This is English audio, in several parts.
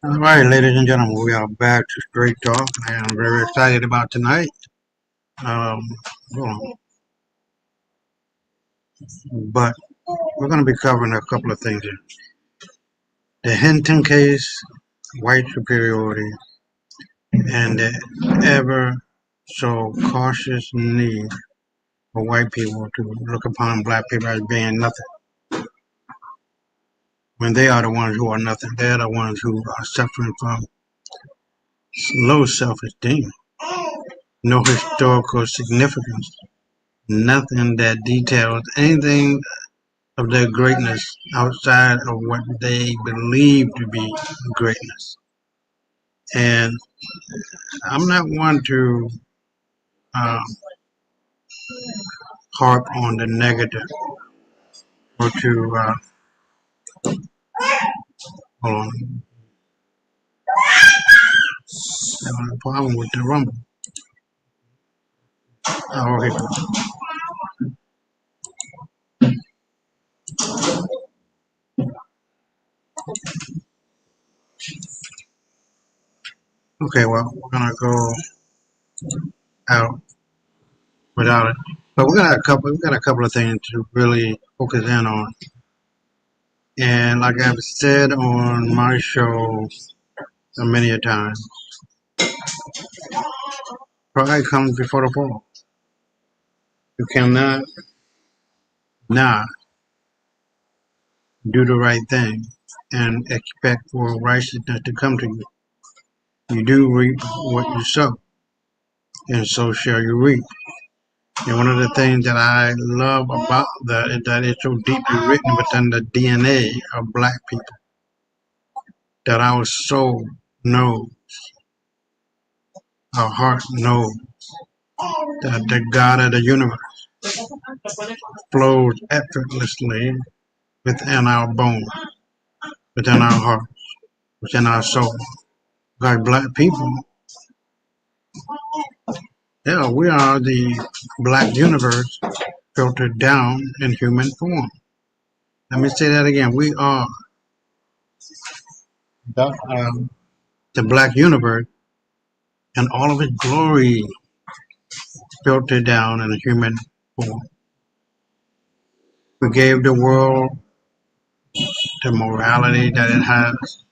All right, ladies and gentlemen, we are back to Straight Talk, and I'm very excited about tonight. Um, hold but we're going to be covering a couple of things here. The Hinton case, white superiority, and the ever so cautious need for white people to look upon black people as being nothing when they are the ones who are nothing. They're the ones who are suffering from low self-esteem, no historical significance, nothing that details anything of their greatness outside of what they believe to be greatness. And I'm not one to um, harp on the negative or to, hold on, having a problem with the rumble. Oh, okay. Okay, well, we're going to go out without it. But we got a couple of things to really focus in on. And like I've said on my show many a time, pride comes before the fall. You cannot not do the right thing and expect for righteousness to come to you. You do reap what you sow, and so shall you reap. And one of the things that I love about that is that it's so deeply written within the DNA of black people that our soul knows, our heart knows that the God of the universe flows effortlessly within our bones, within our heart, within our soul. Like black people, yeah, we are the black universe filtered down in human form. Let me say that again. We are the, the black universe and all of its glory filtered down in a human form. We gave the world the morality that it has.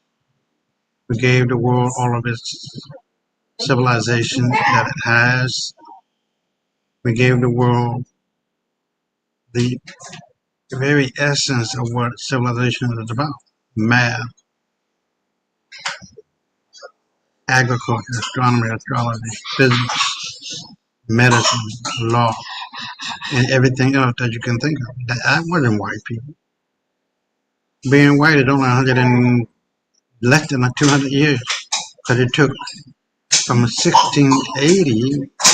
We gave the world all of its civilization that it has. We gave the world the very essence of what civilization is about: math, agriculture, astronomy, astrology, physics, medicine, law, and everything else that you can think of. That wasn't white people. Being white is only 100 and less than 200 years, because it took from 1680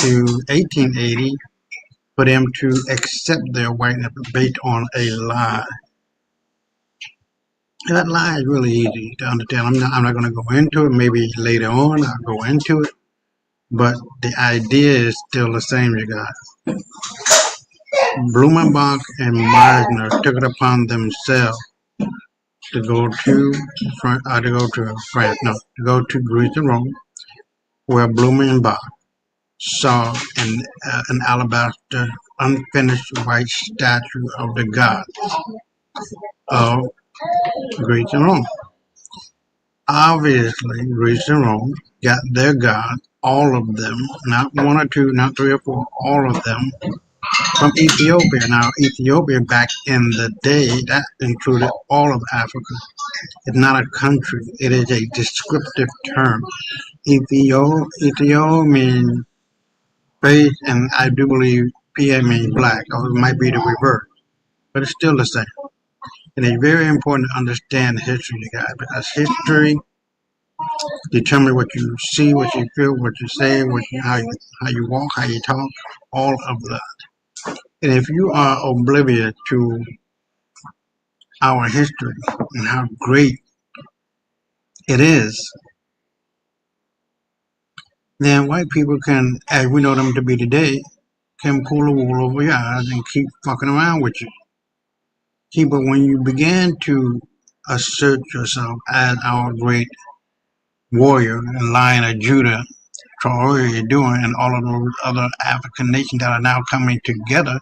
to 1880 for them to accept their whiteness based on a lie. And that lie is really easy to understand. I'm not going to go into it. Maybe later on I'll go into it. But the idea is still the same, you guys. Blumenbach and Meisner took it upon themselves to go to Greece and Rome, where Blumenbach saw an alabaster, unfinished white statue of the god of Greece and Rome. Obviously, Greece and Rome got their god, all of them, not one or two, not three or four, all of them, from Ethiopia. Now, Ethiopia back in the day, that included all of Africa. It's not a country. It is a descriptive term. Ethio means face, and I do believe PA means black, or it might be the reverse, but it's still the same. And it's very important to understand history, you guys, because history determines what you see, what you feel, what you say, how you walk, how you talk, all of that. And if you are oblivious to our history and how great it is, then white people can, as we know them to be today, can pull the wool over your eyes and keep fucking around with you. See, but when you begin to assert yourself as our great warrior and Lion of Judah, Traore doing, and all of those other African nations that are now coming together,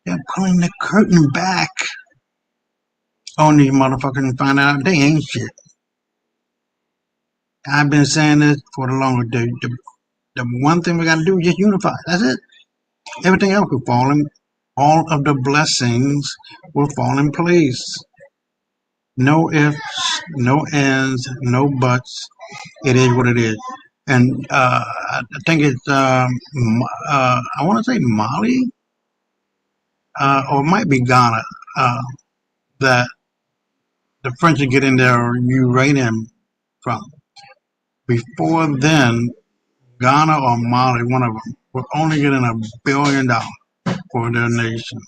they're pulling the curtain back on these motherfuckers and find out they ain't shit. I've been saying this for the longest. The one thing we got to do is just unify. That's it. Everything else will fall in. All of the blessings will fall in place. No ifs, no ands, no buts. It is what it is. And I think it's, I want to say Mali, or it might be Ghana, that the French are getting their uranium from. Before then, Ghana or Mali, one of them, were only getting $1 billion for their nation.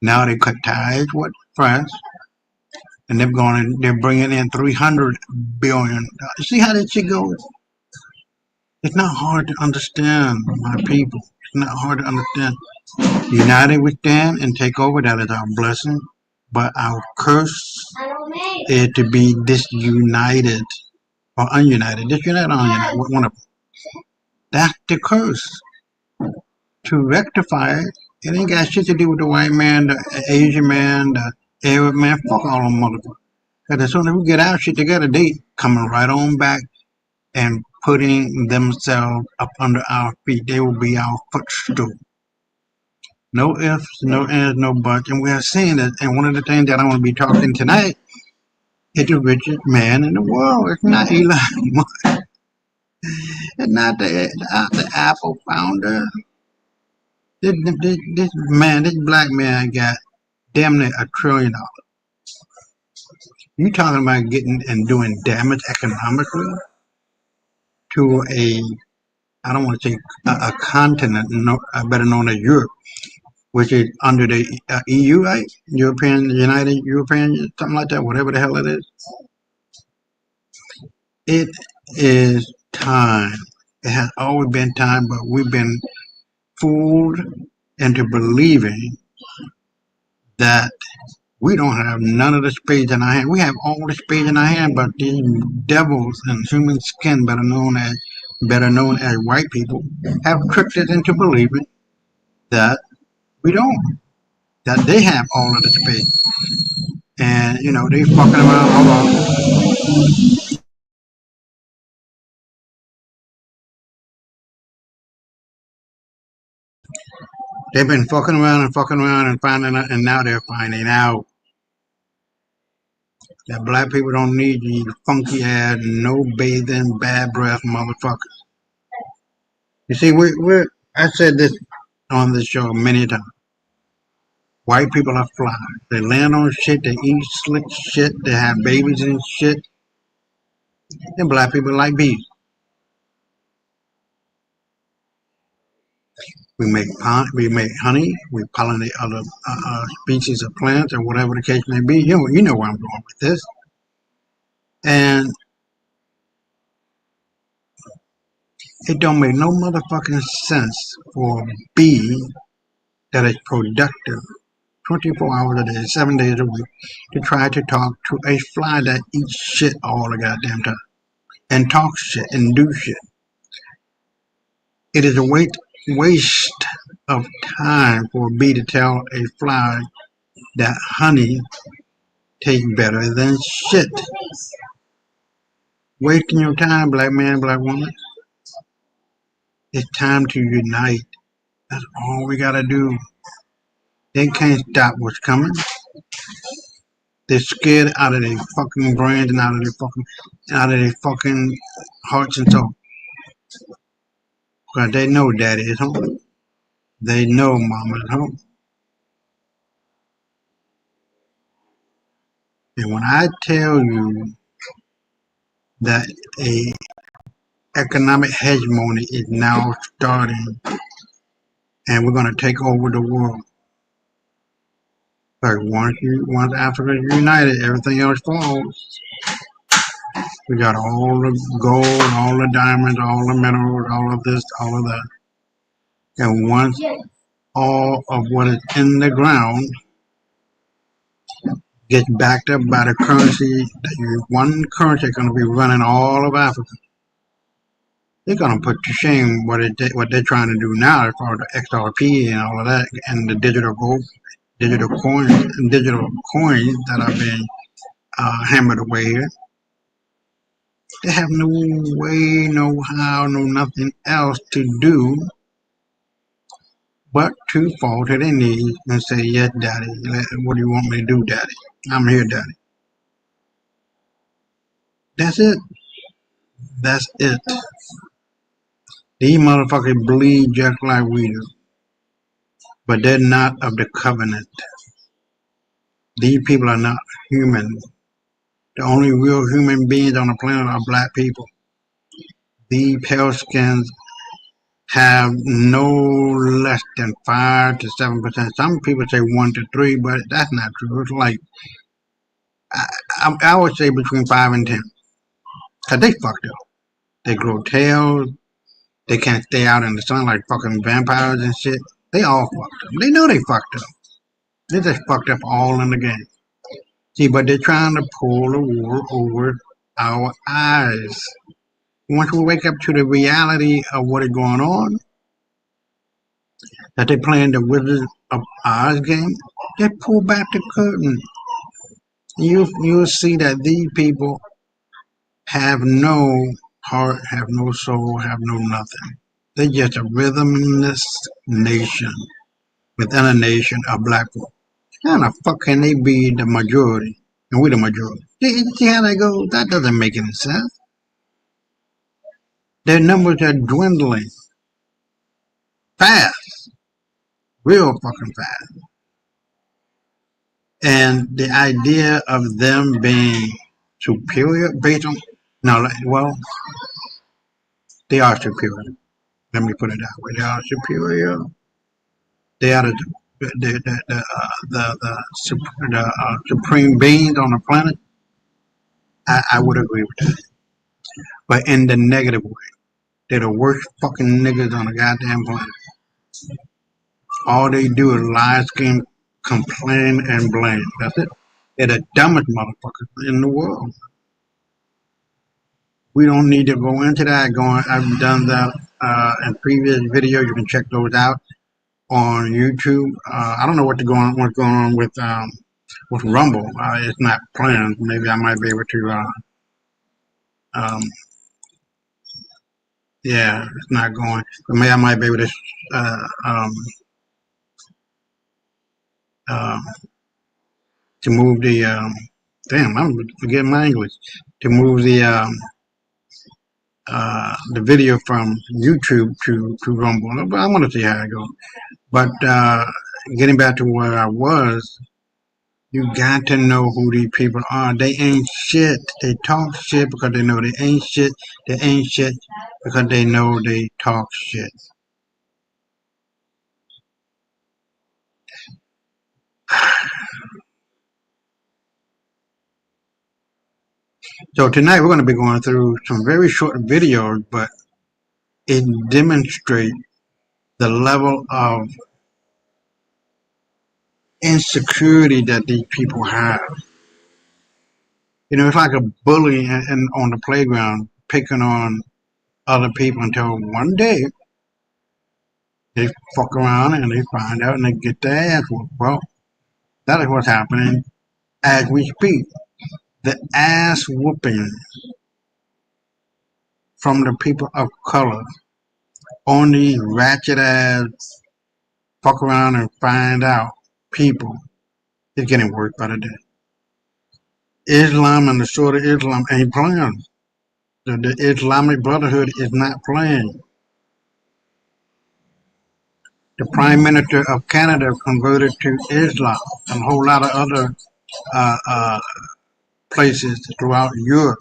Now they cut ties with France, and they're bringing in $300 billion. You see how that shit goes? It's not hard to understand, my people. It's not hard to understand. United we stand and take over. That is our blessing. But our curse is to be disunited or ununited. Disunited or ununited, one of them. That's the curse. To rectify it, it ain't got shit to do with the white man, the Asian man, the Arab man. Fuck all them motherfuckers. Because as soon as we get our shit together, they coming right on back and putting themselves up under our feet. They will be our footstool. No ifs, no ands, no buts. And we are seeing it. And one of the things that I want to be talking tonight is the richest man in the world. It's not Elon Musk. It's not the Apple founder. This black man got damn near $1 trillion. You talking about getting and doing damage economically to I don't want to say a continent, better known as Europe, which is under the EU, right? United European, something like that, whatever the hell it is. It is time. It has always been time, but we've been fooled into believing that we don't have none of the spades in our hand. We have all the spades in our hand, but these devils in human skin, better known as white people, have tricked us into believing that we don't. That they have all of the spades. And, they fucking around. Hold on. They've been fucking around and finding out, and now they're finding out that black people don't need these funky ass, no bathing, bad breath motherfuckers. You see, I said this on this show many times. White people are fly. They land on shit, they eat slick shit, they have babies and shit. And black people like bees. We make honey, we pollinate other species of plants or whatever the case may be. You know where I'm going with this. And it don't make no motherfucking sense for a bee that is productive 24 hours a day, 7 days a week, to try to talk to a fly that eats shit all the goddamn time and talks shit and do shit. It is a waste of time for a bee to tell a fly that honey tastes better than shit. Wasting your time, black man, black woman. It's time to unite. That's all we gotta do. They can't stop what's coming. They're scared out of their fucking brains and out of their fucking hearts and souls. Because they know daddy is home. They know mama is home. And when I tell you that a economic hegemony is now starting and we're going to take over the world. Like once Africa is united, everything else falls. We got all the gold, all the diamonds, all the minerals, all of this, all of that. And once all of what is in the ground gets backed up by the currency. One currency going to be running all of Africa. They're going to put to shame what they're trying to do now as far as the XRP and all of that, and the digital gold, digital coins, and digital coins that are being hammered away here. They have no way, no how, no nothing else to do but to fall to their knees and say, "Yes, Daddy. What do you want me to do, Daddy? I'm here, Daddy." That's it. That's it. These motherfuckers bleed just like we do, but they're not of the covenant. These people are not human. The only real human beings on the planet are black people. These pale skins have no less than 5 to 7%. Some people say 1 to 3, but that's not true. It's like I would say between 5 and 10, cause they fucked up. They grow tails. They can't stay out in the sun like fucking vampires and shit. They all fucked up. They know they fucked up. They just fucked up all in the game. See, but they're trying to pull the wool over our eyes. Once we wake up to the reality of what is going on, that they're playing the Wizard of Oz game, they pull back the curtain. You'll see that these people have no heart, have no soul, have no nothing. They're just a rhythmless nation within a nation of black folk. How the fuck can they be the majority and we're the majority? See how that goes? That doesn't make any sense. Their numbers are dwindling fast, real fucking fast. And the idea of them being superior based on, no, well, they are superior. Let me put it that way. They are superior. They are the supreme beings on the planet. I would agree with that. But in the negative way. They're the worst fucking niggas on the goddamn planet. All they do is lie, scheme, complain, and blame. That's it. They're the dumbest motherfuckers in the world. We don't need to go into that. I've done that in previous videos. You can check those out on YouTube. I don't know what's going on with Rumble. It's not playing. Maybe I might be able to. Yeah, it's not going. But maybe I might be able to. To move the damn, I'm forgetting my English. To move the video from YouTube to Rumble. But I want to see how it goes. But getting back to where I was, you got to know who these people are. They ain't shit. They talk shit because they know they ain't shit. They ain't shit because they know they talk shit. So tonight we're going to be going through some very short videos, but it demonstrates the level of insecurity that these people have. You know, it's like a bully on the playground picking on other people until one day they fuck around and they find out and they get their ass whooped. Well, that is what's happening as we speak. The ass whooping from the people of color on these ratchet ass fuck around and find out people is getting worse by the day. Islam and the sort of Islam ain't playing. The Islamic Brotherhood is not playing. The Prime Minister of Canada converted to Islam, and a whole lot of other places throughout Europe.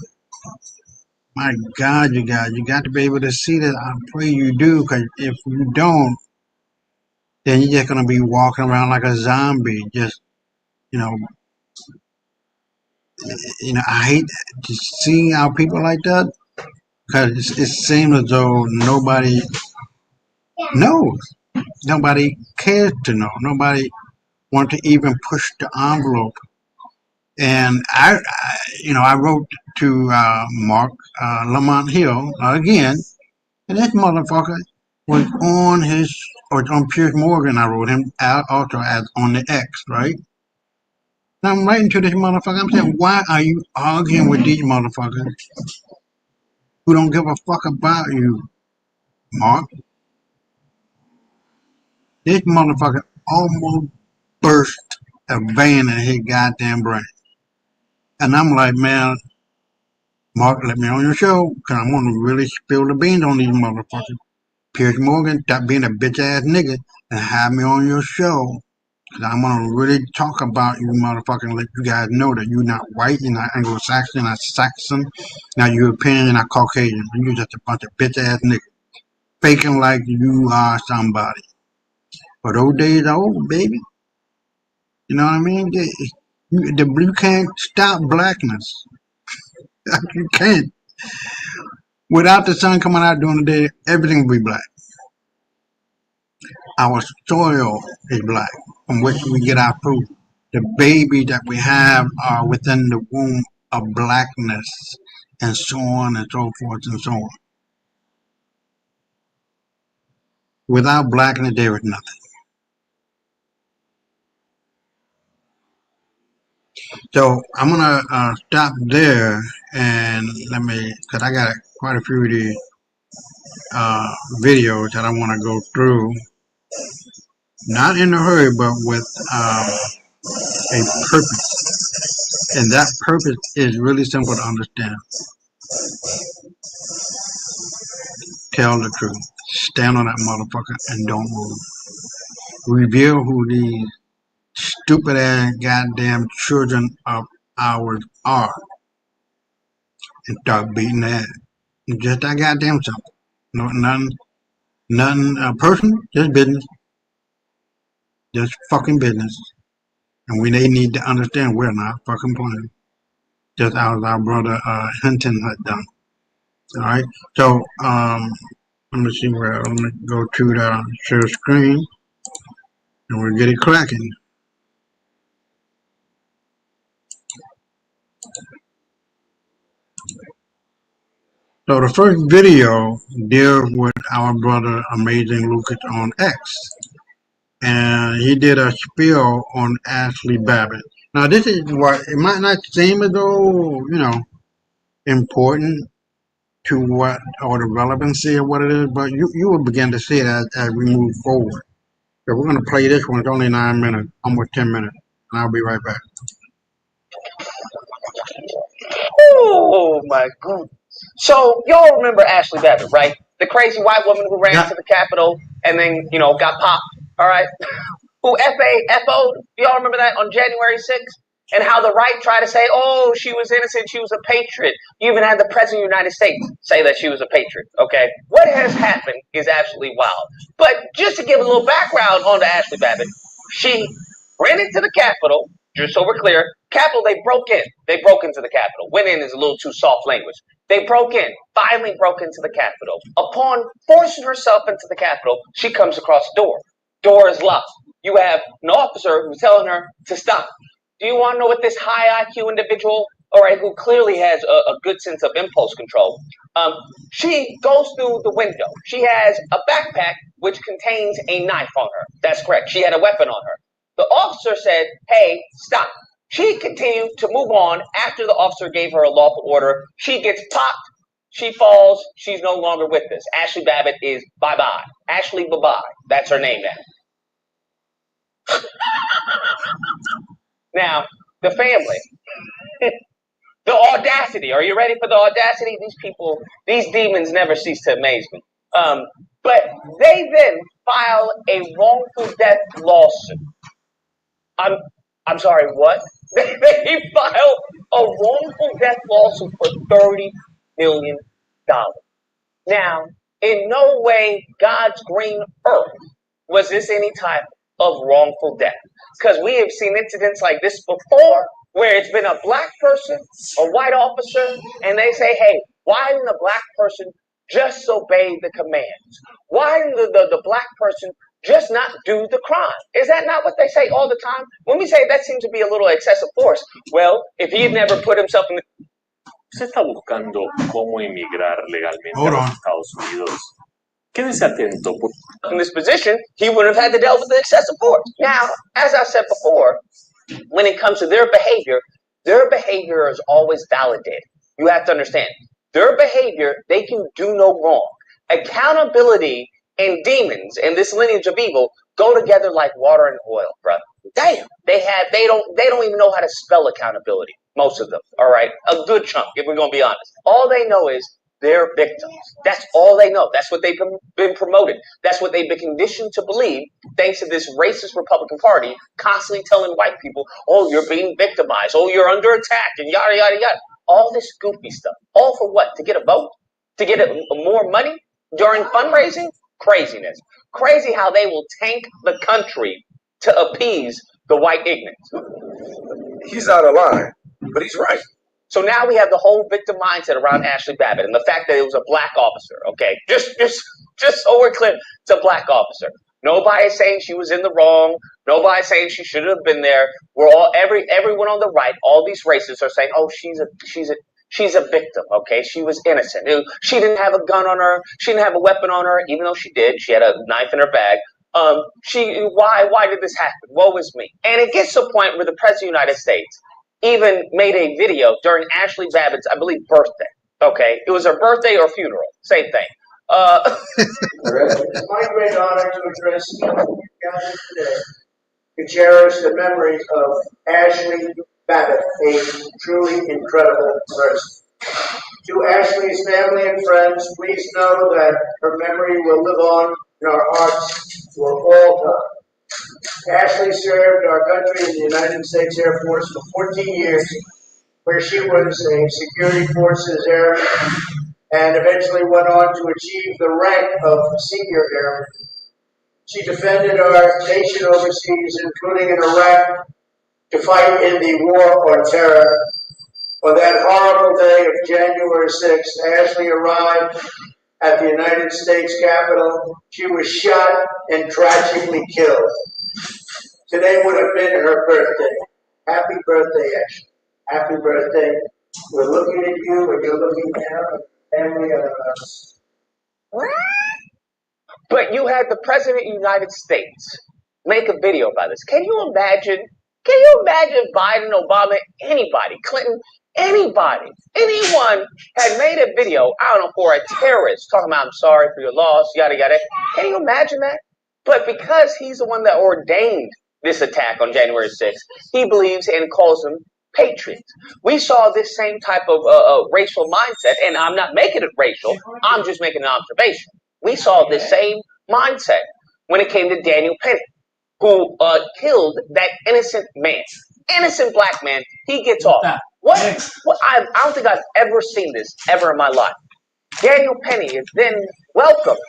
My God, you got to be able to see that. I pray you do, because if you don't, then you're just gonna be walking around like a zombie. Just you know, I hate to see how people like that, because it seems as though nobody knows, nobody cares to know, nobody wants to even push the envelope And I wrote to Mark Lamont Hill again, and this motherfucker was on Piers Morgan. I wrote him also as on the X, right? And I'm writing to this motherfucker. I'm saying, why are you arguing with these motherfuckers who don't give a fuck about you, Mark? This motherfucker almost burst a vein in his goddamn brain. And I'm like, man, Mark, let me on your show, because I'm going to really spill the beans on these motherfuckers. Piers Morgan, stop being a bitch ass nigga and have me on your show. Because I'm going to really talk about you motherfuckers and let you guys know that you're not white, you're not Anglo-Saxon, you're not Saxon, not European, you're not Caucasian. You're just a bunch of bitch ass niggas. Faking like you are somebody. But those days are over, baby. You know what I mean? You can't stop blackness. You can't. Without the sun coming out during the day, everything will be black. Our soil is black, from which we get our food. The babies that we have are within the womb of blackness, and so on and so forth and so on. Without blackness, there is nothing. So I'm gonna stop there, and because I got quite a few of these videos that I want to go through, not in a hurry, but with a purpose. And that purpose is really simple to understand. Tell the truth. Stand on that motherfucker and don't move. Reveal who these stupid ass goddamn children of ours are and start beating their ass. Just that goddamn simple. No, nothing personal, just business. Just fucking business. And they need to understand we're not fucking playing. Just as our brother Hinton had done. All right. So let me see where. Let me go to the share screen, and we'll get it cracking. So the first video deals with our brother Amazing Lucas on X, and he did a spiel on Ashley Babbitt. Now this is what it might not seem as though important to what or the relevancy of what it is, but you will begin to see it as we move forward. So we're going to play this one. It's only 9 minutes, almost 10 minutes, and I'll be right back. Oh my goodness. So y'all remember Ashley Babbitt, right? The crazy white woman who ran to the Capitol and then, got popped, all right? Who FAFO'd, y'all remember that on January 6th? And how the right tried to say, oh, she was innocent, she was a patriot. You even had the President of the United States say that she was a patriot, okay? What has happened is absolutely wild. But just to give a little background on Ashley Babbitt, she ran into the Capitol, just so we're clear. Capitol, they broke in. They broke into the Capitol. Went in is a little too soft language. They broke in, finally broke into the Capitol. Upon forcing herself into the Capitol, she comes across the door. Door is locked. You have an officer who's telling her to stop. Do you want to know what this high IQ individual, all right, who clearly has a good sense of impulse control, she goes through the window. She has a backpack which contains a knife on her. That's correct. She had a weapon on her. The officer said, hey, stop. She continued to move on after the officer gave her a lawful order. She gets popped. She falls. She's no longer with us. Ashley Babbitt is bye-bye. Ashley bye-bye. That's her name now. Now, the family. The audacity. Are you ready for the audacity? These people, these demons never cease to amaze me. But they then file a wrongful death lawsuit. I'm sorry, what? They file a wrongful death lawsuit for $30 million. Now, in no way, God's green earth was this any type of wrongful death. Because we have seen incidents like this before, where it's been a black person, a white officer, and they say, hey, why didn't the black person just obey the commands? Why didn't the black person just not do the crime. Is that not what they say all the time? When we say that seems to be a little excessive force, well, if he had never put himself in the... ¿Usted está buscando cómo emigrar legalmente a los Estados Unidos? Quédese atento. In this position, he wouldn't have had to deal with the excessive force. Now, as I said before, when it comes to their behavior is always validated. You have to understand, their behavior, they can do no wrong. Accountability and demons and this lineage of evil go together like water and oil, brother. Damn, they don't even know how to spell accountability. Most of them, all right, a good chunk, if we're gonna be honest. All they know is they're victims. That's all they know. That's what they've been promoted. That's what they've been conditioned to believe, thanks to this racist Republican Party constantly telling white people, oh, you're being victimized, oh, you're under attack, and yada, yada, yada. All this goofy stuff. All for what? To get a vote? To get more money during fundraising? Craziness. Crazy how they will tank the country to appease the white ignorance. He's out of line, but he's right. So now we have the whole victim mindset around Ashley Babbitt and the fact that it was a black officer. Okay, just so we're clear, it's a black officer. Nobody's saying she was in the wrong. Nobody's saying she should have been there. We're all everyone on the right, all these racists are saying, oh, she's a victim. Okay, she was innocent. She didn't have a gun on her. She didn't have a weapon on her, even though she did. She had a knife in her bag. Why did this happen? Woe is me. And it gets to a point where the president of the United States even made a video during Ashley Babbitt's, I believe, birthday. Okay, it was her birthday or funeral, same thing. It's my great honor to address you gathered today to cherish the memories of Ashley Babbitt, a truly incredible person. To Ashley's family and friends, please know that her memory will live on in our hearts for all time. Ashley served our country in the United States Air Force for 14 years, where she was a security forces airman and eventually went on to achieve the rank of senior airman. She defended our nation overseas, including in Iraq, to fight in the war on terror. On that horrible day of January 6th, Ashley arrived at the United States Capitol. She was shot and tragically killed. Today would have been her birthday. Happy birthday, Ashley. Happy birthday. We're looking at you and you're looking down at the family of us. But you had the president of the United States make a video about this. Can you imagine? Can you imagine Biden, Obama, anybody, Clinton, anybody, anyone had made a video, I don't know, for a terrorist talking about, I'm sorry for your loss, yada, yada. Can you imagine that? But because he's the one that ordained this attack on January 6th, he believes and calls them patriots. We saw this same type of racial mindset, and I'm not making it racial, I'm just making an observation. We saw this same mindset when it came to Daniel Penny, who killed that innocent man, innocent black man. He gets off. What I don't think I've ever seen this ever in my life. Daniel Penny is then welcomed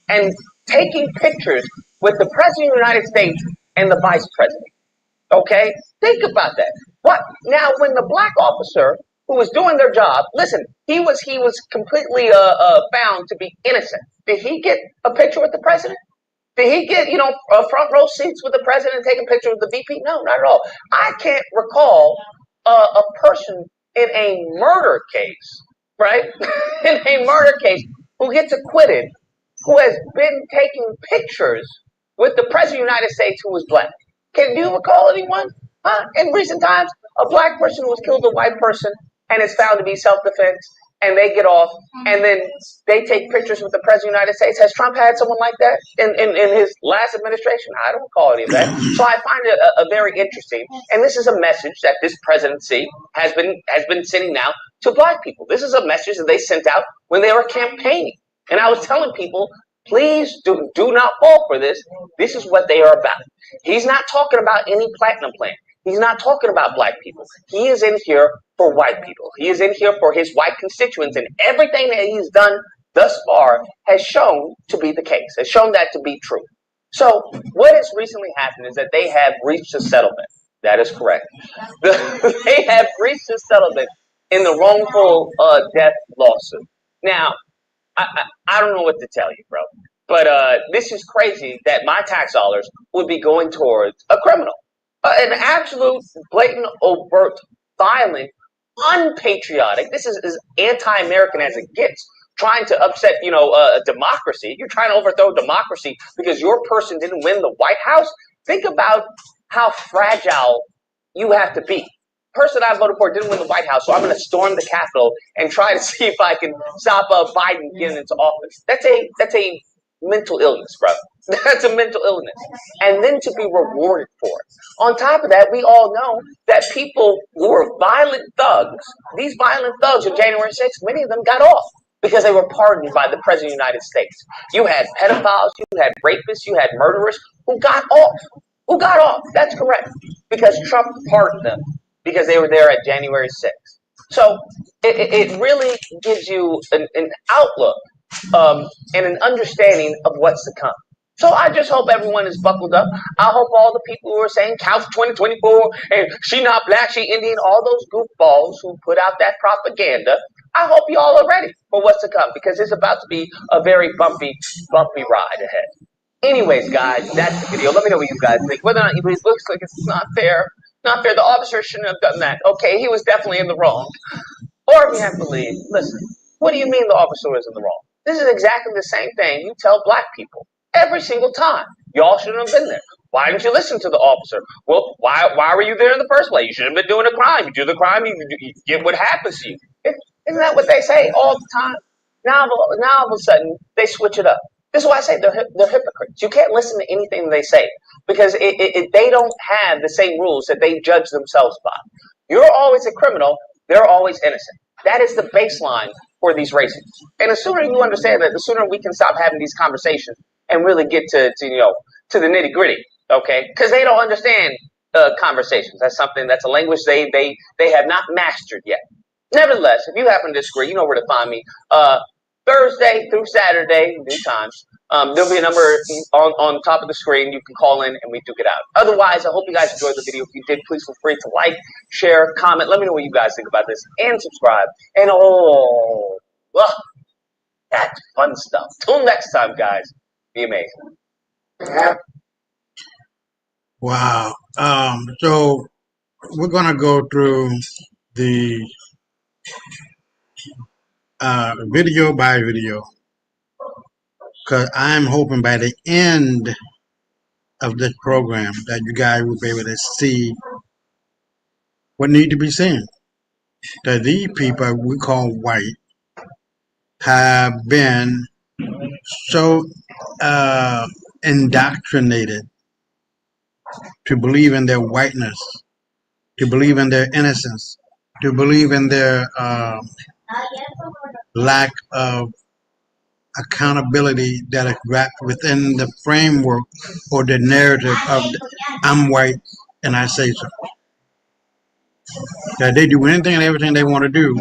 and taking pictures with the president of the United States and the vice president. Okay, think about that. What now? When the black officer who was doing their job, listen, he was completely found to be innocent. Did he get a picture with the president? Did he get, front row seats with the president and taking pictures with the VP? No, not at all. I can't recall a person in a murder case, right? In a murder case who gets acquitted, who has been taking pictures with the president of the United States who was black. Can you recall anyone in recent times? A black person who was killed a white person and is found to be self-defense, and they get off, and then they take pictures with the president of the United States. Has Trump had someone like that in his last administration? I don't recall any of that. So I find it a very interesting, and this is a message that this presidency has been sending now to black people. This is a message that they sent out when they were campaigning. And I was telling people, please do not fall for this. This is what they are about. He's not talking about any platinum plan. He's not talking about black people. He is in here for white people. He is in here for his white constituents, and everything that he's done thus far has shown to be the case, has shown that to be true. So what has recently happened is that they have reached a settlement. That is correct. They have reached a settlement in the wrongful death lawsuit. Now, I don't know what to tell you, bro. But this is crazy that my tax dollars would be going towards a criminal, an absolute, blatant, overt, violent, unpatriotic. This is as anti-American as it gets. Trying to upset, a democracy. You're trying to overthrow democracy because your person didn't win the White House. Think about how fragile you have to be. The person I voted for didn't win the White House, so I'm going to storm the Capitol and try to see if I can stop Biden getting into office. That's a mental illness, bro. That's a mental illness. And then to be rewarded for it. On top of that, we all know that people who were violent thugs, these violent thugs on January 6th, many of them got off because they were pardoned by the President of the United States. You had pedophiles, you had rapists, you had murderers who got off. Who got off? That's correct. Because Trump pardoned them because they were there at January 6th. So it really gives you an outlook and an understanding of what's to come. So I just hope everyone is buckled up. I hope all the people who are saying count 2024 and she not black, she Indian, all those goofballs who put out that propaganda, I hope you all are ready for what's to come because it's about to be a very bumpy ride ahead. Anyways, guys, that's the video. Let me know what you guys think. Whether or not it looks like it's not fair. Not fair. The officer shouldn't have done that. Okay, he was definitely in the wrong. Or if you have to believe, listen, what do you mean the officer was in the wrong? This is exactly the same thing you tell black people every single time. Y'all shouldn't have been there. Why didn't you listen to the officer? Well, why were you there in the first place? You shouldn't have been doing a crime. You do the crime, you get what happens to you. Isn't that what they say all the time? Now all of a sudden, they switch it up. This is why I say they're hypocrites. You can't listen to anything they say because they don't have the same rules that they judge themselves by. You're always a criminal. They're always innocent. That is the baseline for these races. And the sooner you understand that, the sooner we can stop having these conversations and really get to the nitty gritty. Okay, because they don't understand conversations. That's a language they have not mastered yet. Nevertheless, if you happen to disagree, you know where to find me. Thursday through Saturday, new times. There'll be a number on top of the screen. You can call in and we duke it out. Otherwise, I hope you guys enjoyed the video. If you did, please feel free to like, share, comment. Let me know what you guys think about this and subscribe. And that's fun stuff. Till next time, guys. Be amazing. Wow. So we're gonna go through the video by video because I'm hoping by the end of this program that you guys will be able to see what need to be seen. That these people we call white have been so indoctrinated to believe in their whiteness, to believe in their innocence, to believe in their lack of accountability that is wrapped within the framework or the narrative of I'm white and I say so. That they do anything and everything they want to do,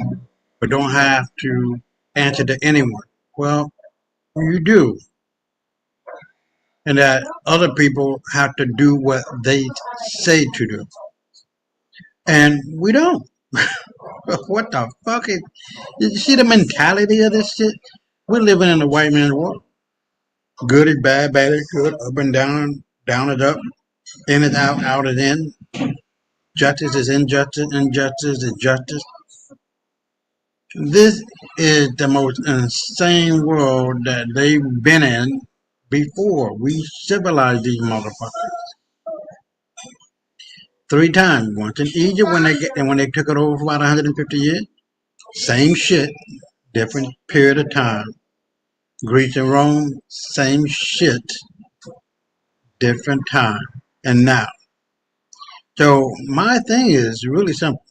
but don't have to answer to anyone. Well, you do. And that other people have to do what they say to do. And we don't. What the fuck? You see the mentality of this shit? We're living in a white man's world. Good is bad, bad is good, up and down, down is up, in is out, out is in. Justice is injustice, injustice is justice. This is the most insane world that they've been in before we civilized these motherfuckers. 3 times. Once in Egypt when they took it over for about 150 years. Same shit, different period of time. Greece and Rome, same shit, different time. And now. So my thing is really simple.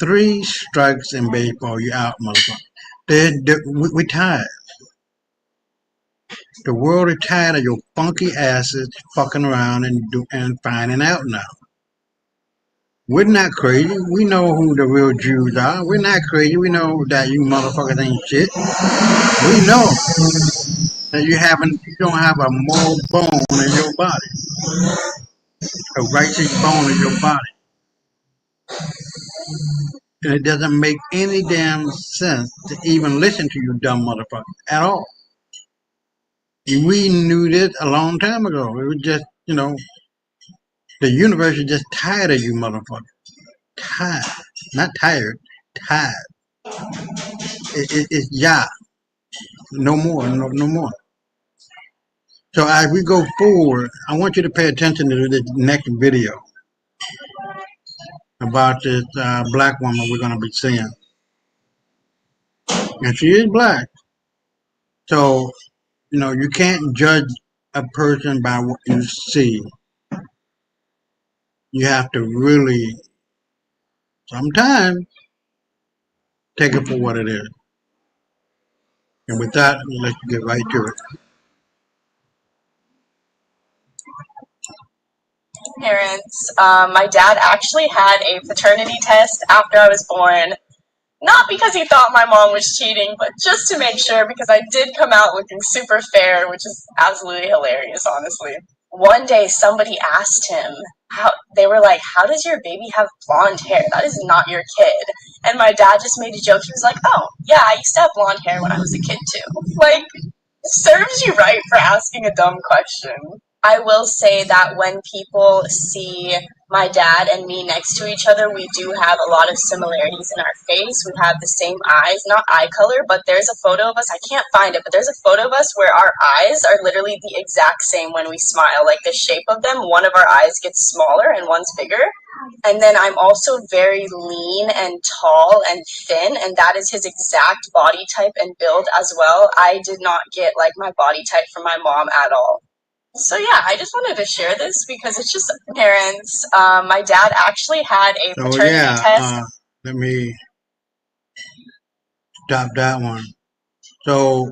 3 strikes in baseball, you out, motherfucker. We're tired. The world is tired of your funky asses fucking around and finding out now. We're not crazy. We know who the real Jews are. We're not crazy. We know that you motherfuckers ain't shit. We know that you don't have a moral bone in your body. A righteous bone in your body. And it doesn't make any damn sense to even listen to you dumb motherfuckers at all. We knew this a long time ago. It was just, the universe is just tired of you motherfuckers. Tired. Not tired. Tired. It's yeah. No more. No more. So as we go forward, I want you to pay attention to this next video about this black woman we're going to be seeing. And she is black. So, you can't judge a person by what you see. You have to really, sometimes, take it for what it is. And with that, let's get right to it. Parents, my dad actually had a paternity test after I was born. Not because he thought my mom was cheating, but just to make sure, because I did come out looking super fair, which is absolutely hilarious, honestly. One day, somebody asked him, they were like, how does your baby have blonde hair? That is not your kid. And my dad just made a joke. He was like, oh, yeah, I used to have blonde hair when I was a kid, too. Like, serves you right for asking a dumb question. I will say that when people see my dad and me next to each other, we do have a lot of similarities in our face. We have the same eyes, not eye color, but there's a photo of us. I can't find it, but there's a photo of us where our eyes are literally the exact same when we smile. Like the shape of them, one of our eyes gets smaller and one's bigger. And then I'm also very lean and tall and thin, and that is his exact body type and build as well. I did not get like my body type from my mom at all. So yeah, I just wanted to share this because it's just parents. My dad actually had a paternity test. Let me stop that one. So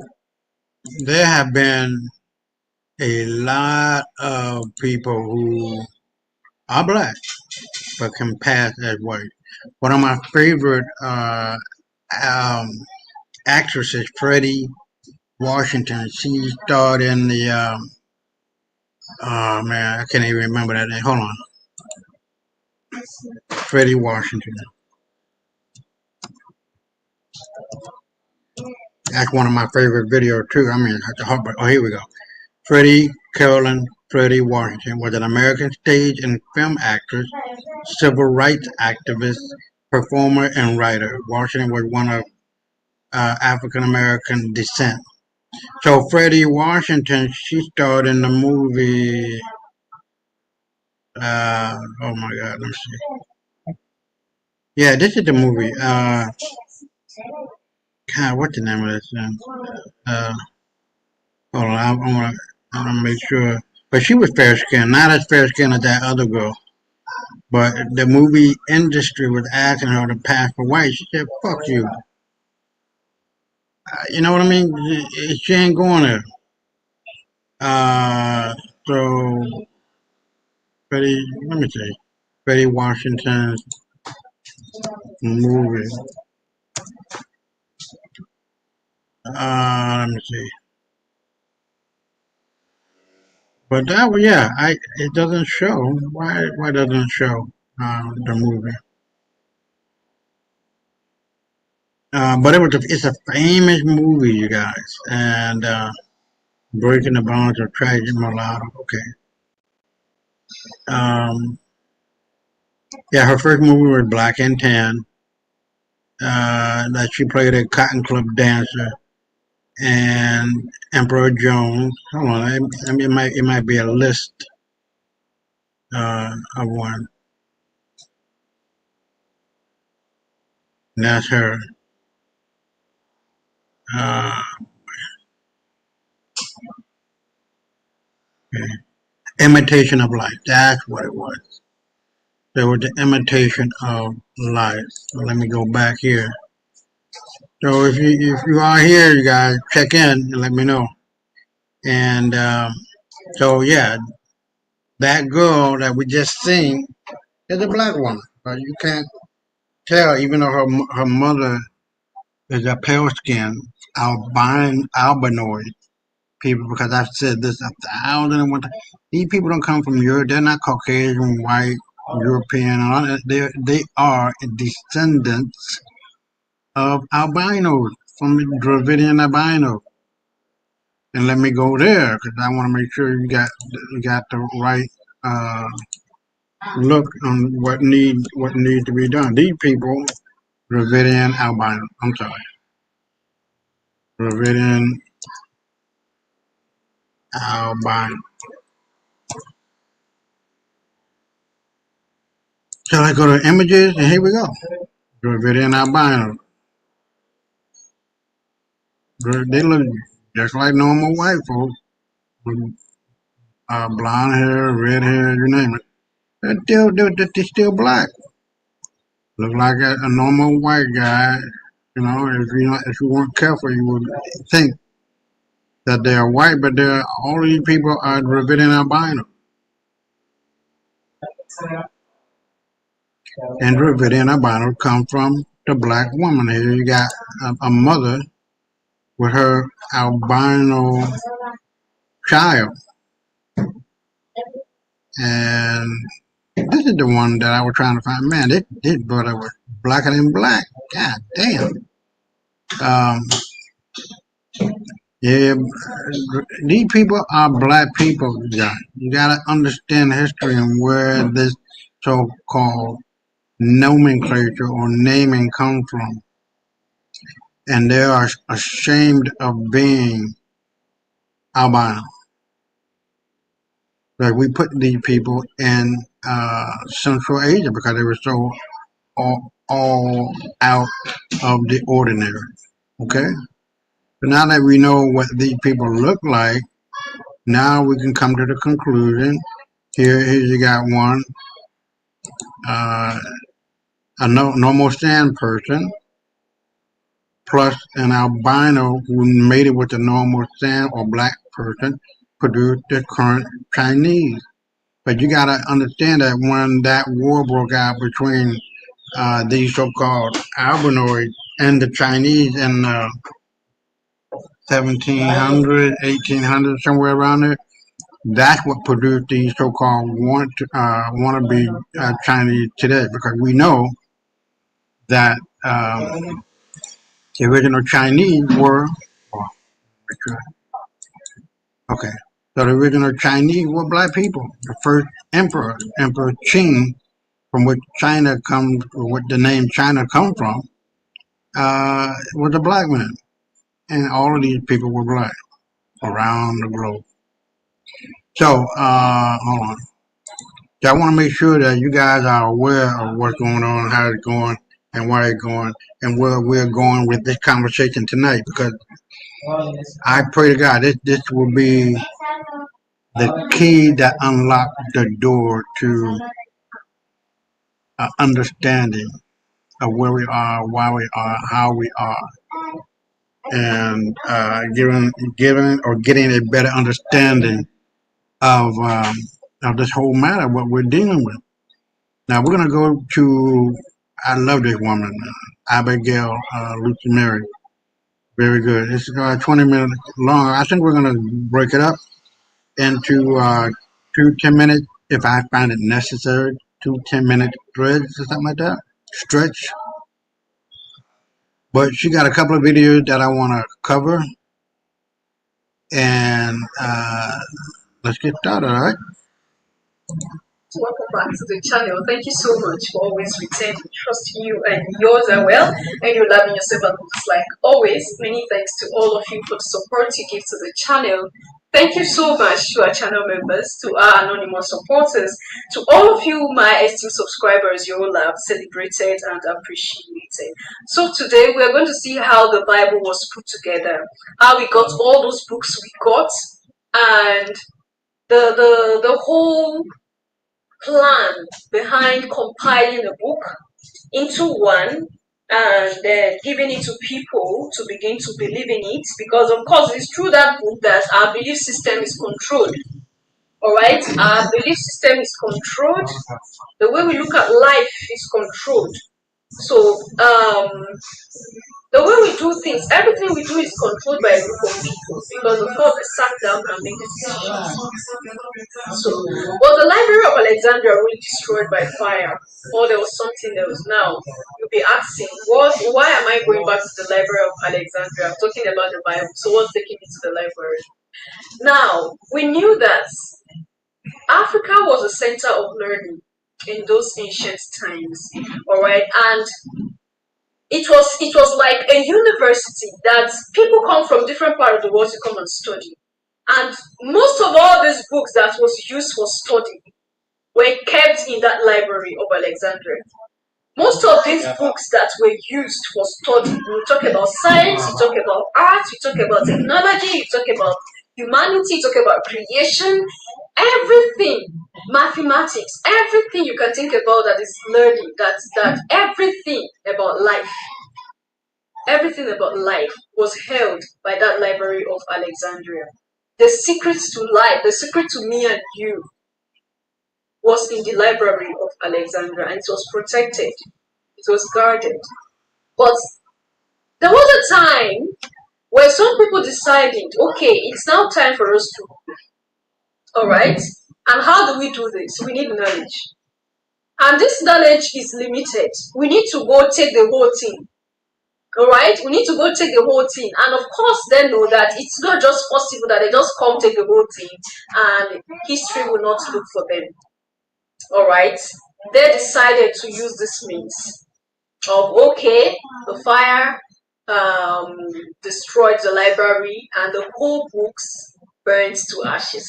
there have been a lot of people who are black but can pass as white. One of my favorite actresses, Freddie Washington. She starred in the oh man, I can't even remember that name. Hold on. Freddie Washington. That's one of my favorite videos too. I mean, oh, here we go. Freddie Washington was an American stage and film actress, civil rights activist, performer, and writer. Washington was one of African American descent. So Freddie Washington, she starred in the movie. Oh my God, let me see. Yeah, this is the movie. God, what's the name of this thing? Hold on, I want to make sure. But she was fair skinned, not as fair skinned as that other girl. But the movie industry was asking her to pass for white. She said, "Fuck you." You know what I mean? She ain't going there. So Freddie, let me see. Freddie Washington's movie. Let me see. But that was, yeah, it doesn't show. Why doesn't it show the movie? But it's a famous movie, you guys, and Breaking the Bones of Tragic Mulatto. Okay. Yeah, her first movie was Black and Tan. That she played a Cotton Club dancer, and Emperor Jones. Hold on, I mean, it might be a list of one. And that's her. Okay. Imitation of Life. That's what it was. There was the Imitation of Life. So let me go back here. So if you are here, you guys check in and let me know. And so yeah, that girl that we just seen is a black woman. But you can't tell, even though her mother is a pale skin albinoid people, because I've said this 1,001 times. These people don't come from Europe. They're not Caucasian, white, European. They are descendants of albinos, from Dravidian albino. and let me go there because I want to make sure you got the right look on what need to be done. These people, Dravidian albino. I'm sorry, Dravidian albino. So I go to images, and here we go. Dravidian albino. They look just like normal white folks with blonde hair, red hair, you name it. They're still black. Look like a normal white guy. You know, if you weren't careful, you would think that they are white, but all of these people are Dravidian albino. And Dravidian albino come from the black woman. Here you got a mother with her albino child. And this is the one that I was trying to find. Man, this brother was blacker than black. God damn. Yeah, these people are black people. Yeah, you gotta understand history and where this so-called nomenclature or naming come from. And they are ashamed of being albino. Like we put these people in Central Asia because they were so all out of the ordinary. Okay? But now that we know what these people look like, now we can come to the conclusion. Here you got one, a normal stand person, plus an albino who made it with a normal stand or black person, produced the current Chinese. But you got to understand that when that war broke out between these so-called albinoids and the Chinese in 1700, 1800, somewhere around there, that's what produced these so-called wannabe Chinese today. Because we know that the original Chinese were, okay, so the original Chinese were black people. The first emperor, Emperor Qing, from which China comes, what the name China comes from, was a black man. And all of these people were black around the globe. So, hold on. So I want to make sure that you guys are aware of what's going on, how it's going, and why it's going, and where we're going with this conversation tonight. Because I pray to God this will be the key that unlocks the door to understanding of where we are, why we are, how we are, and getting a better understanding of this whole matter, what we're dealing with. Now we're gonna go to. I love this woman, Abigail Lucy Mary. Very good. It's 20 minutes long. I think we're gonna break it up into 2 10-minute, if I find it necessary, 2 10-minute threads or something like that. Stretch. But she got a couple of videos that I want to cover, and let's get started. All right. Welcome back to the channel. Thank you so much for always retaining trust in you and yours as well, and you're loving yourself and books like always. Many thanks to all of you for the support you give to the channel. Thank you so much to our channel members, to our anonymous supporters, to all of you, my esteemed subscribers. You all have celebrated and appreciated. So today we are going to see how the Bible was put together, how we got all those books we got, and the whole plan behind compiling a book into one and then giving it to people to begin to believe in it, because of course it's through that book that our belief system is controlled. All right, our belief system is controlled, the way we look at life is controlled. So the way we do things, everything we do is controlled by a group of people, because of course they sat down and make decisions. So, was the Library of Alexandria really destroyed by fire, or there was something else? Now, you'll be asking, why am I going back to the Library of Alexandria? I'm talking about the Bible, so what's taking me to the library? Now, we knew that Africa was a center of learning in those ancient times, all right, and it was like a university that people come from different parts of the world to come and study. And most of all these books that was used for study were kept in that library of Alexandria. Most of these books that were used for study, we talk about science, we talk about art, we talk about technology, we talk about humanity, we talk about creation, everything, mathematics, everything you can think about that is learning, that everything about life. Everything about life was held by that library of Alexandria. The secrets to life, the secret to me and you, was in the library of Alexandria, and it was protected, it was guarded. But there was a time where some people decided, okay, it's now time for us to, all right, and how do we do this? We need knowledge. And this knowledge is limited. We need to go take the whole thing. All right, we need to go take the whole thing, and of course they know that it's not just possible that they just come take the whole thing and history will not look for them. All right, they decided to use this means of, okay, the fire destroyed the library and the whole books burned to ashes.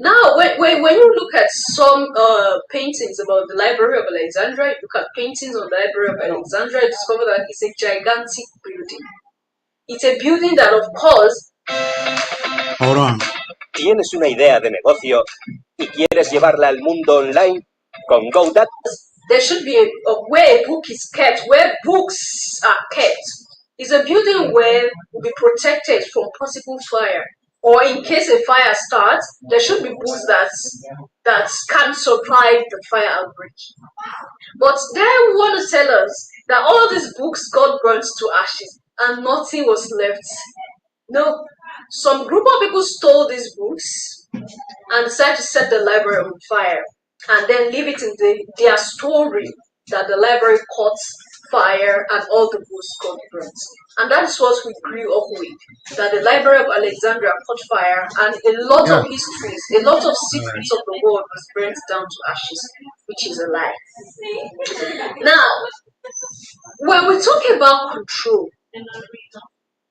Now, when you look at some paintings about the Library of Alexandria, you look at paintings on the Library of Alexandria, you discover that it's a gigantic building. It's a building that, of course... Hold on. ¿Tienes una idea de negocio y quieres llevarla al mundo online con GoDaddy? There should be where a book is kept, where books are kept. It's a building where will be protected from possible fire. Or in case a fire starts, there should be books that can survive the fire outbreak. But they want to tell us that all these books got burnt to ashes and nothing was left. No, some group of people stole these books and decided to set the library on fire and then leave it in their story that the library caught fire and all the books got burnt. And that is what we grew up with, that the Library of Alexandria caught fire and a lot of histories, a lot of secrets of the world was burnt down to ashes, which is a lie. Now, when we talk about control,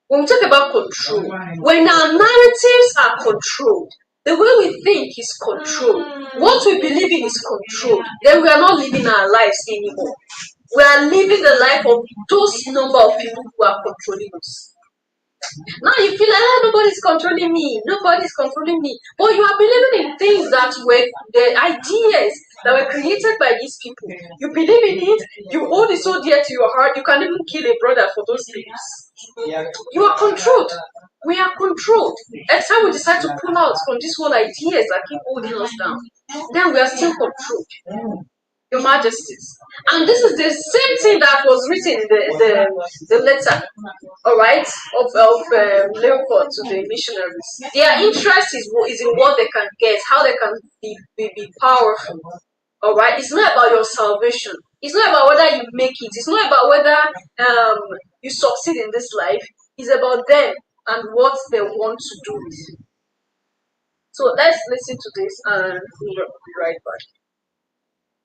when our narratives are controlled, the way we think is controlled, what we believe in is controlled, then we are not living our lives anymore. We are living the life of those number of people who are controlling us. Now you feel like, nobody's controlling me, but you are believing in things that were the ideas that were created by these people. You believe in it, you hold it so dear to your heart, you can even kill a brother for those beliefs. You are controlled. We are controlled. Every time we decide to pull out from these whole ideas that keep holding us down, then we are still controlled. Your Majesties. And this is the same thing that was written in the letter, all right, of Leopold to the missionaries. Their interest is in what they can get, how they can be powerful, all right. It's not about your salvation. It's not about whether you make it. It's not about whether you succeed in this life. It's about them and what they want to do with you. So let's listen to this and we'll be right back.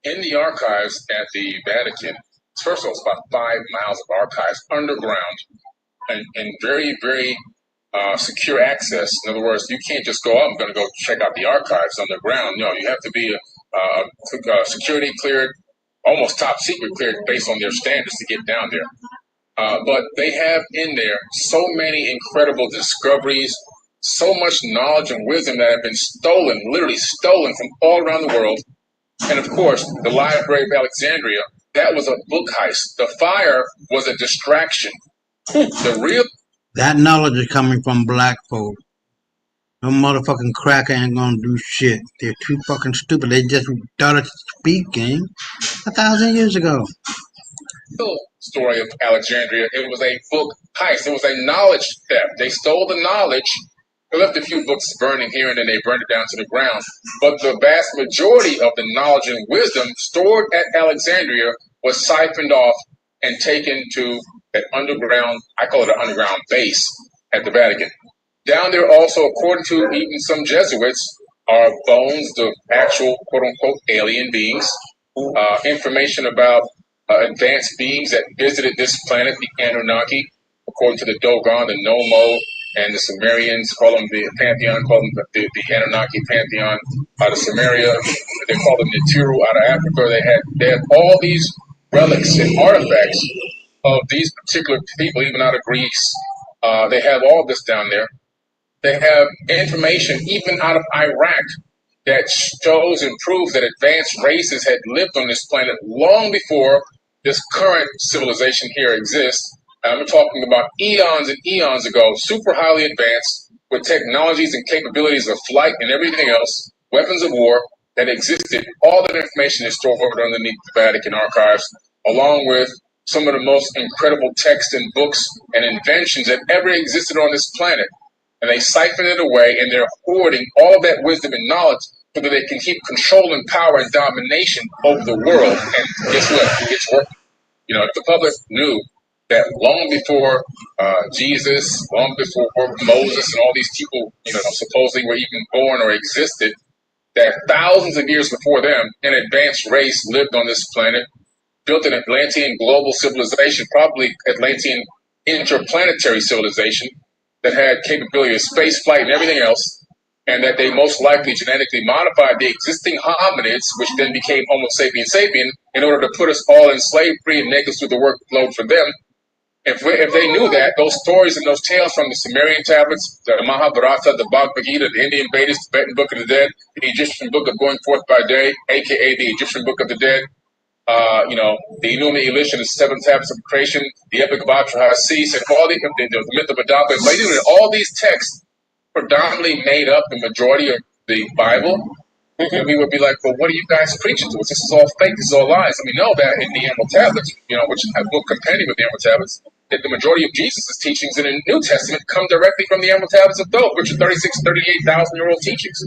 In the archives at the Vatican, first of all, it's about 5 miles of archives underground and very, very secure access. In other words, you can't just go out, I'm going to go check out the archives underground. No, you have to be security cleared, almost top secret cleared based on their standards to get down there. But they have in there so many incredible discoveries, so much knowledge and wisdom that have been stolen, literally stolen from all around the world. And of course, the Library of Alexandria, that was a book heist. The fire was a distraction. That knowledge is coming from black folk. No motherfucking cracker ain't gonna do shit. They're too fucking stupid. They just started speaking 1,000 years ago. The story of Alexandria, it was a book heist. It was a knowledge theft. They stole the knowledge. They left a few books burning here and then they burned it down to the ground. But the vast majority of the knowledge and wisdom stored at Alexandria was siphoned off and taken to that underground, I call it an underground base, at the Vatican. Down there also, according to even some Jesuits, are bones of actual quote-unquote alien beings, information about advanced beings that visited this planet, the Anunnaki, according to the Dogon, the Nomo, and the Sumerians call them the Pantheon, call them the Anunnaki Pantheon out of Sumeria. They call them the Tiru out of Africa. They have all these relics and artifacts of these particular people, even out of Greece. They have all this down there. They have information even out of Iraq that shows and proves that advanced races had lived on this planet long before this current civilization here exists. I'm talking about eons and eons ago, super highly advanced with technologies and capabilities of flight and everything else, weapons of war that existed. All that information is stored underneath the Vatican archives, along with some of the most incredible texts and books and inventions that ever existed on this planet. And they siphon it away, and they're hoarding all of that wisdom and knowledge so that they can keep control and power and domination over the world. And guess what? It's working. If the public knew that long before Jesus, long before Moses and all these people, supposedly were even born or existed, that thousands of years before them, an advanced race lived on this planet, built an Atlantean global civilization, probably Atlantean interplanetary civilization, that had capability of space flight and everything else, and that they most likely genetically modified the existing hominids, which then became Homo sapiens sapien, in order to put us all in slavery and make us do the workload for them. If they knew that, those stories and those tales from the Sumerian tablets, the Mahabharata, the Bhagavad Gita, the Indian Vedas, the Tibetan Book of the Dead, the Egyptian Book of Going Forth by Day, aka the Egyptian Book of the Dead, the Enuma Elish and the Seven Tablets of Creation, the Epic of Atrahasis, and all the Myth of Adapa. All these texts predominantly made up the majority of the Bible. And we would be like, well, what are you guys preaching to us? This is all fake. This is all lies. And we know that in the Emerald Tablets, which is a book compendium of the Emerald Tablets, that the majority of Jesus' teachings in the New Testament come directly from the Emerald Tablets of Thoth, which are 38,000-year-old teachings.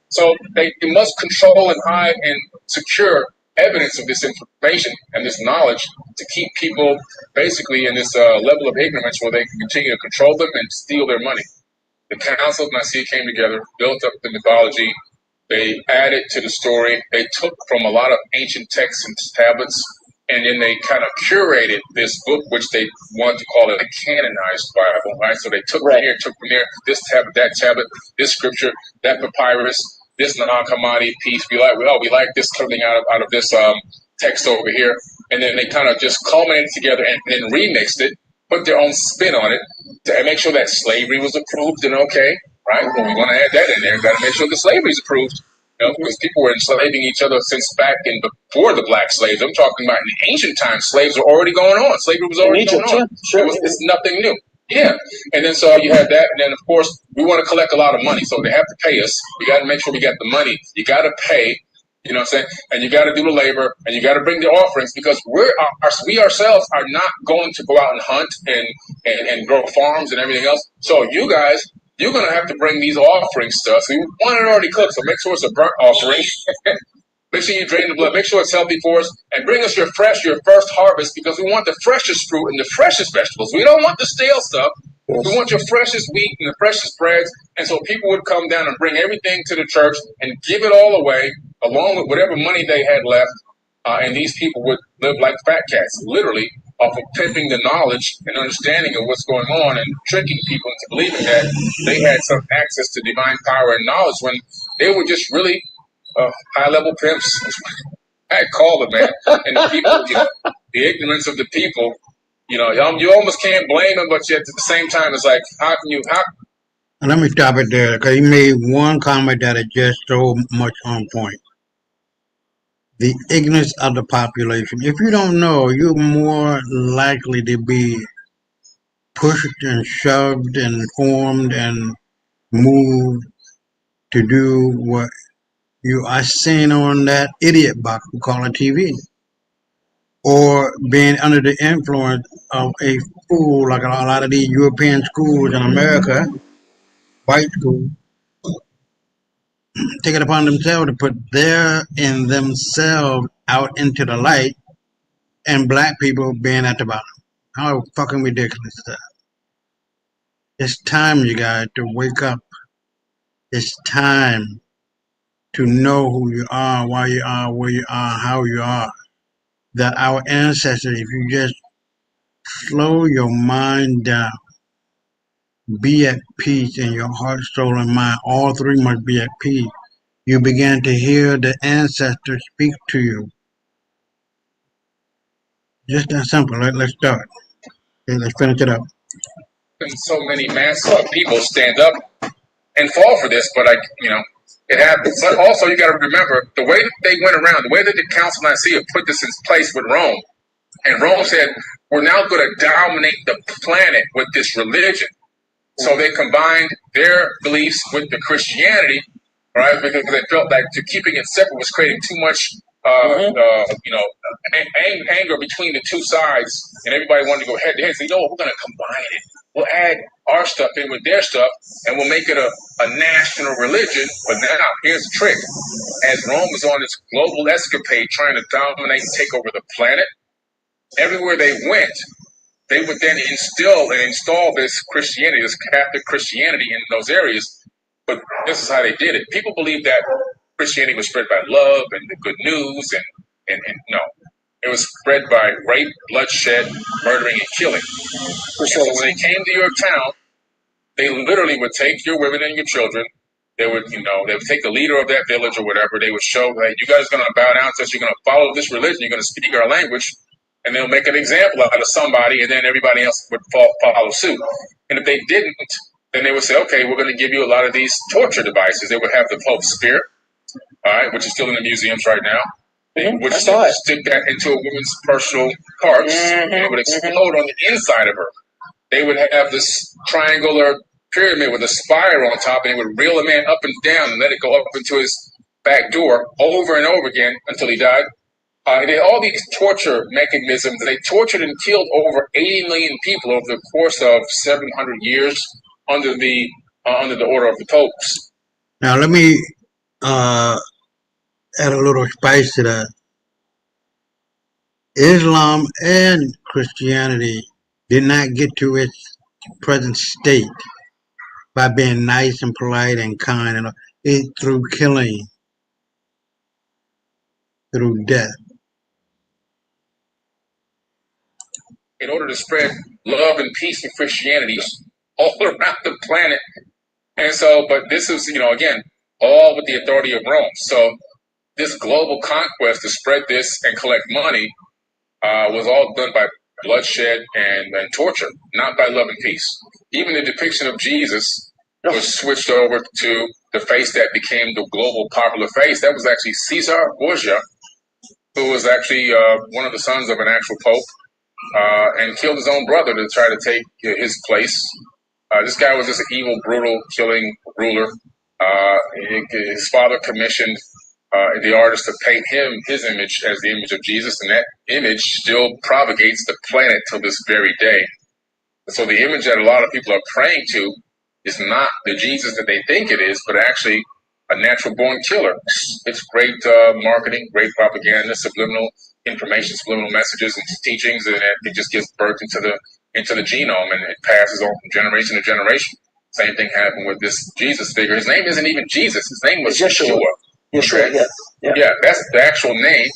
So they must control and hide and secure evidence of this information and this knowledge to keep people basically in this level of ignorance where they can continue to control them and steal their money. The Council of Nicaea came together, built up the mythology. They added to the story. They took from a lot of ancient texts and tablets, and then they kind of curated this book, which they wanted to call it a canonized Bible, right? So they took from here, took from there, this tablet, that tablet, this scripture, that papyrus, this Nag Hammadi piece. We like this coming out of this text over here. And then they kind of just culminated together and then remixed it, put their own spin on it to make sure that slavery was approved and okay, right? Well, we want to add that in there. Got to make sure the slavery is approved. Because people were enslaving each other since back in before the black slaves. I'm talking about in the ancient times, slaves were already going on. Slavery was already going on. It's nothing new. Yeah. And then so you have that. And then, of course, we want to collect a lot of money. So they have to pay us. We got to make sure we got the money. You got to pay. You know what I'm saying? And you got to do the labor. And you got to bring the offerings because we ourselves are not going to go out and hunt and grow farms and everything else. So you guys, you're going to have to bring these offerings to us. We want it already cooked, so make sure it's a burnt offering. Make sure you drain the blood. Make sure it's healthy for us. And bring us your first harvest because we want the freshest fruit and the freshest vegetables. We don't want the stale stuff. Yes. We want your freshest wheat and the freshest breads. And so people would come down and bring everything to the church and give it all away along with whatever money they had left. And these people would live like fat cats, literally, off of pimping the knowledge and understanding of what's going on and tricking people into believing that they had some access to divine power and knowledge when they were just really high-level pimps. I call them, man. And the people, the ignorance of the people, you almost can't blame them, but yet at the same time, it's like, how can you? And let me stop it there because he made one comment that is just so much on point. The ignorance of the population. If you don't know, you're more likely to be pushed and shoved and formed and moved to do what you are seeing on that idiot box we call it TV. Or being under the influence of a fool like a lot of these European schools in America, white schools, take it upon themselves to put themselves out into the light and black people being at the bottom. How fucking ridiculous is that? It's time, you guys, to wake up. It's time to know who you are, why you are, where you are, how you are. That our ancestors, if you just slow your mind down, be at peace in your heart, soul, and mind. All three must be at peace. You begin to hear the ancestors speak to you. Just that simple. Let's start. Okay, let's finish it up. And so many masses of people stand up and fall for this, but it happens. But also, you got to remember the way that they went around, the way that the Council of Nicaea put this in place with Rome, and Rome said, "We're now going to dominate the planet with this religion." So they combined their beliefs with the Christianity, right? Because they felt like keeping it separate was creating too much, anger between the two sides, and everybody wanted to go head to head. So we're going to combine it. We'll add our stuff in with their stuff, and we'll make it a national religion. But now, here's the trick: as Rome was on its global escapade, trying to dominate and take over the planet, everywhere they went, they would then install this Christianity, this Catholic Christianity in those areas. But this is how they did it. People believed that Christianity was spread by love and the good news, and no. It was spread by rape, bloodshed, murdering, and killing. So when they came to your town, they literally would take your women and your children. They would take the leader of that village or whatever. They would show that you guys are going to bow down to us. You're going to follow this religion. You're going to speak our language. And they'll make an example out of somebody, and then everybody else would follow suit. And if they didn't, then they would say, okay, we're going to give you a lot of these torture devices. They would have the Pope's spear, all right, which is still in the museums right now. They would stick that into a woman's personal parts, and it would explode on the inside of her. They would have this triangular pyramid with a spire on top, and they would reel a man up and down and let it go up into his back door over and over again until he died. They had all these torture mechanisms. They tortured and killed over 80 million people over the course of 700 years under the order of the popes. Now let me add a little spice to that. Islam and Christianity did not get to its present state by being nice and polite and kind, and it through killing, through death. In order to spread love and peace and Christianity all around the planet. And so, but this is, again, all with the authority of Rome. So this global conquest to spread this and collect money was all done by bloodshed and torture, not by love and peace. Even the depiction of Jesus was switched over to the face that became the global popular face. That was actually Caesar Borgia, who was actually one of the sons of an actual pope. And killed his own brother to try to take his place. This guy was just an evil, brutal, killing ruler. His father commissioned the artist to paint his image as the image of Jesus, and that image still propagates the planet till this very day. So the image that a lot of people are praying to is not the Jesus that they think it is, but actually a natural-born killer. It's great marketing, great propaganda, subliminal information, subliminal messages and teachings, and it just gives birth into the genome, and it passes on from generation to generation. Same thing happened with this Jesus figure. His name isn't even Jesus. His name was Yeshua. Yeshua, yeah, that's the actual name.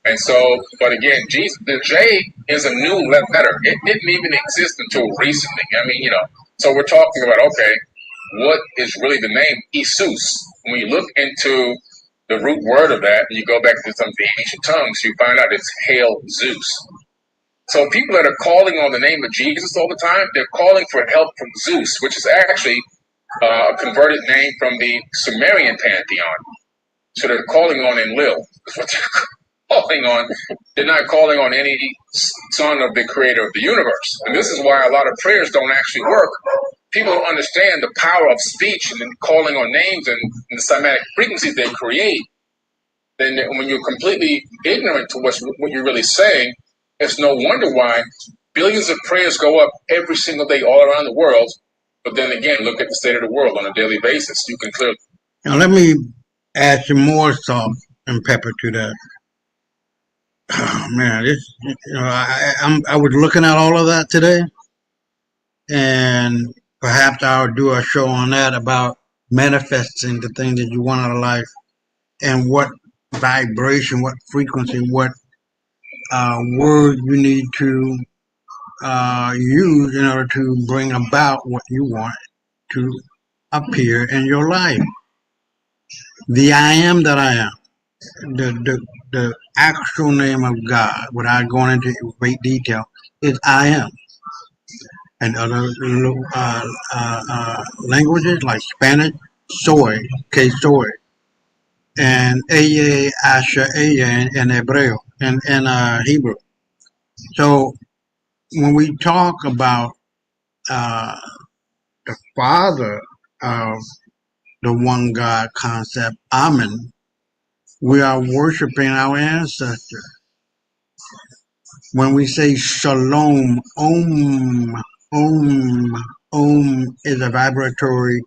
And so, but again, Jesus, the J is a new letter. It didn't even exist until recently. So we're talking about, okay, what is really the name? Isus. When you look into the root word of that, and you go back to some of the ancient tongues, you find out it's Hail Zeus. So people that are calling on the name of Jesus all the time, they're calling for help from Zeus, which is actually a converted name from the Sumerian pantheon. So they're calling on Enlil. That's what they're calling on. They're not calling on any son of the creator of the universe. And this is why a lot of prayers don't actually work. People don't understand the power of speech and then calling on names and the somatic frequencies they create. Then when you're completely ignorant to what you're really saying, it's no wonder why billions of prayers go up every single day all around the world. But then again, look at the state of the world on a daily basis. You can clearly. Now let me add some more salt and pepper to that. Oh, man, I was looking at all of that today, and Perhaps I'll do a show on that about manifesting the thing that you want out of life and what vibration, what frequency, what word you need to use in order to bring about what you want to appear in your life. The I am that I am, the actual name of God, without going into great detail, is I am. And other languages like Spanish, soy, que soy, and eye, asha, ella in Hebreo, and Hebrew. So when we talk about the Father of the one God concept, Amen, we are worshiping our ancestor. When we say Shalom, Om is a vibratory,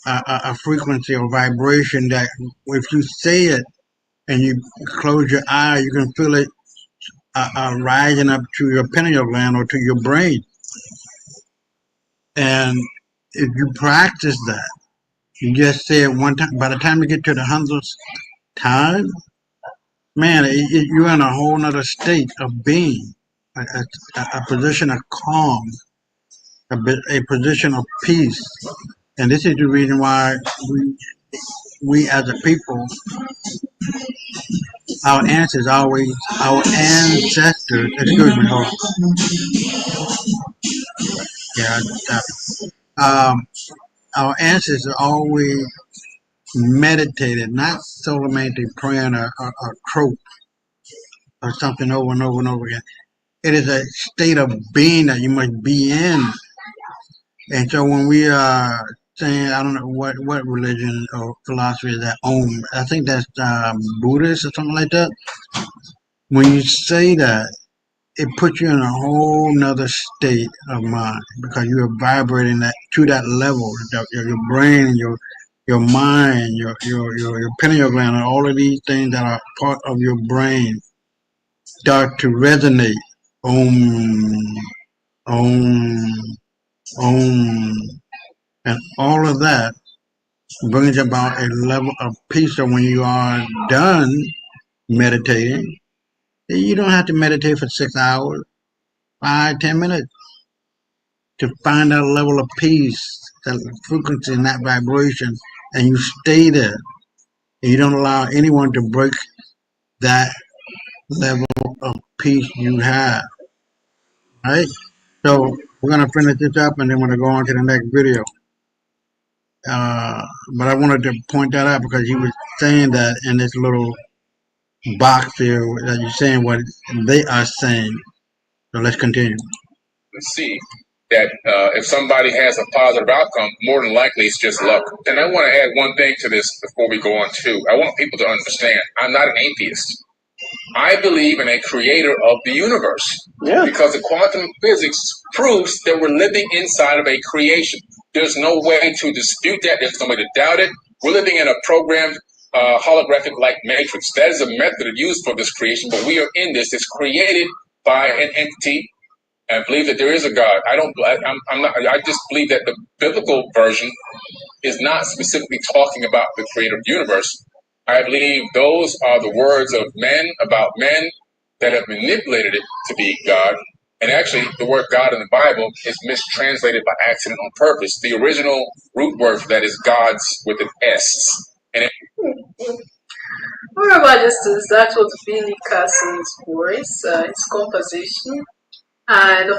a frequency or vibration that if you say it and you close your eye, you can feel it rising up to your pineal gland or to your brain. And if you practice that, you just say it one time. By the time you get to the 100th time, man, you're in a whole nother state of being, a position of calm, a position of peace. And this is the reason why we as a people, our ancestors, excuse me, hold on. Yeah, our ancestors always meditated, not solamente praying a trope or something over and over and over again. It is a state of being that you must be in. And so when we are saying, I don't know what religion or philosophy is that, Om, I think that's Buddhist or something like that. When you say that, it puts you in a whole nother state of mind because you are vibrating that to that level. Your brain, your mind, your pineal gland, and all of these things that are part of your brain start to resonate. Om, and all of that brings about a level of peace. So when you are done meditating, you don't have to meditate for 6 hours, 5-10 minutes to find that level of peace, that frequency and that vibration, and you stay there. And you don't allow anyone to break that level of peace you have. Right? So we're gonna finish this up and then we're gonna go on to the next video. But I wanted to point that out because he was saying that in this little box here that you're saying what they are saying. So let's continue. See that if somebody has a positive outcome, more than likely it's just luck. And I want to add one thing to this before we go on too. I want people to understand I'm not an atheist. I believe in a creator of the universe. Yeah. Because the quantum physics proves that we're living inside of a creation. There's no way to dispute that. There's no way to doubt it. We're living in a programmed holographic-like matrix. That is a method used for this creation, but we are in this. It's created by an entity. I believe that there is a God. I just believe that the biblical version is not specifically talking about the creator of the universe. I believe those are the words of men about men that have manipulated it to be God. And actually, the word God in the Bible is mistranslated by accident on purpose. The original root word for that is gods with an S. And All right, just that was Billy Carson's voice, his composition. 5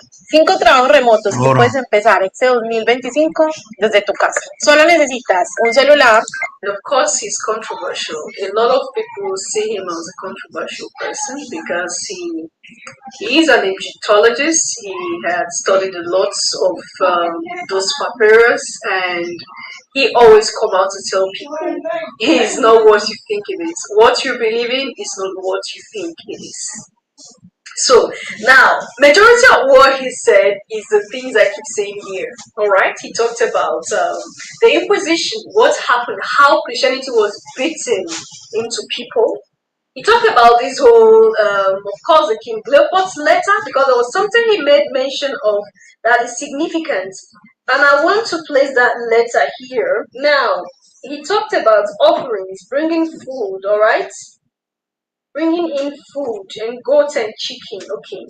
trabajos remotos que puedes empezar este 2025 desde tu casa. Solo necesitas un celular. And of course, he's controversial. A lot of people see him as a controversial person because he is an Egyptologist. He had studied a lot of those papyrus, and he always come out to tell people it is not what you think it is. What you believe in is not what you think it is. So now, majority of what he said is the things I keep saying here. All right, he talked about the Inquisition, what happened, how Christianity was beaten into people. He talked about this whole, of course, the King Leopold's letter, because there was something he made mention of that is significant. And I want to place that letter here. Now, he talked about offerings, bringing food, all right? Bringing in food and goats and chicken, okay.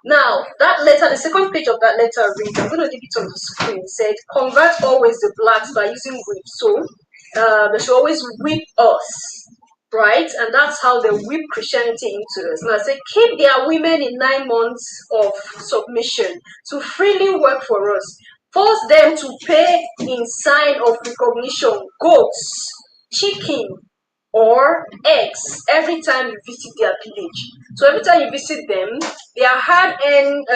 Now, that letter, the second page of that letter reads, I'm going to leave it on the screen. It said, convert always the blacks by using whip. So, they should always whip us, right? And that's how they whip Christianity into us. Now, say, keep their women in 9 months of submission to freely work for us. Force them to pay in sign of recognition goats, chicken, or eggs every time you visit their village. So every time you visit them, their hard-earned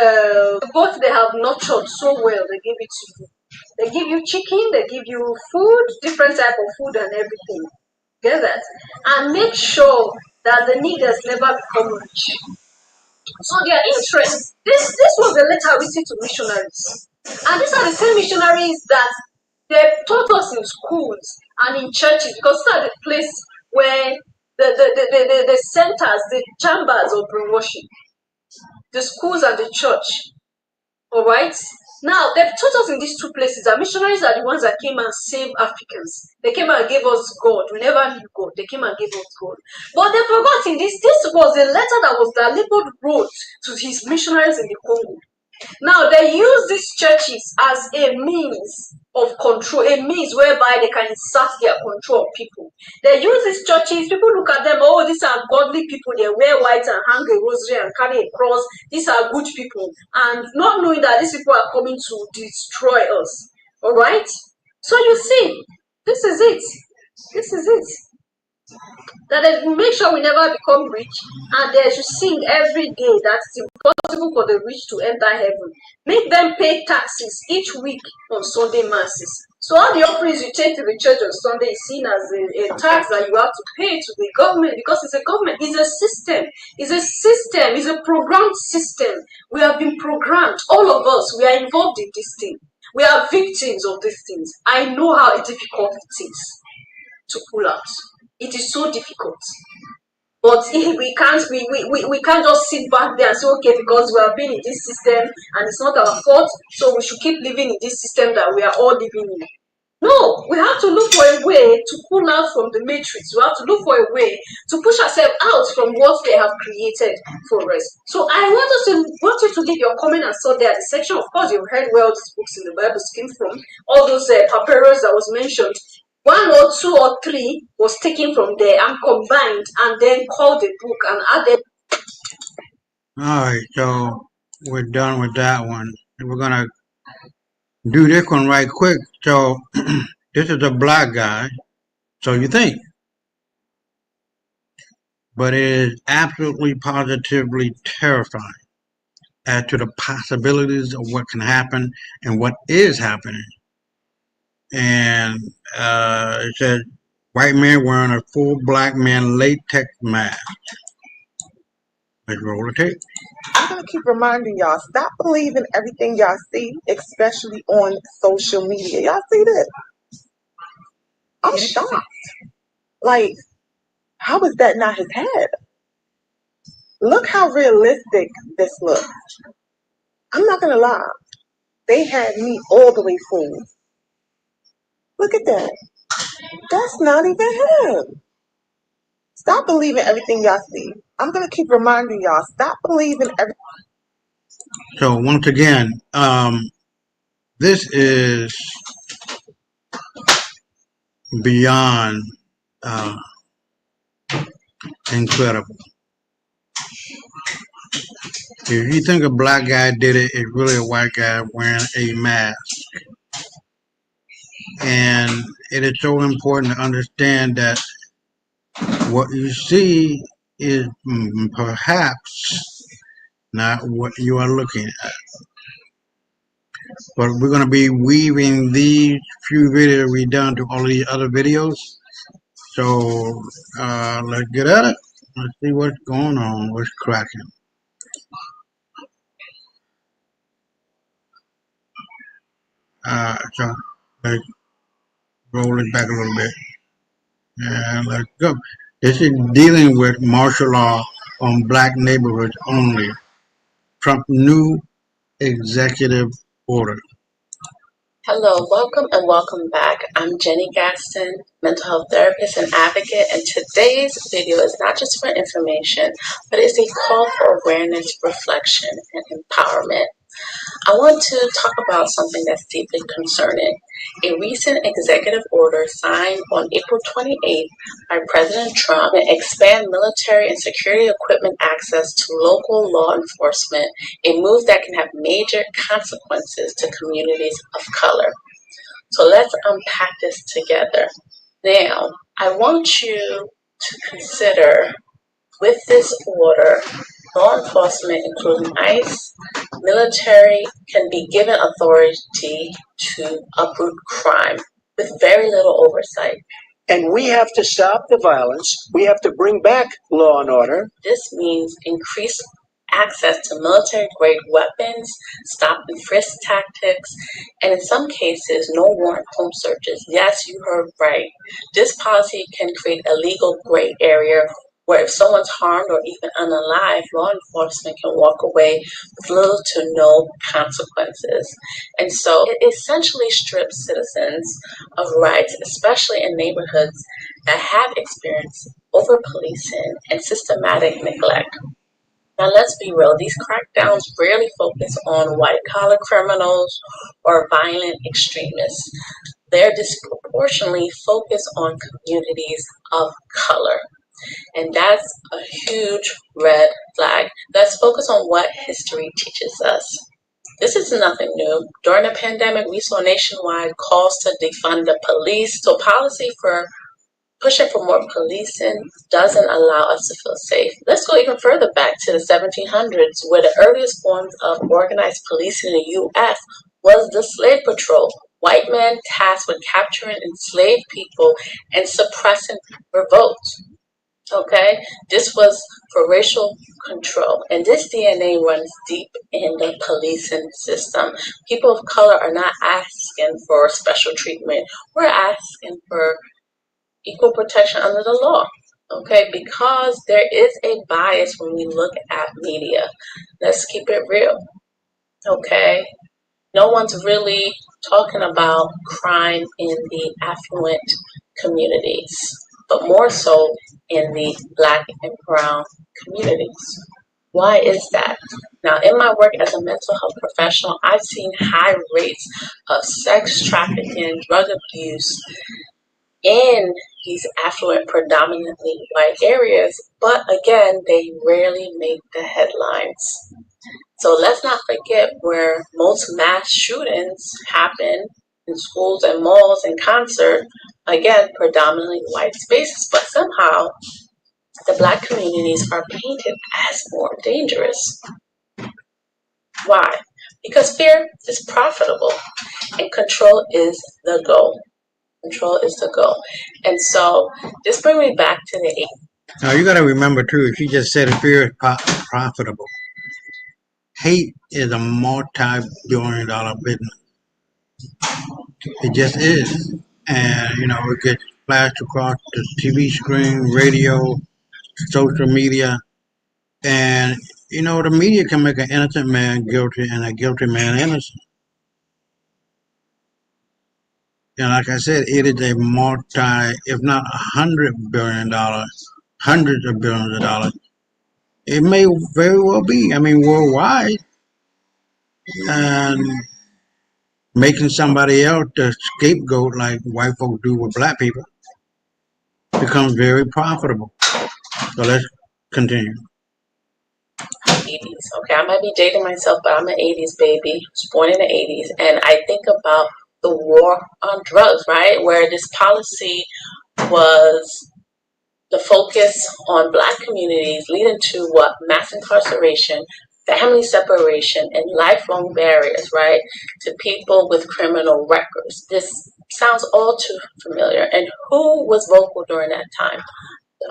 goats they have nurtured so well, they give it to you. They give you chicken, they give you food, different type of food and everything. Get that? And make sure that the niggers never become rich. So their interest, this was a letter written to missionaries. And these are the same missionaries that they taught us in schools and in churches, because these are the place where the centers, the chambers of brainwashing, the schools and the church. All right. Now they've taught us in these two places that missionaries are the ones that came and saved Africans. They came and gave us God. We never knew God. They came and gave us God. But they forgot in this. This was a letter that Leopold wrote to his missionaries in the Congo. Now they use these churches as a means of control, a means whereby they can insert their control of people. They use these churches, people look at them, oh, these are godly people, they wear white and hang a rosary and carry a cross, these are good people, and not knowing that these people are coming to destroy us. All right? So you see, this is it. This is it. That they make sure we never become rich, and they should sing every day that it's impossible for the rich to enter heaven. Make them pay taxes each week on Sunday masses. So all the offerings you take to the church on Sunday is seen as a tax that you have to pay to the government, because it's a government, it's a system, it's a programmed system. We have been programmed, all of us, we are involved in this thing. We are victims of these things. I know how difficult it is to pull out. It is so difficult. But we can't just sit back there and say, okay, because we have been in this system and it's not our fault, so we should keep living in this system that we are all living in. No, we have to look for a way to pull out from the matrix. We have to look for a way to push ourselves out from what they have created for us. So I want you to leave your comment and saw there the section. Of course, you've heard where all these books in the Bible came from. All those papyrus that was mentioned. 1 or 2 or 3 was taken from there and combined and then called a book and added. All right, so we're done with that one. And we're gonna do this one right quick. So this is a black guy, so you think, but it is absolutely positively terrifying as to the possibilities of what can happen and what is happening. And it says white man wearing a full black man latex mask. Let's roll the tape. I'm going to keep reminding y'all, stop believing everything y'all see, especially on social media. Y'all see that? I'm shocked. Like, how is that not his head? Look how realistic this looks. I'm not going to lie. They had me all the way fooled. Look at that. That's not even him. Stop believing everything y'all see. I'm going to keep reminding y'all, stop believing everything. So once again, this is beyond incredible. If you think a black guy did it, it's really a white guy wearing a mask. And it is so important to understand that what you see is perhaps not what you are looking at. But we're going to be weaving these few videos we've done to all of these other videos. So let's get at it. Let's see what's going on, what's cracking. So let's roll it back a little bit. And let's go. This is dealing with martial law on black neighborhoods only. Trump's new executive order. Hello, welcome and welcome back. I'm Jenny Gaston, mental health therapist and advocate, and today's video is not just for information, but it's a call for awareness, reflection, and empowerment. I want to talk about something that's deeply concerning. A recent executive order signed on April 28th by President Trump to expand military and security equipment access to local law enforcement, a move that can have major consequences to communities of color. So let's unpack this together. Now, I want you to consider with this order, law enforcement, including ICE, military, can be given authority to uproot crime with very little oversight. And we have to stop the violence. We have to bring back law and order. This means increased access to military-grade weapons, stop and frisk tactics, and in some cases, no warrant home searches. Yes, you heard right. This policy can create a legal gray area where if someone's harmed or even unalive, law enforcement can walk away with little to no consequences. And so it essentially strips citizens of rights, especially in neighborhoods that have experienced over-policing and systematic neglect. Now let's be real, these crackdowns rarely focus on white-collar criminals or violent extremists. They're disproportionately focused on communities of color. And that's a huge red flag. Let's focus on what history teaches us. This is nothing new. During the pandemic, we saw nationwide calls to defund the police. So policy for pushing for more policing doesn't allow us to feel safe. Let's go even further back to the 1700s, where the earliest forms of organized policing in the U.S. was the slave patrol. White men tasked with capturing enslaved people and suppressing revolts. Okay, this was for racial control, and this DNA runs deep in the policing system. People of color are not asking for special treatment. We're asking for equal protection under the law. Okay, because there is a bias when we look at media. Let's keep it real. Okay, no one's really talking about crime in the affluent communities, but more so in the Black and brown communities. Why is that? Now, in my work as a mental health professional, I've seen high rates of sex trafficking, drug abuse in these affluent, predominantly white areas, but again, they rarely make the headlines. So let's not forget where most mass shootings happen in schools and malls and concert, again, predominantly white spaces, but somehow the Black communities are painted as more dangerous. Why? Because fear is profitable and control is the goal. Control is the goal. And so this brings me back to the 80s. Now you got to remember too, she just said fear is profitable. Hate is a multi-billion-dollar business. It just is. And, you know, it gets flashed across the TV screen, radio, social media. And, you know, the media can make an innocent man guilty and a guilty man innocent. And like I said, it is a if not $100 billion, hundreds of billions of dollars. It may very well be, I mean, worldwide. And making somebody else the scapegoat like white folks do with Black people becomes very profitable. So let's continue. 80s. Okay, I might be dating myself, but I'm an 80s baby. I was born in the 80s. And I think about the war on drugs, right? Where this policy was the focus on Black communities, leading to what? Mass incarceration, family separation, and lifelong barriers, right? To people with criminal records. This sounds all too familiar. And who was vocal during that time?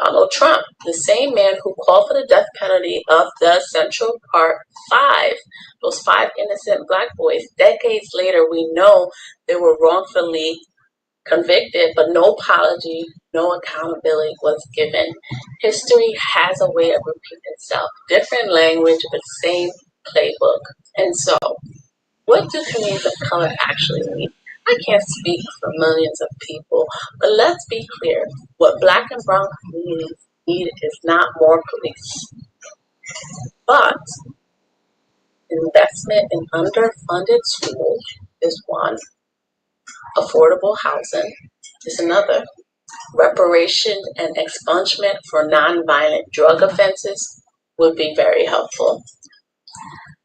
Donald Trump, the same man who called for the death penalty of the Central Park Five, those 5 innocent Black boys. Decades later, we know they were wrongfully convicted, but no apology, no accountability was given. History has a way of repeating itself. Different language, but same playbook. And so, what do communities of color actually need? I can't speak for millions of people, but let's be clear. What Black and brown communities need is not more police, but investment in underfunded schools is one, affordable housing is another, reparation and expungement for nonviolent drug offenses would be very helpful.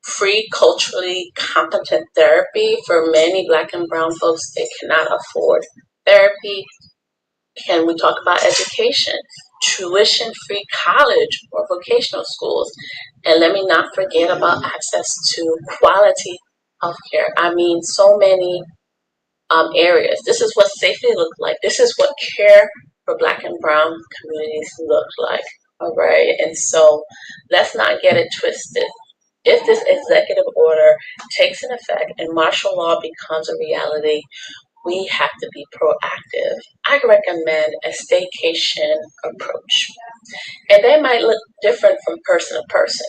Free culturally competent therapy for many Black and brown folks, they cannot afford therapy. Can we talk about education? Tuition-free college or vocational schools. And let me not forget about access to quality healthcare. I mean, so many areas. This is what safety looks like. This is what care for Black and brown communities look like. All right. And so let's not get it twisted. If this executive order takes an effect and martial law becomes a reality, we have to be proactive. I recommend a staycation approach. And they might look different from person to person.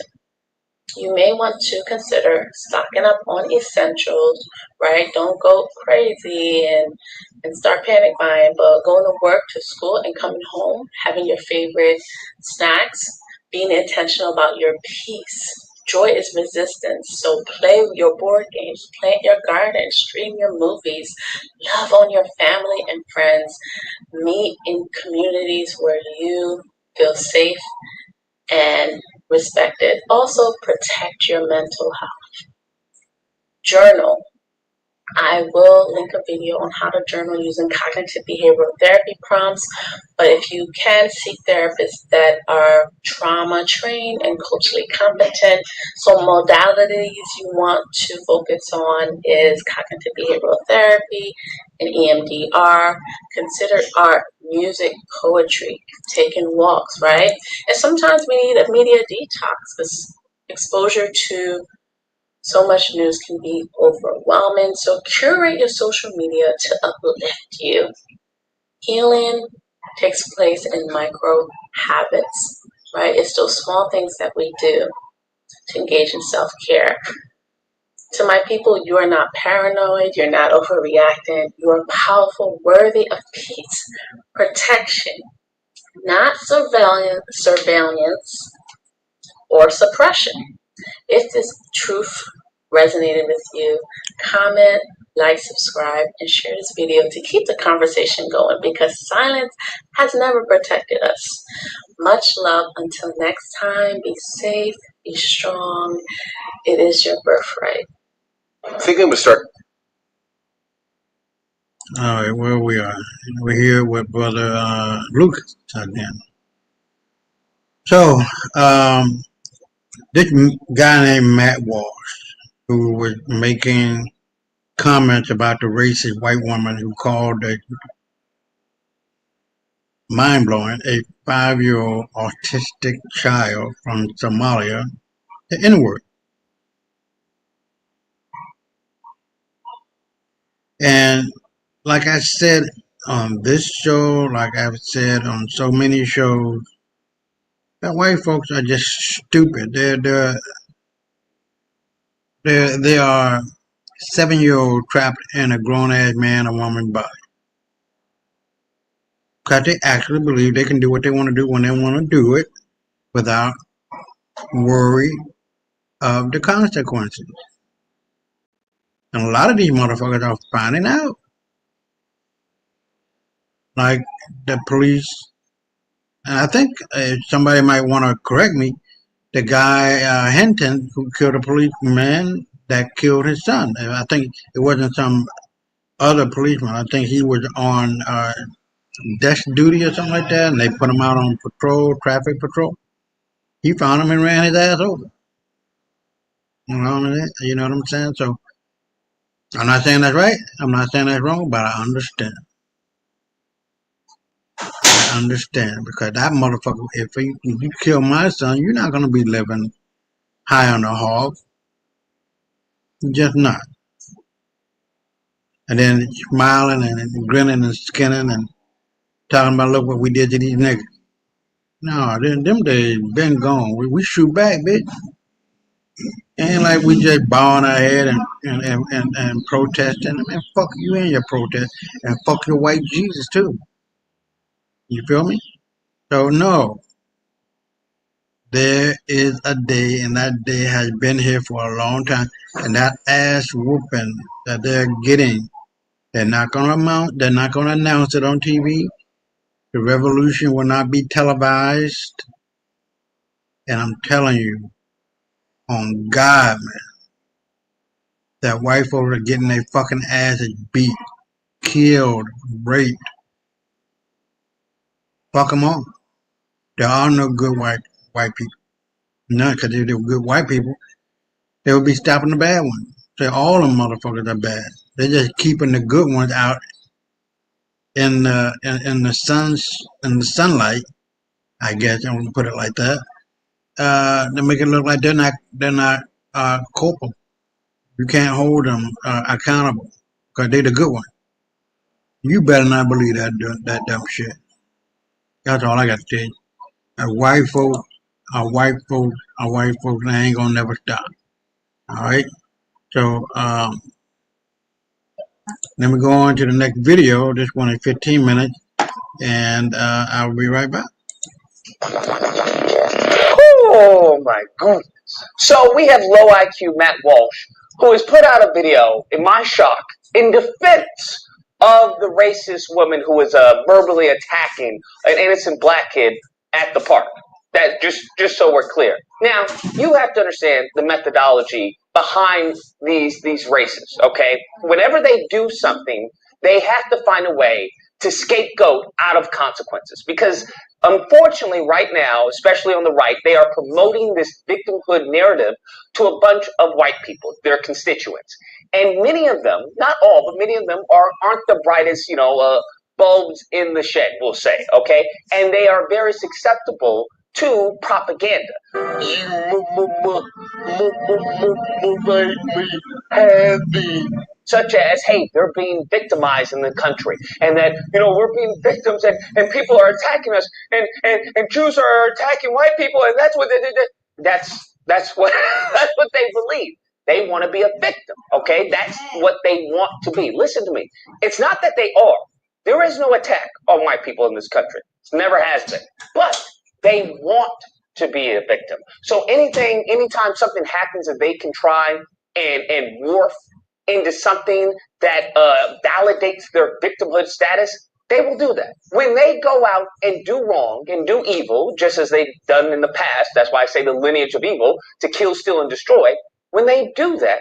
You may want to consider stocking up on essentials, right? Don't go crazy and start panic buying, but going to work, to school, and coming home, having your favorite snacks, being intentional about your peace. Joy is resistance, so play your board games, plant your garden, stream your movies, love on your family and friends, meet in communities where you feel safe and respected. Also, protect your mental health. Journal. I will link a video on how to journal using cognitive behavioral therapy prompts, but if you can, seek therapists that are trauma trained and culturally competent. So modalities you want to focus on is cognitive behavioral therapy and EMDR. Consider art, music, poetry, taking walks, right? And sometimes we need a media detox because exposure to so much news can be overwhelming. So curate your social media to uplift you. Healing takes place in micro habits, right? It's those small things that we do to engage in self-care. To my people, you are not paranoid, you're not overreacting, you are powerful, worthy of peace, protection, not surveillance or suppression. If this truth resonated with you, comment, like, subscribe, and share this video to keep the conversation going because silence has never protected us. Much love. Until next time, be safe, be strong. It is your birthright. I think I'm going to start. All right, where we are. We're here with Brother Lucas again. So, this guy named Matt Walsh, who was making comments about the racist white woman who called a mind-blowing a 5-year-old autistic child from Somalia the N-word. And like I said on this show, like I've said on so many shows, that white folks are just stupid. They are 7-year-old trapped in a grown-ass man or woman body. Because they actually believe they can do what they want to do when they want to do it without worry of the consequences. And a lot of these motherfuckers are finding out. Like the police, and I think somebody might want to correct me, the guy Hinton who killed a policeman that killed his son. And I think it wasn't some other policeman. I think he was on desk duty or something like that, and they put him out on patrol, traffic patrol. He found him and ran his ass over. You know what I'm saying? So I'm not saying that's right. I'm not saying that's wrong, but I understand. I understand because that motherfucker, if you kill my son, you're not gonna be living high on the hog. Just not. And then smiling and grinning and skinning and talking about look what we did to these niggas. No, them days been gone. We shoot back, bitch. Ain't like we just bowing our head and protesting. Man, fuck you and your protest, and fuck your white Jesus too. You feel me? So no, there is a day, and that day has been here for a long time. And that ass whooping that they're getting, they're not gonna mount. They're not gonna announce it on TV. The revolution will not be televised. And I'm telling you, on God, man, that white folks are getting their fucking asses beat, killed, raped. Fuck them all. There are no good white people. None, because if they were good white people, they would be stopping the bad ones. So all them motherfuckers are bad. They're just keeping the good ones out in the sunlight. I guess I'm gonna put it like that. To make it look like they're not culpable. You can't hold them accountable because they're the good one. You better not believe that dumb shit. That's all I got to tell you. White folks, they ain't gonna never stop. All right. So let me go on to the next video. This one is 15 minutes, and I'll be right back. Oh my goodness. So we have low IQ Matt Walsh, who has put out a video, in my shock, in defense of the racist woman who was verbally attacking an innocent black kid at the park. That just so we're clear. Now, you have to understand the methodology behind these racists, okay? Whenever they do something, they have to find a way to scapegoat out of consequences. Because unfortunately, right now, especially on the right, they are promoting this victimhood narrative to a bunch of white people, their constituents. And many of them, not all, but many of them aren't the brightest, bulbs in the shed, we'll say, okay? And they are very susceptible to propaganda. Such as, hey, they're being victimized in the country, and that, we're being victims, and people are attacking us, and Jews are attacking white people, and that's what that's what that's what they believe. They want to be a victim, okay? That's what they want to be. Listen to me. It's not that they are. There is no attack on white people in this country. It never has been. But they want to be a victim. So anytime something happens that they can try and morph into something that validates their victimhood status, they will do that. When they go out and do wrong and do evil, just as they've done in the past, that's why I say the lineage of evil, to kill, steal, and destroy, when they do that,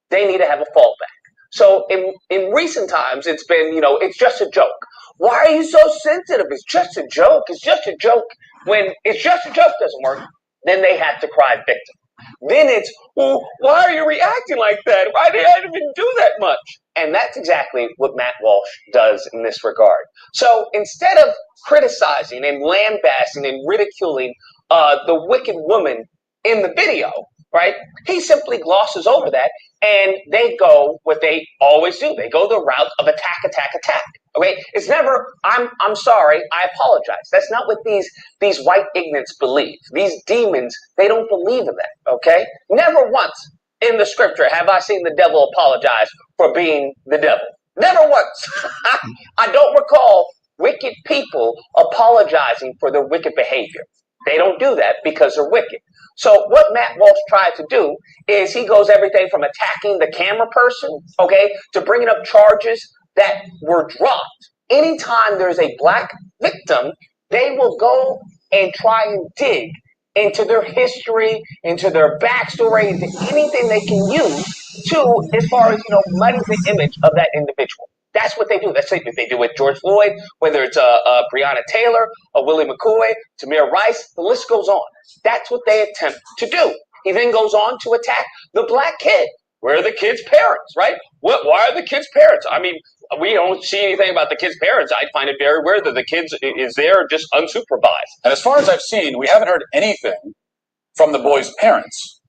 they need to have a fallback. So in recent times, it's been, it's just a joke. Why are you so sensitive? It's just a joke. It's just a joke. When it's just a joke doesn't work, then they have to cry victim. Then it's, well, why are you reacting like that? Why did I even do that much? And that's exactly what Matt Walsh does in this regard. So instead of criticizing and lambasting and ridiculing the wicked woman in the video, right, he simply glosses over that, and they go what they always do. They go the route of attack. Okay, it's never I'm sorry, I apologize. That's not what these white ignorants believe. These demons, they don't believe in that. Okay, never once in the scripture have I seen the devil apologize for being the devil. Never once. I don't recall wicked people apologizing for their wicked behavior. They don't do that because they're wicked. So what Matt Walsh tried to do is he goes everything from attacking the camera person, okay, to bringing up charges that were dropped. Anytime there's a black victim, they will go and try and dig into their history, into their backstory, into anything they can use to, as far as, muddy the image of that individual. That's what they do. That's what they do with George Floyd, whether it's Breonna Taylor, Willie McCoy, Tamir Rice, the list goes on. That's what they attempt to do. He then goes on to attack the black kid. Where are the kid's parents, right? Why are the kid's parents? I mean, we don't see anything about the kid's parents. I find it very weird that the kid is there just unsupervised. And as far as I've seen, we haven't heard anything from the boy's parents.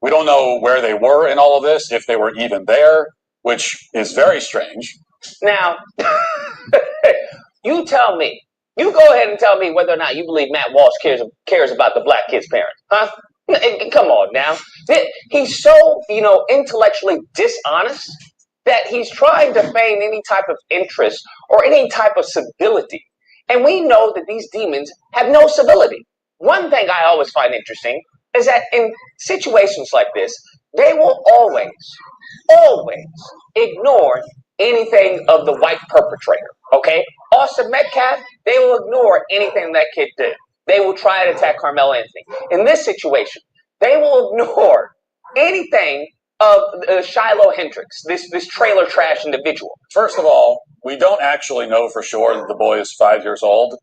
We don't know where they were in all of this, if they were even there, which is very strange. Now, you tell me. You go ahead and tell me whether or not you believe Matt Walsh cares about the black kid's parents, huh? Come on now. He's so, intellectually dishonest that he's trying to feign any type of interest or any type of civility. And we know that these demons have no civility. One thing I always find interesting is that in situations like this, they will always ignore anything of the white perpetrator. Okay? Austin Metcalf, they will ignore anything that kid did. They will try to attack Carmelo Anthony. In this situation, they will ignore anything of Shiloh Hendricks, this trailer trash individual. First of all, we don't actually know for sure that the boy is 5 years old.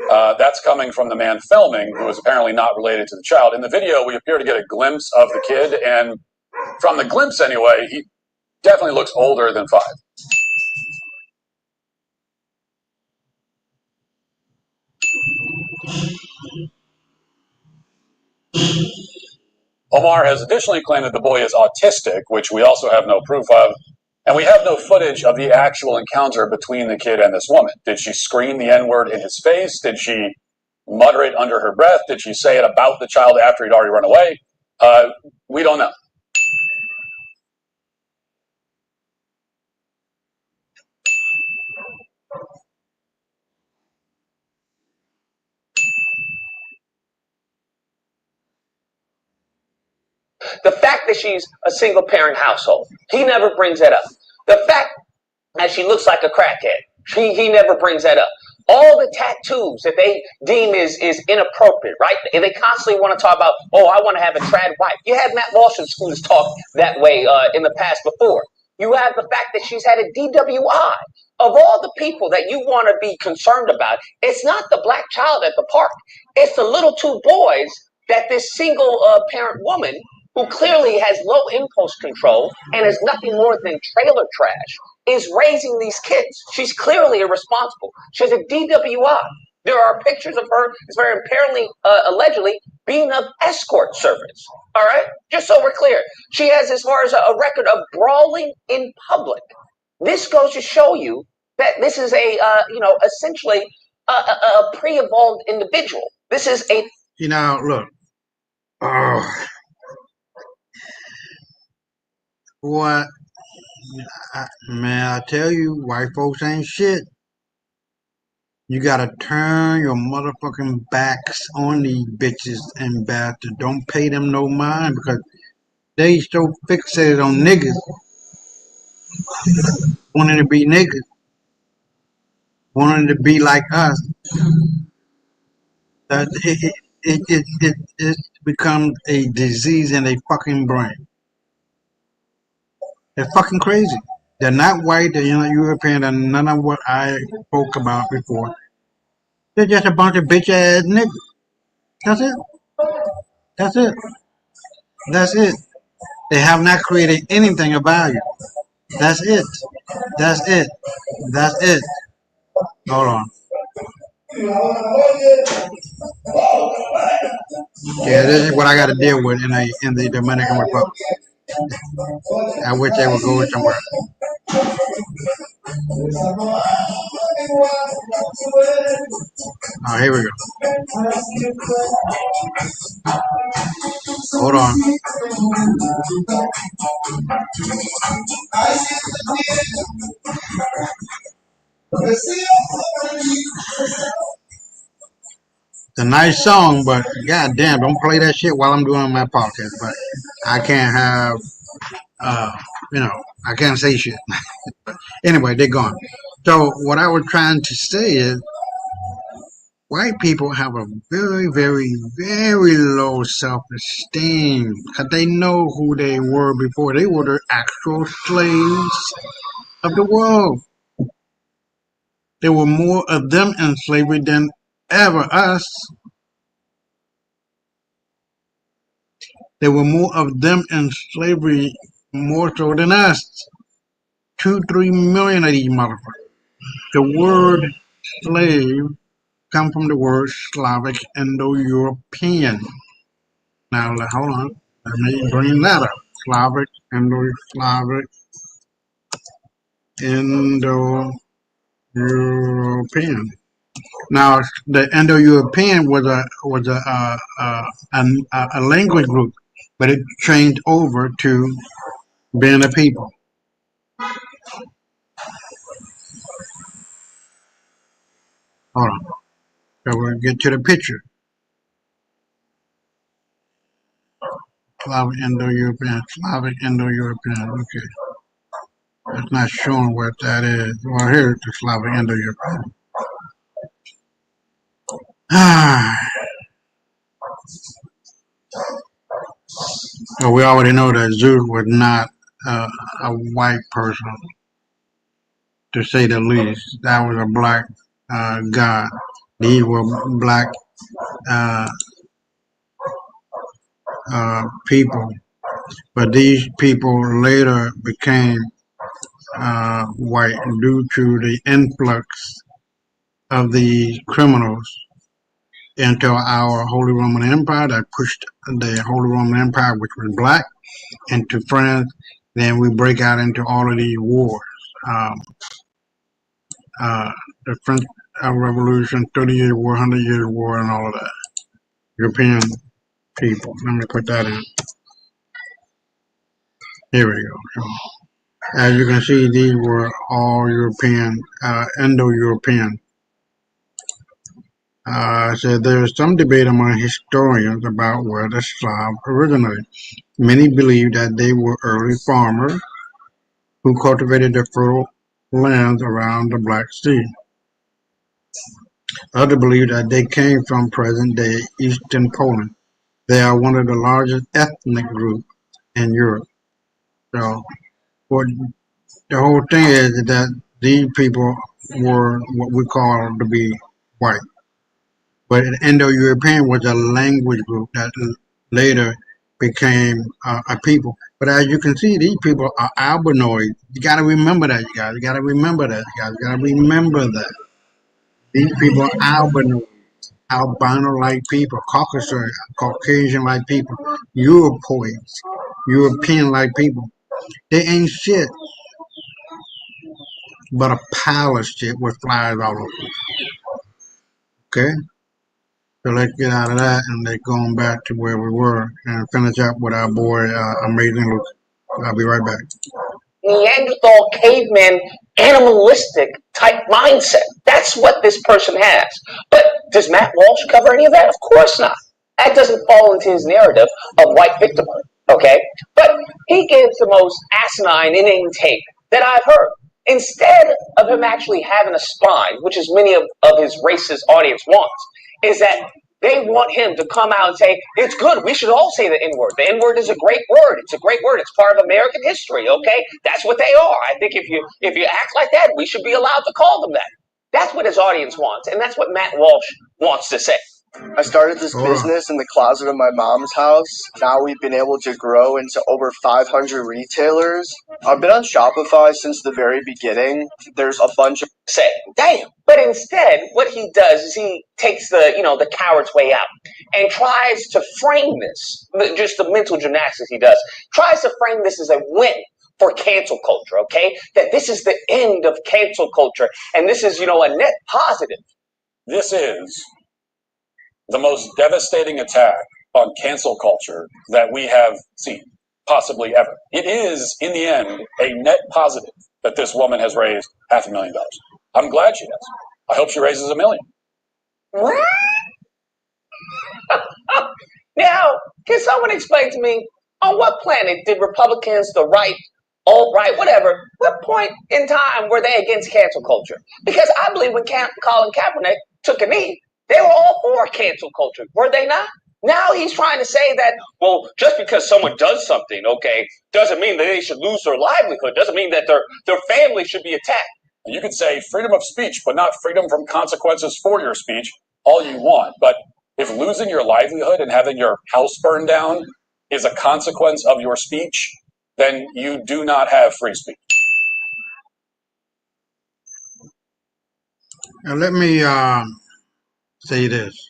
That's coming from the man filming, who is apparently not related to the child. In the video, we appear to get a glimpse of the kid, and from the glimpse anyway, he definitely looks older than 5. Omar has additionally claimed that the boy is autistic, which we also have no proof of, and we have no footage of the actual encounter between the kid and this woman. Did she scream the N-word in his face? Did she mutter it under her breath? Did she say it about the child after he'd already run away? We don't know. The fact that she's a single parent household, he never brings that up. The fact that she looks like a crackhead, he never brings that up. All the tattoos that they deem is inappropriate, right? And they constantly want to talk about, oh, I want to have a trad wife. You had Matt Walsh in school who's talked that way in the past before. You have the fact that she's had a DWI. Of all the people that you want to be concerned about, it's not the black child at the park. It's the little 2 boys that this single parent woman, who clearly has low impulse control and is nothing more than trailer trash, is raising these kids. She's clearly irresponsible. She has a DWI. There are pictures of her, it's very apparently, allegedly, being of escort service. All right? Just so we're clear. She has, as far as a record of brawling in public. This goes to show you that this is essentially a pre-evolved individual. This is a... Look. Oh. What? Man, I tell you, white folks ain't shit. You gotta turn your motherfucking backs on these bitches and bastards. Don't pay them no mind because they so fixated on niggas. Wanting to be niggas. Wanting to be like us. That it becomes a disease in their fucking brain. They're fucking crazy. They're not white, they're not European, they're none of what I spoke about before. They're just a bunch of bitch ass niggas. That's it. That's it. That's it. They have not created anything of value. That's it. That's it. That's it. Hold on. Yeah, this is what I got to deal with in the Dominican Republic. I wish they would go somewhere. Oh, here we go. Hold on. It's a nice song, but goddamn, don't play that shit while I'm doing my podcast. But I can't have, I can't say shit. But anyway, they're gone. So what I was trying to say is, white people have a very, very, very low self-esteem because they know who they were before. They were the actual slaves of the world. There were more of them in slavery than ever us. There were more of them in slavery more so than us. 2-3 million of these motherfuckers. The word slave comes from the word Slavic Indo-European. Now hold on, let me bring that up. Slavic Indo-Slavic Indo-European. Now, the Indo-European was a language group, but it changed over to being a people. Hold on. So we'll get to the picture. Slavic Indo-European. Okay. It's not showing what that is. Well, here's the Slavic Indo-European. Well, we already know that Zeus was not a white person, to say the least. That was a black god. These were black people, but these people later became white due to the influx of the criminals into our Holy Roman Empire that pushed the Holy Roman Empire, which was black, into France. Then we break out into all of these wars. The French Revolution, 30 Year War, 100 Year War, and all of that. European people. Let me put that in. Here we go. So, as you can see, these were all European, Indo-European. So there is some debate among historians about where the Slav originated. Many believe that they were early farmers who cultivated the fertile lands around the Black Sea. Others believe that they came from present-day Eastern Poland. They are one of the largest ethnic groups in Europe. So, what the whole thing is that these people were what we call to be white. But Indo-European was a language group that later became a people. But as you can see, these people are albinoid. You got to remember that, you guys. You got to remember that, you guys. You got to remember that. These people are albinoid, albino-like people, Caucasian-like people, Europoids, European-like people. They ain't shit but a pile of shit with flies all over. Okay? So let's get out of that and let's go back to where we were and finish up with our boy Amazing Luke. I'll be right back. Neanderthal caveman animalistic type mindset. That's what this person has. But does Matt Walsh cover any of that? Of course not. That doesn't fall into his narrative of white victimhood. Okay? But he gives the most asinine, inane take that I've heard. Instead of him actually having a spine, which is many of his racist audience wants, is that they want him to come out and say, it's good, we should all say the N-word. The N-word is a great word. It's a great word. It's part of American history, okay? That's what they are. I think if you act like that, we should be allowed to call them that. That's what his audience wants, and that's what Matt Walsh wants to say. I started this business in the closet of my mom's house. Now we've been able to grow into over 500 retailers. I've been on Shopify since the very beginning. There's a bunch of damn. But instead, what he does is he takes the coward's way out and tries to frame this, just the mental gymnastics he does, tries to frame this as a win for cancel culture, okay? That this is the end of cancel culture, and this is, a net positive. This is the most devastating attack on cancel culture that we have seen, possibly ever. It is, in the end, a net positive that this woman has raised $500,000. I'm glad she has. I hope she raises $1 million. What? Now, can someone explain to me, on what planet did Republicans, the right, alt-right, whatever, what point in time were they against cancel culture? Because I believe when Colin Kaepernick took a knee, they were all for cancel culture, were they not? Now he's trying to say that, well, just because someone does something, okay, doesn't mean that they should lose their livelihood, doesn't mean that their family should be attacked. You could say freedom of speech, but not freedom from consequences for your speech, all you want. But if losing your livelihood and having your house burned down is a consequence of your speech, then you do not have free speech. Now let me say this.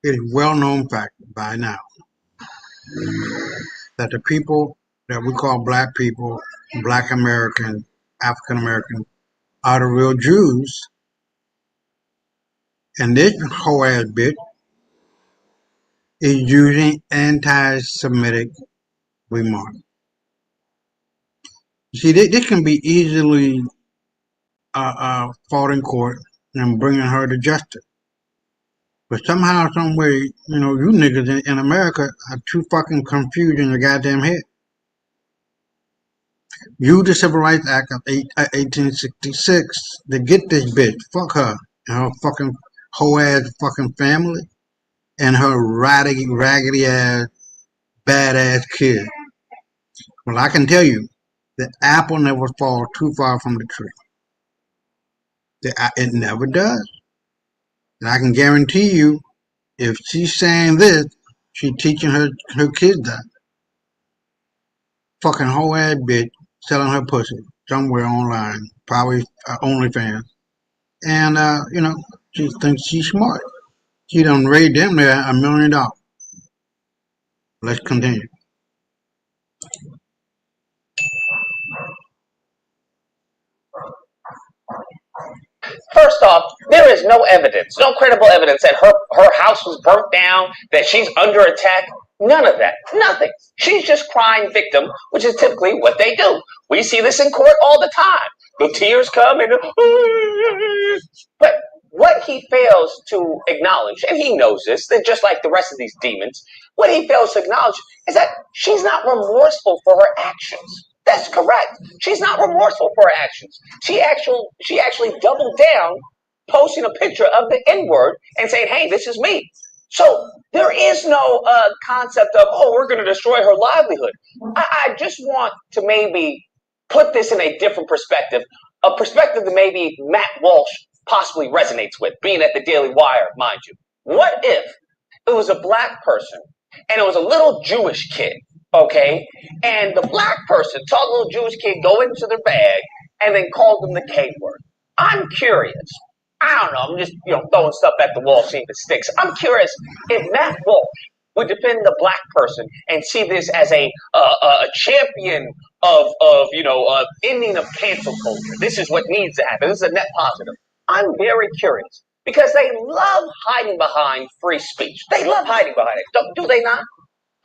It is well-known fact by now that the people that we call black people, black American, African American, are the real Jews And this whole ass bitch is using anti-Semitic remarks. See, this can be easily fought in court and bringing her to justice. But somehow, some way, you know, you niggas in America are too fucking confused in your goddamn head. Use the Civil Rights Act of 1866 to get this bitch. Fuck her and her fucking whole ass fucking family and her raggedy ass badass kid. Well, I can tell you, the apple never falls too far from the tree. It never does. And I can guarantee you, if she's saying this, she's teaching her kids that. Fucking whole ass bitch selling her pussy somewhere online, probably OnlyFans. And, you know, she thinks she's smart. She done raised them there $1 million. Let's continue. First off, there is no evidence, no credible evidence that her house was burnt down, that she's under attack. None of that. Nothing. She's just crying victim, which is typically what they do. We see this in court all the time. The tears come and... But what he fails to acknowledge, and he knows this, that just like the rest of these demons, what he fails to acknowledge is that she's not remorseful for her actions. That's correct. She's not remorseful for her actions. She actually doubled down, posting a picture of the N-word and saying, hey, this is me. So there is no concept of, oh, we're going to destroy her livelihood. I just want to maybe put this in a different perspective, a perspective that maybe Matt Walsh possibly resonates with, being at the Daily Wire, mind you. What if it was a black person and it was a little Jewish kid? Okay, and the black person saw the little Jewish kid go into their bag and then called them the K word. I'm curious. I don't know. I'm just throwing stuff at the wall, seeing if it sticks. I'm curious if Matt Walsh would defend the black person and see this as a champion of ending of cancel culture. This is what needs to happen. This is a net positive. I'm very curious because they love hiding behind free speech. They love hiding behind it. Do they not?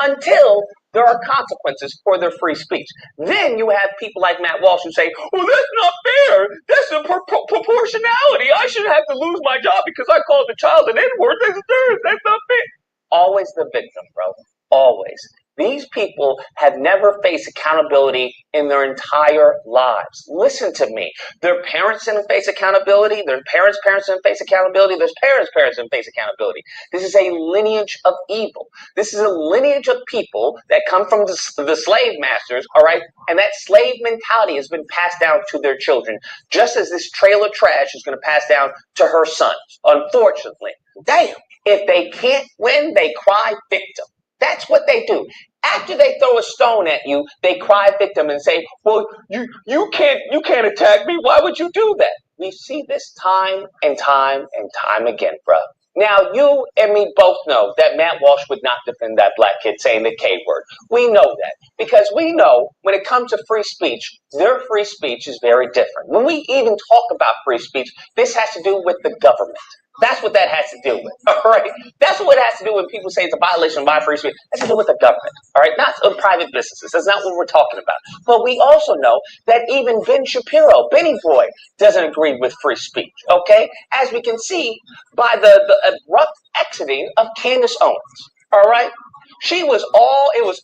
Until there are consequences for their free speech. Then you have people like Matt Walsh who say, well, that's not fair. That's a proportionality. I shouldn't have to lose my job because I called the child an N-word. That's not fair. Always the victim, bro. Always. These people have never faced accountability in their entire lives. Listen to me. Their parents didn't face accountability. Their parents didn't face accountability. Their parents didn't face accountability. This is a lineage of evil. This is a lineage of people that come from the slave masters, all right? And that slave mentality has been passed down to their children, just as this trailer trash is going to pass down to her sons, unfortunately. Damn. If they can't win, they cry victim. That's what they do. After they throw a stone at you, they cry victim and say, well, you can't attack me. Why would you do that? We see this time and time and time again, bro. Now, you and me both know that Matt Walsh would not defend that black kid saying the K word. We know that because we know when it comes to free speech, their free speech is very different. When we even talk about free speech, this has to do with the government. That's what that has to do with, all right? That's what it has to do when people say it's a violation of my free speech. It has to do with the government, all right? Not private businesses. That's not what we're talking about. But we also know that even Ben Shapiro, Benny Boy, doesn't agree with free speech, okay? As we can see by the abrupt exiting of Candace Owens, all right? It was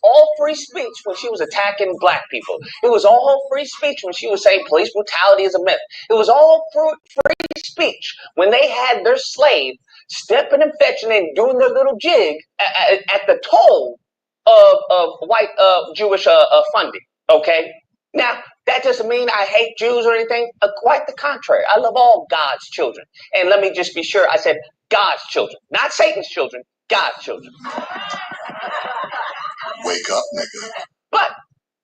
all free speech when she was attacking black people. It was all free speech when she was saying police brutality is a myth. It was all free speech when they had their slave stepping and fetching and doing their little jig at the toll of white Jewish funding. Okay? Now, that doesn't mean I hate Jews or anything. Quite the contrary. I love all God's children. And let me just be sure I said God's children, not Satan's children, God's children. Wake up, nigga. But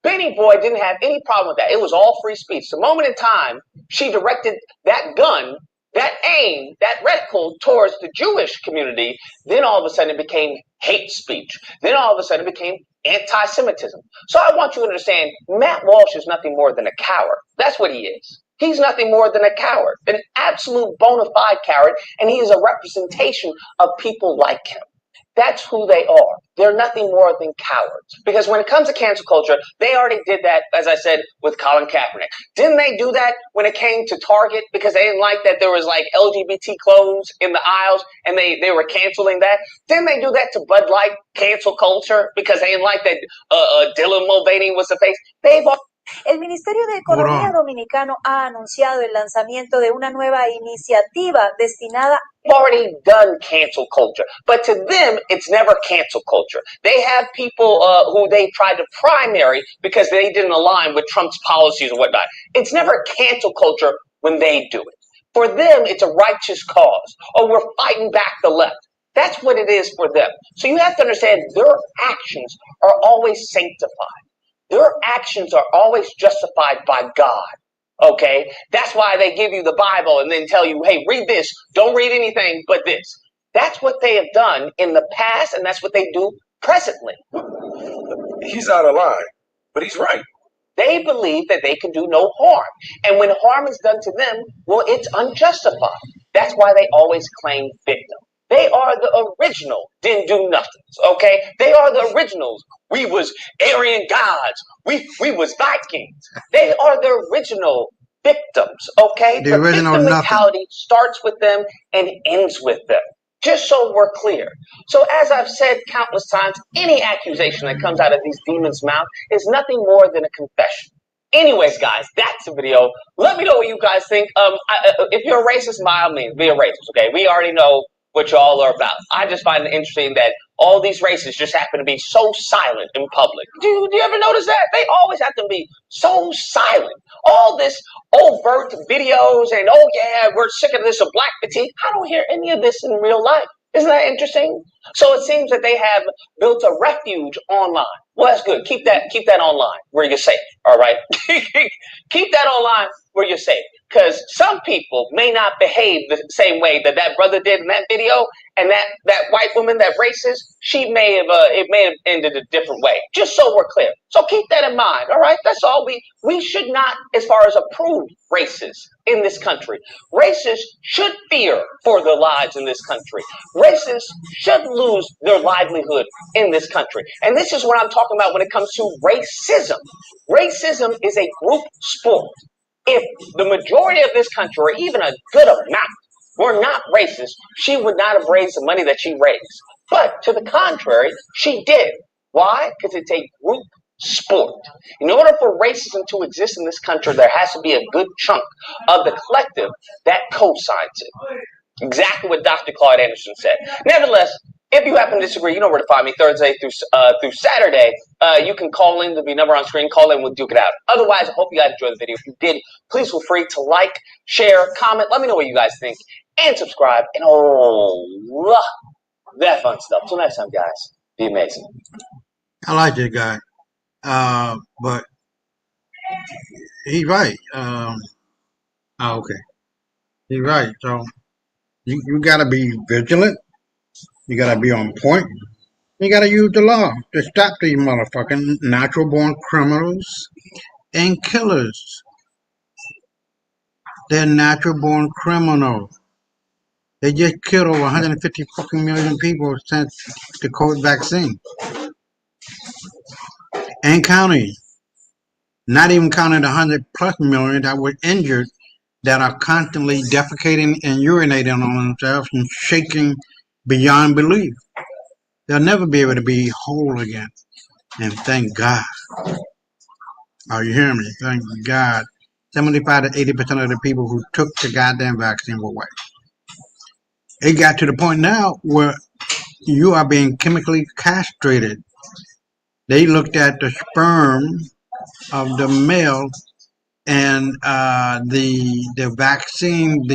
Benny Boy didn't have any problem with that. It was all free speech. The moment in time she directed that gun, that aim, that reticle towards the Jewish community, then all of a sudden it became hate speech. Then all of a sudden it became anti-Semitism. So I want you to understand, Matt Walsh is nothing more than a coward. That's what he is. He's nothing more than a coward, an absolute bona fide coward, and he is a representation of people like him. That's who they are. They're nothing more than cowards. Because when it comes to cancel culture, they already did that, as I said, with Colin Kaepernick. Didn't they do that when it came to Target because they didn't like that there was like LGBT clothes in the aisles and they were canceling that? Didn't they do that to Bud Light, cancel culture, because they didn't like that Dylan Mulvaney was the face? They've El Ministerio de Economía Dominicano ha anunciado el lanzamiento de una nueva iniciativa destinada already done cancel culture, but to them it's never cancel culture. They have people who they tried to primary because they didn't align with Trump's policies and whatnot. It's never cancel culture when they do it. For them, it's a righteous cause. Oh, we're fighting back the left. That's what it is for them. So you have to understand their actions are always sanctified. Their actions are always justified by God. Okay? That's why they give you the Bible and then tell you, hey, read this. Don't read anything but this. That's what they have done in the past, and that's what they do presently. He's out of line, but he's right. They believe that they can do no harm. And when harm is done to them, well, it's unjustified. That's why they always claim victim. They are the original didn't do nothings, okay? They are the originals. We was Aryan gods. We was Vikings. They are the original victims, okay? The original victim nothing. mentality starts with them and ends with them. Just so we're clear. So as I've said countless times, any accusation that comes out of these demons' mouth is nothing more than a confession. Anyways, guys, that's the video. Let me know what you guys think. If you're a racist, by all means, be a racist, okay? We already know what y'all are about. I just find it interesting that all these races just happen to be so silent in public. Do you ever notice that? They always have to be so silent. All this overt videos and, oh yeah, we're sick of this of black fatigue. I don't hear any of this in real life. Isn't that interesting? So it seems that they have built a refuge online. Well, that's good. Keep that online where you're safe. All right. Keep that online where you're safe. Because some people may not behave the same way that brother did in that video, and that white woman, that racist, it may have ended a different way. Just so we're clear. So keep that in mind. All right. That's all. We should not, as far as approve racists in this country. Racists should fear for their lives in this country. Racists should lose their livelihood in this country. And this is what I'm talking about when it comes to racism. Racism is a group sport. If the majority of this country, or even a good amount, were not racist, she would not have raised the money that she raised. But to the contrary, she did. Why? Because it's a group sport. In order for racism to exist in this country, there has to be a good chunk of the collective that co-signs it. Exactly what Dr. Claude Anderson said. Nevertheless, if you happen to disagree, you know where to find me Thursday through Saturday. You can call in. There'll be a number on screen. Call in. We'll duke it out. Otherwise, I hope you guys enjoyed the video. If you did, please feel free to like, share, comment. Let me know what you guys think. And subscribe. And that fun stuff. Till next time, guys. Be amazing. I like this guy. But he's right. Okay. He's right. So you gotta be vigilant. You gotta be on point. You gotta use the law to stop these motherfucking natural born criminals and killers. They're natural born criminals. They just killed over 150 fucking million people since the COVID vaccine. And counting. Not even counting the 100+ million that were injured, that are constantly defecating and urinating on themselves and shaking beyond belief. They'll never be able to be whole again. And thank God. Are you hearing me? Thank God. 75 to 80% of the people who took the goddamn vaccine were white. It got to the point now where you are being chemically castrated. They looked at the sperm of the male and the vaccine,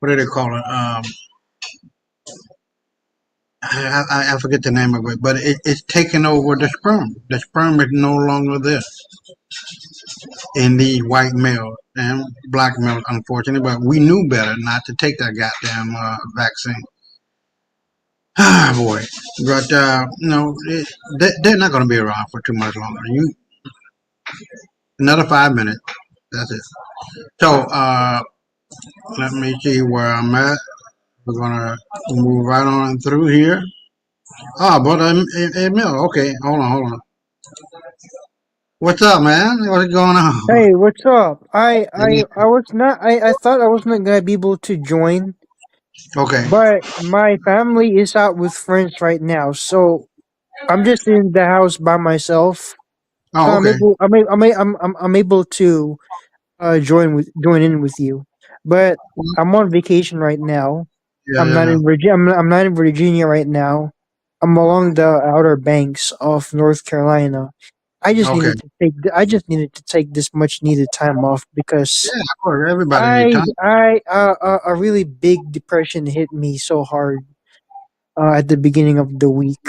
what do they call it? I forget the name of it, but it's taken over the sperm. The sperm is no longer there in the white male and black male, unfortunately. But we knew better not to take that goddamn vaccine. Ah, boy. But, they're not going to be around for too much longer. Another 5 minutes. That's it. So let me see where I'm at. We're gonna move right on through here. Ah, but Emil, okay, hold on. What's up, man? What's going on? Hey, what's up? I was not I thought I was not gonna be able to join, Okay. but my family is out with friends right now, so I'm just in the house by myself. So Oh, okay. I'm able to join in with you. But I'm on vacation right now. Yeah. I'm not in Virginia right now. I'm along the outer banks of North Carolina. Okay. I just needed to take this much needed time off because Yeah, of course. Everybody need time. a really big depression hit me so hard at the beginning of the week.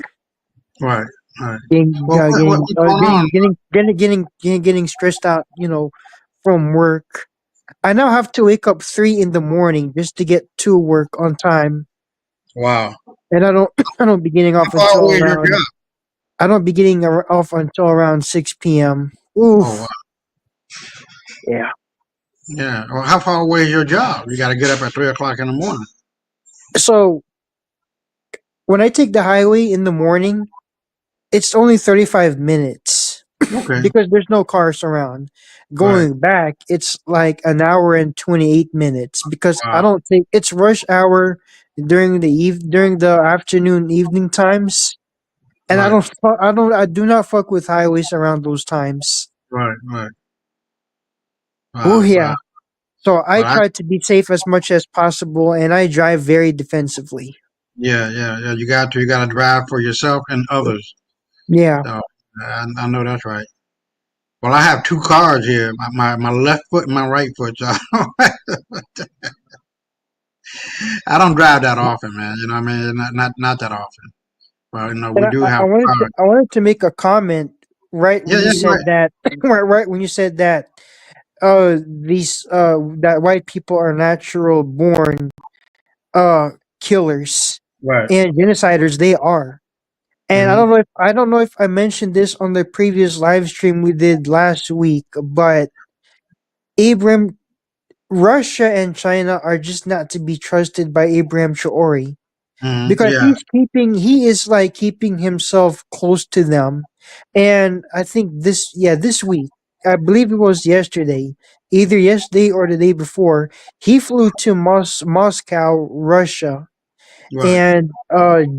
Right. Right. Getting Well, what's going on? getting stressed out, from work. I now have to wake up 3 in the morning just to get to work on time, Wow. and I don't I don't be getting How off far until away is your around job? I don't be getting off until around 6 p.m. Oh, wow. Oof, yeah. Yeah. Well, how far away is your job? You got to get up at 3 o'clock in the morning. So when I take the highway in the morning, it's only 35 minutes Okay. because there's no cars around. Right. Going back, it's like an hour and 28 minutes because I Wow. don't think it's rush hour during the afternoon evening times, and Right. I do not fuck with highways around those times. Right. Right. Oh Wow. yeah. Wow. So I Well, I try to be safe as much as possible, and I drive very defensively. yeah. You got to drive for yourself and others. Yeah. So I know that's right. Well, I have two cars here. My left foot and my right foot. So I don't drive that often, man. You know what I mean? Not that often. Well, And we do have cars. I wanted to make a comment right Yeah. when you Yeah. Right. said that right when you said that these that white people are natural born uh killers Right. and genociders. They are. And Hmm. I don't know if I mentioned this on the previous live stream we did last week, but Abraham Russia and China are just not to be trusted by Abraham Traore Hmm. because Yeah. he is like keeping himself close to them. And I think this week, I believe it was yesterday, either yesterday or the day before, he flew to Moscow, Russia, Right. and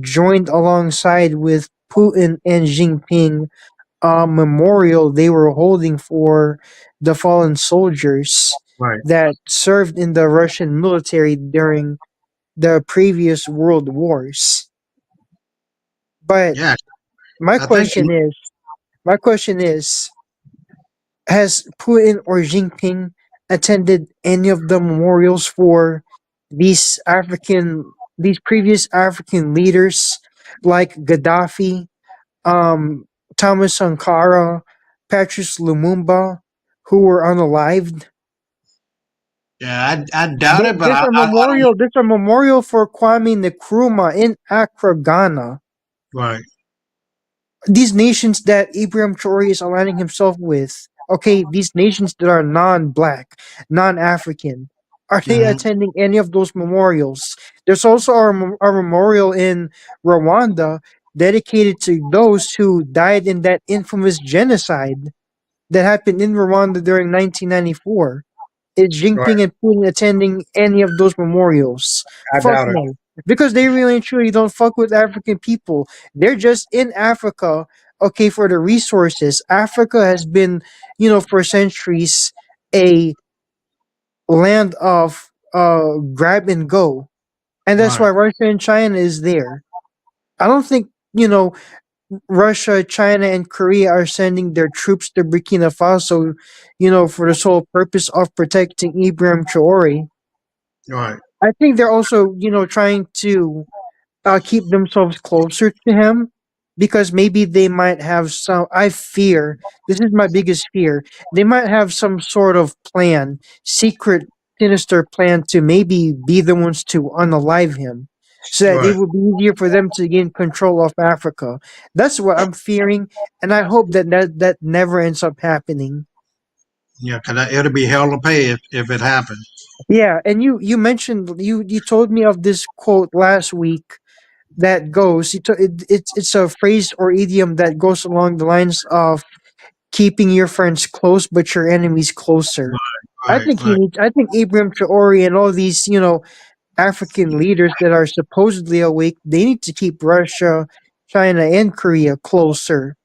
joined alongside with Putin and Jinping memorial they were holding for the fallen soldiers Right. that served in the Russian military during the previous world wars. But Yeah. my I think question is, my question is, has Putin or Jinping attended any of the memorials for these previous African leaders like Gaddafi, um, Thomas Sankara, Patrice Lumumba, who were unalived? Yeah. I doubt it, but I don't. There's a memorial for Kwame Nkrumah in Accra, Ghana. Right. These nations that Ibrahim Traore is aligning himself with, okay, these nations that are non-black, non-African, are they Hmm. attending any of those memorials? There's also a memorial in Rwanda dedicated to those who died in that infamous genocide that happened in Rwanda during 1994. Is Right. Jinping and Putin attending any of those memorials? I Fuck doubt it. no. Because they really and truly don't fuck with African people. They're just in Africa, okay, for the resources. Africa has been, for centuries, a land of grab and go. And that's Right. why Russia and China is there. I don't think, Russia, China, and Korea are sending their troops to Burkina Faso, for the sole purpose of protecting Ibrahim Traore. Right. I think they're also, trying to keep themselves closer to him because maybe they might have some. I fear this is my biggest fear. They might have some sort of plan, secret, sinister plan to maybe be the ones to unalive him, so that it Right. will be easier for them to gain control of Africa. That's what I'm fearing, and I hope that never ends up happening. Yeah, because it'll be hell to pay if it happens. Yeah, and you mentioned you told me of this quote last week that goes it's a phrase or idiom that goes along the lines of keeping your friends close but your enemies closer. Right, right. I think Ibrahim Traore and all these, African leaders that are supposedly awake, they need to keep Russia, China, and Korea closer.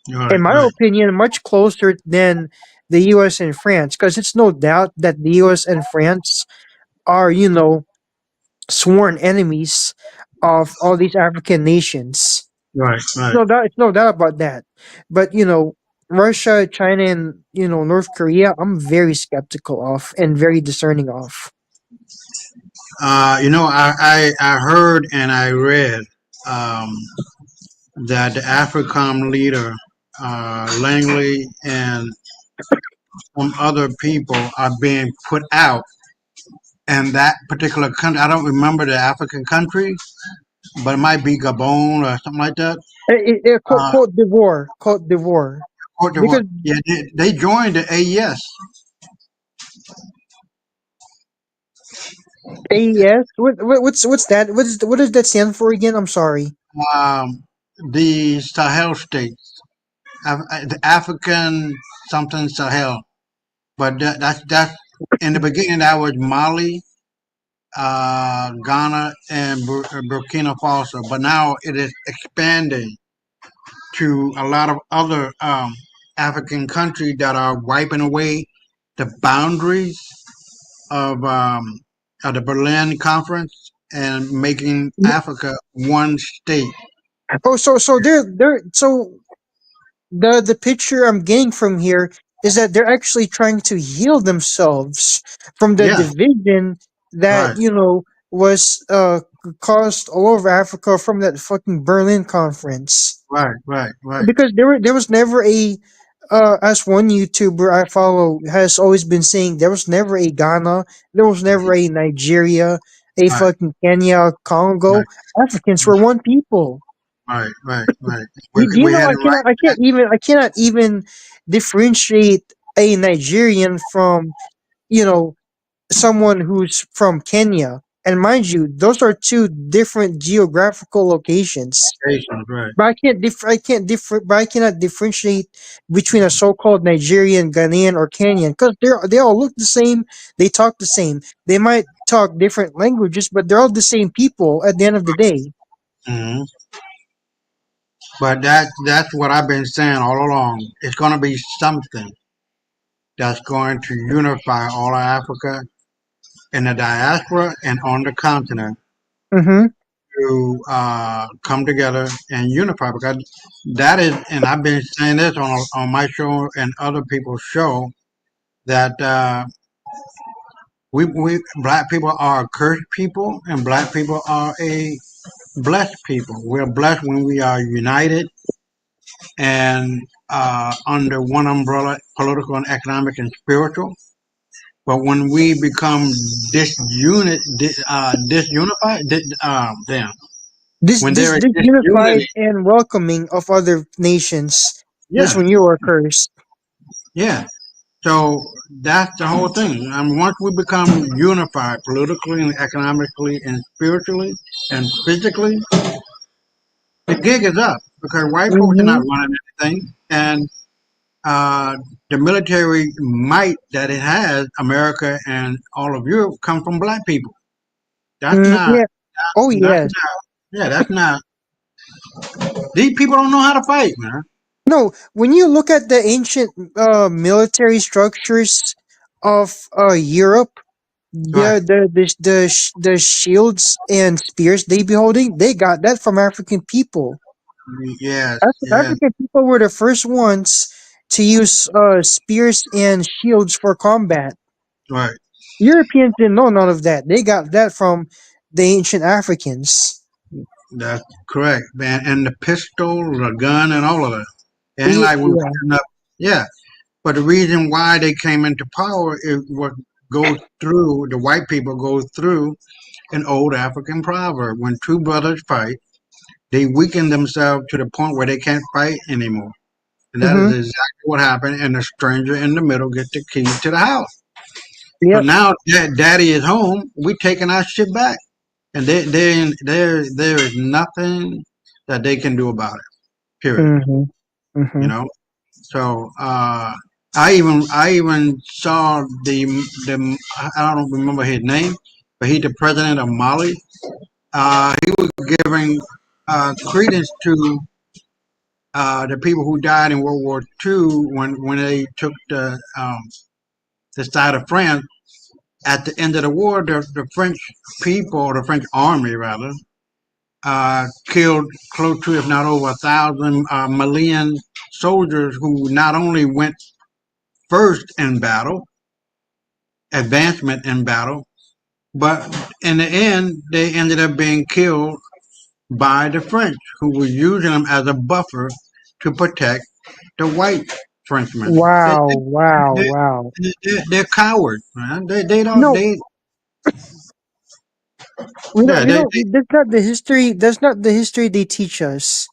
In Right, my right. opinion, much closer than the US and France, because it's no doubt that the US and France are, sworn enemies of all these African nations. Right, right. It's no doubt about that. But Russia, China, and North Korea, I'm very skeptical of and very discerning of. I heard and I read um, that the AFRICOM leader, Langley, and some other people are being put out in that particular country. I don't remember the African country, but it might be Gabon or something like that. Uh, Cote d'Ivoire, Cote d'Ivoire, Cote d'Ivoire. because Yeah, they joined the AES. AES. What's that? What does that stand for again? I'm sorry. Um, the Sahel states, the African something Sahel, but that's in the beginning that was Mali, Ghana, and Burkina Faso, but now it is expanding to a lot of other African countries that are wiping away the boundaries of the Berlin Conference and making Africa one state. Oh, so the picture I'm getting from here is that they're actually trying to heal themselves from the Yeah, division that right, was caused all over Africa from that fucking Berlin conference. right, right, right, Because there was never a as one YouTuber I follow has always been saying, there was never a Ghana, there was never a Nigeria, a right, fucking Kenya, Congo. right, Africans were one people. right, right, right. Do you We know had it right. I cannot even differentiate a Nigerian from you know someone who's from Kenya. And mind you, those are two different geographical locations. Right. But but I cannot differentiate between a so-called Nigerian, Ghanaian, or Kenyan because they all look the same. They talk the same. They might talk different languages, but they're all the same people at the end of the day. Hmm. But that's what I've been saying all along. It's going to be something that's going to unify all of Africa in the diaspora and on the continent Mm-hmm. to come together and unify. Because that is, and I've been saying this on my show and other people's show, that we black people are a cursed people and black people are a blessed people. We're blessed when we are united and under one umbrella, political and economic and spiritual. But when we become disunified, then when there is This unified disunity, and welcoming of other nations. That's yeah, when you are cursed. yeah. So that's the whole thing. I mean, once we become unified politically and economically and spiritually and physically, the gig is up because white folks are not Mm-hmm. running anything, and uh, the military might that it has, America and all of Europe, come from black people. That's not. Yeah. Oh That's yes. not. Yeah, that's not. These people don't know how to fight, man. No. When you look at the ancient military structures of Europe, Right. the shields and spears they be holding, they got that from African people. Yes. Yes. African people were the first ones to use spears and shields for combat. Right. Europeans didn't know none of that. They got that from the ancient Africans. That's correct, man. And the pistol, the gun, and all of that. It ain't like we were Yeah. putting up. Yeah. But the reason why they came into power is what goes through the white people go through an old African proverb: when two brothers fight, they weaken themselves to the point where they can't fight anymore. And that is Mm-hmm. exactly what happened. And the stranger in the middle gets the key to the house. So Yep. now that daddy is home, we taking our shit back. And there is nothing that they can do about it. Period. Mm-hmm. You Mm-hmm. know. So I even saw the I don't remember his name, but he's the president of Mali. He was giving credence to the people who died in World War II when they took the side of France. At the end of the war, the French people, or the French army rather, killed close to, if not over 1,000 Malian soldiers who not only went first in battle, advancement in battle, but in the end, they ended up being killed by the French, who were using them as a buffer to protect the white Frenchmen. Wow. Wow. Wow. They're cowards, man. They don't, No, they, we don't. yeah, We don't. That's not the history. That's not the history they teach us.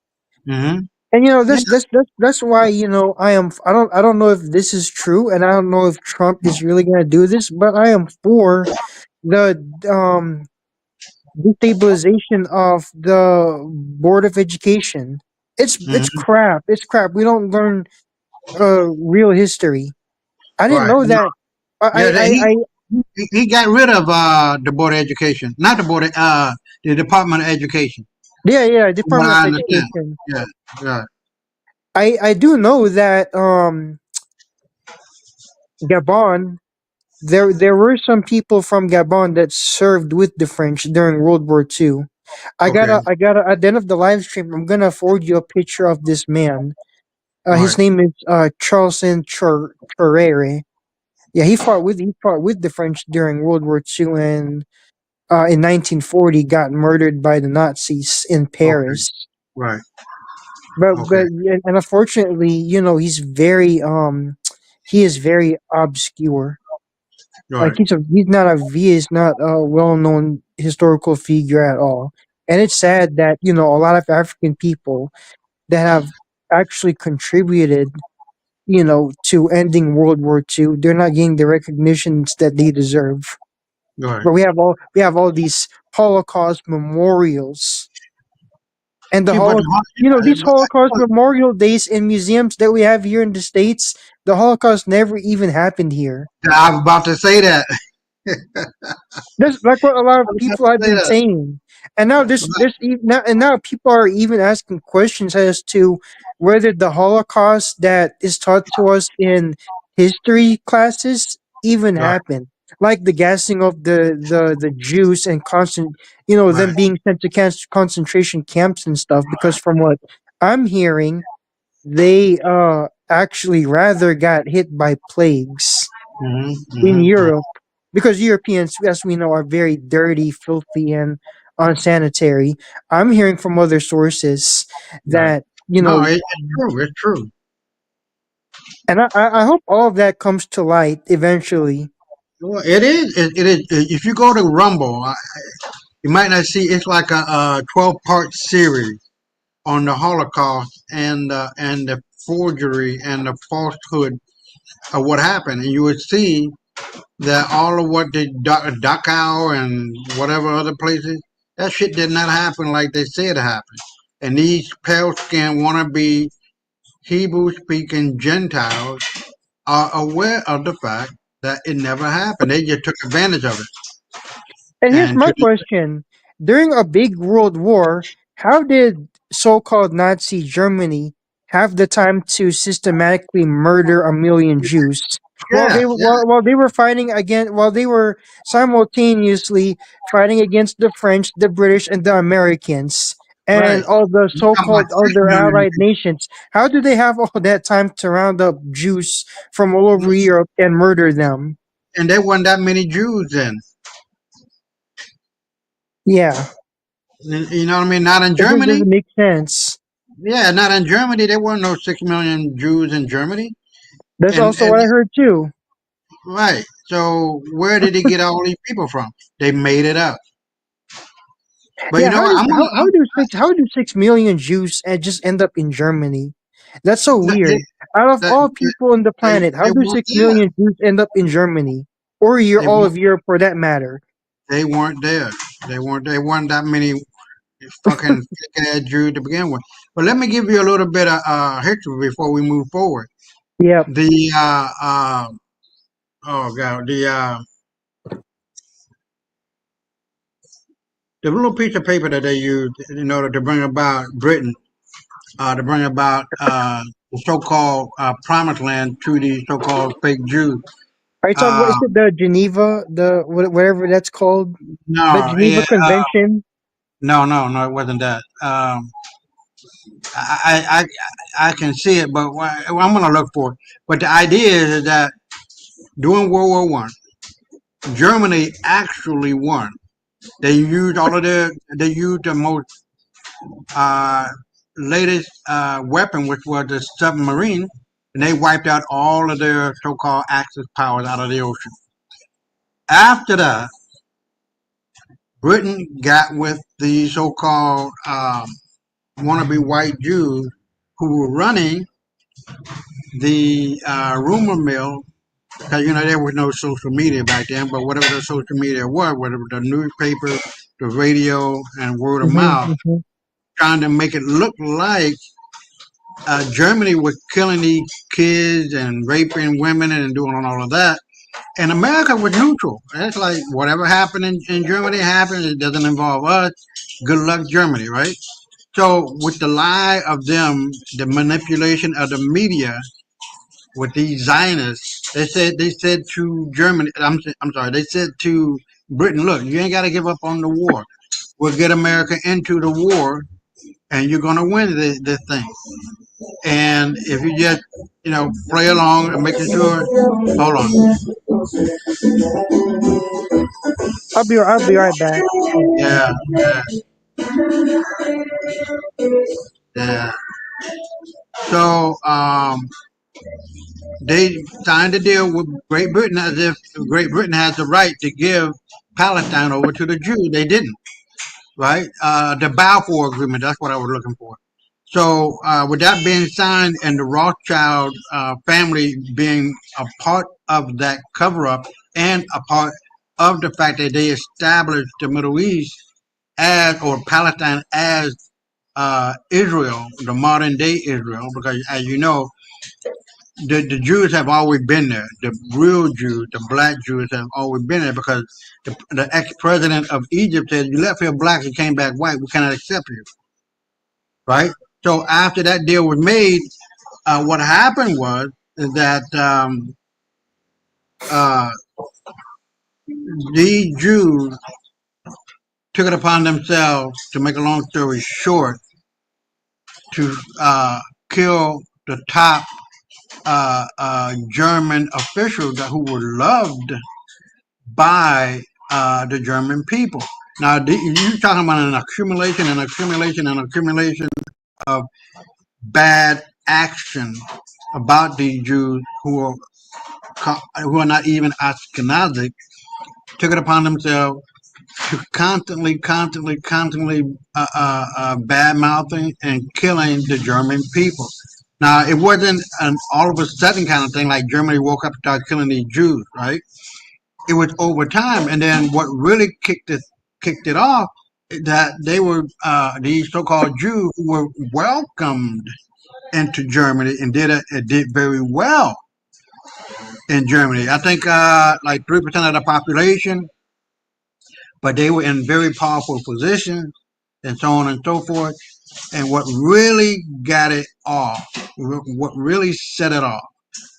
mm-hmm. And Yeah, that's why I am. I don't know if this is true, and I don't know if Trump is really going to do this, but I am for the destabilization of the Board of Education. It's mm-hmm. crap. It's crap. We don't learn real history. I didn't Right. know No, that. yeah, I he got rid of the Board of Education, not the Board of, the Department of Education. yeah, From what Department I of understand. Education. Yeah, yeah. I do know that Gabon, there were some people from Gabon that served with the French during World War II. Okay. I gotta at the end of the live stream, I'm gonna forward you a picture of this man. All His right. name is Charleson Chorere. Yeah, he fought with the French during World War II, and in 1940 got murdered by the Nazis in Okay. Paris. Right. But Okay. and unfortunately, he is very obscure. Like Right. he is not a well known historical figure at all. And it's sad that a lot of African people that have actually contributed to ending World War II, they're not getting the recognitions that they deserve. Right. But we have all these Holocaust memorials, and See, but these Holocaust memorial days in museums that we have here in the States, the Holocaust never even happened here. I was about to say that. That's like what a lot I of was about people to have say been that. saying, and now now people are even asking questions as to whether the Holocaust that is taught to us in history classes even Right. happened, like the gassing of the Jews and them Right. being sent to concentration camps and stuff. Because from what I'm hearing, they actually rather got hit by plagues Mm-hmm. in Mm-hmm. Europe, because Europeans, as we know, are very dirty, filthy, and unsanitary. I'm hearing from other sources Right. that No, it's true. It's true. and I hope all of that comes to light eventually. Well, it is. It is. If you go to Rumble, you might not see. It's like a 12-part series on the Holocaust and the forgery and the falsehood of what happened, and you would see that all of what the Dachau and whatever other places, that shit did not happen like they said it happened. And these pale skinned wannabe Hebrew speaking Gentiles are aware of the fact that it never happened. They just took advantage of it. And here's And my to, question: during a big world war, how did so-called Nazi Germany have the time to systematically murder a million Jews yeah, yeah, while they were while they were simultaneously fighting against the French, the British, and the Americans, right. and all the You're talking about so-called 6 other million allied nations? How do they have all that time to round up Jews from all over people. Europe and murder them? And there wasn't that many Jews then. Yeah, You know what I mean? Not in it just Germany. doesn't make sense. Yeah, not in Germany. There weren't no 6 million Jews in Germany. That's And also what I heard too. right. So where did he get all these people from? They made it up. But you Yeah, know what? how do 6 million Jews just end up in Germany? That's so They, weird. Out of all people on the planet, how they do weren't 6 there. million Jews end up in Germany or They all weren't. of Europe for that matter? They weren't there. They weren't that many fucking fake ass Jews to begin with. But let me give you a little bit of history before we move forward. Yep. The oh god, the little piece of paper that they used in order to bring about Britain, to bring about the so-called promised land to the so-called fake Jews. Are you talking about, is it the Geneva, whatever that's called? The No, Geneva Convention? no, it wasn't that. I I can see it, but I'm gonna look for it. But the idea is that during World War One, Germany actually won. They used they used the most uh, latest weapon, which was the submarine, and they wiped out all of their so-called Axis powers out of the ocean. After that, Britain got with the so-called wannabe white Jews who were running the rumor mill. Because there was no social media back then, but whatever the social media was, whatever the newspaper, the radio, and word of mouth, Mm-hmm. trying to make it look like Germany was killing these kids and raping women and doing all of that. And America was neutral. It's like whatever happened in Germany happened. It doesn't involve us. Good luck, Germany, right? So with the lie of them, the manipulation of the media with these Zionists, they said to Germany, I'm sorry, they said to Britain, look, you ain't got to give up on the war. We'll get America into the war, and you're going to win this thing. And if you just, play along and making sure, hold on. I'll be right back. Yeah, yeah. So, they signed a deal with Great Britain as if Great Britain has the right to give Palestine over to the Jews. They didn't, right? The Balfour Agreement, that's what I was looking for. So, with that being signed and the Rothschild family being a part of that cover up and a part of the fact that they established the Middle East or Palestine as Israel, the modern day Israel, because as you know, the Jews have always been there. The real Jews, the black Jews, have always been there because the ex-president of Egypt said, "You left here black, you came back white. We cannot accept you." Right. So after that deal was made, what happened was that these Jews took it upon themselves, to make a long story short, to kill the top German officials who were loved by the German people. Now, you're talking about an accumulation of bad action about these Jews who are not even Ashkenazic, took it upon themselves to constantly bad mouthing and killing the German people. Now, it wasn't an all of a sudden kind of thing like Germany woke up and started killing these Jews, right? It was over time, and then what really kicked it off, that they were these so-called Jews who were welcomed into Germany and did very well in Germany. I think like 3% of the population, but they were in very powerful positions and so on and so forth. And what really got it off, what really set it off,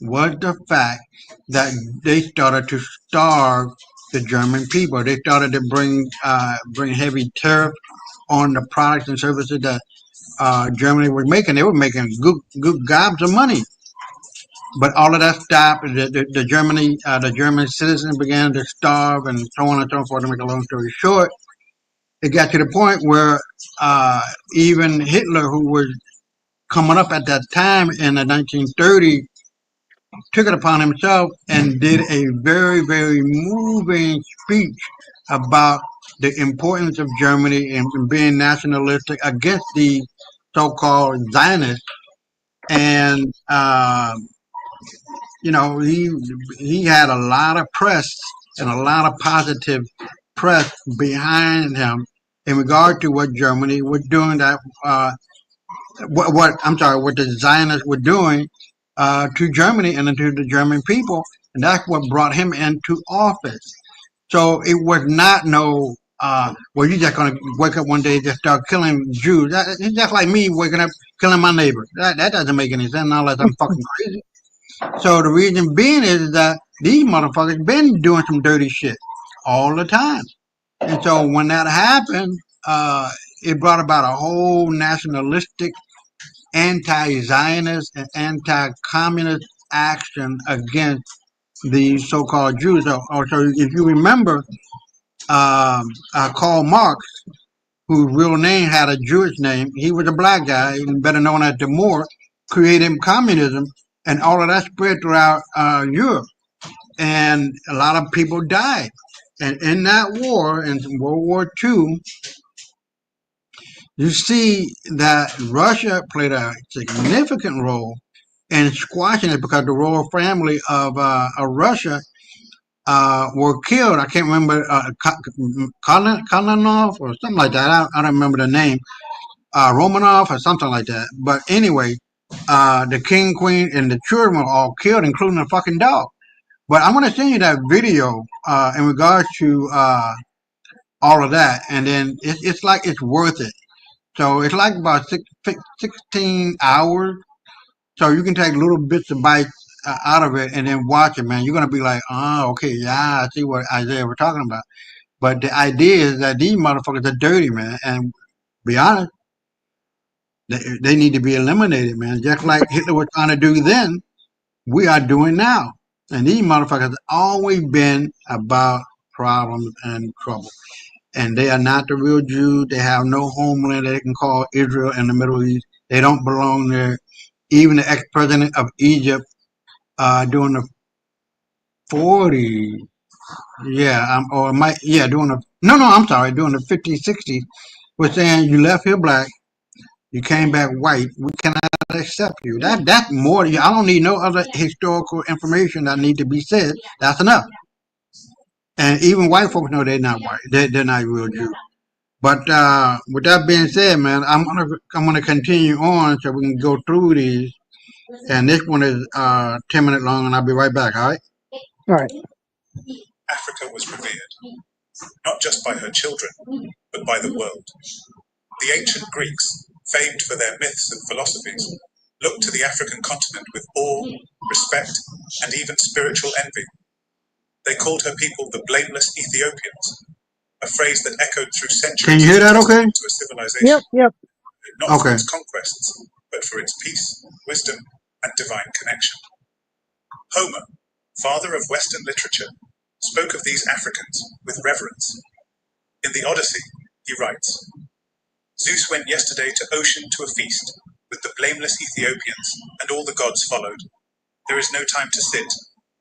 was the fact that they started to starve the German people. They started to bring heavy tariff on the products and services that Germany was making. They were making good gobs of money. But all of that stopped. The German citizens began to starve and so on and so forth. To make a long story short, it got to the point where even Hitler, who was coming up at that time in the 1930s, took it upon himself and did a very, very moving speech about the importance of Germany and being nationalistic against the so-called Zionists and you know, he had a lot of press and a lot of positive press behind him in regard to what Germany was doing. That what the Zionists were doing to Germany and to the German people, and that's what brought him into office. So it was not no. Well, you're just gonna wake up one day and just start killing Jews. It's just like me waking up killing my neighbor. That doesn't make any sense unless I'm fucking crazy. So the reason being is that these motherfuckers been doing some dirty shit all the time. And so when that happened, it brought about a whole nationalistic, anti-Zionist, and anti-communist action against these so-called Jews. So if you remember, Karl Marx, whose real name had a Jewish name, he was a black guy, better known as the Moor, created communism, and all of that spread throughout Europe. And a lot of people died. And in that war, in World War II, you see that Russia played a significant role in squashing it because the royal family of Russia were killed. I can't remember Kalyanov or something like that. I don't remember the name. Romanov or something like that. But anyway, the king, queen, and the children were all killed, including the fucking dog. But I'm going to send you that video in regards to all of that, and then it's like it's worth it. So it's like about 16 hours. So you can take little bits of bites out of it and then watch it, man. You're going to be like, oh, okay, yeah, I see what Isaiah was talking about. But the idea is that these motherfuckers are dirty, man. And be honest, they need to be eliminated, man. Just like Hitler was trying to do then, we are doing now. And these motherfuckers have always been about problems and trouble. And they are not the real Jews. They have no homeland they can call Israel in the Middle East. They don't belong there. Even the ex-president of Egypt during the 40s, during the 50s, 60s, was saying you left here black, you came back white, we cannot accept you. That's more. I don't need no other historical information that need to be said. That's enough. And even white folks know they're not white. They're not real Jews. But with that being said, man, I'm gonna continue on so we can go through these. And this one is 10 minutes long, and I'll be right back. All right. All right. Africa was revered, not just by her children, but by the world. The ancient Greeks, famed for their myths and philosophies, looked to the African continent with awe, respect, and even spiritual envy. They called her people the blameless Ethiopians, a phrase that echoed through centuries. Can you hear that okay? To a civilization, Yep. not for its conquests, but for its peace, wisdom, and divine connection. Homer, father of Western literature, spoke of these Africans with reverence. In the Odyssey, he writes, Zeus went yesterday to ocean to a feast, with the blameless Ethiopians, and all the gods followed. There is no time to sit,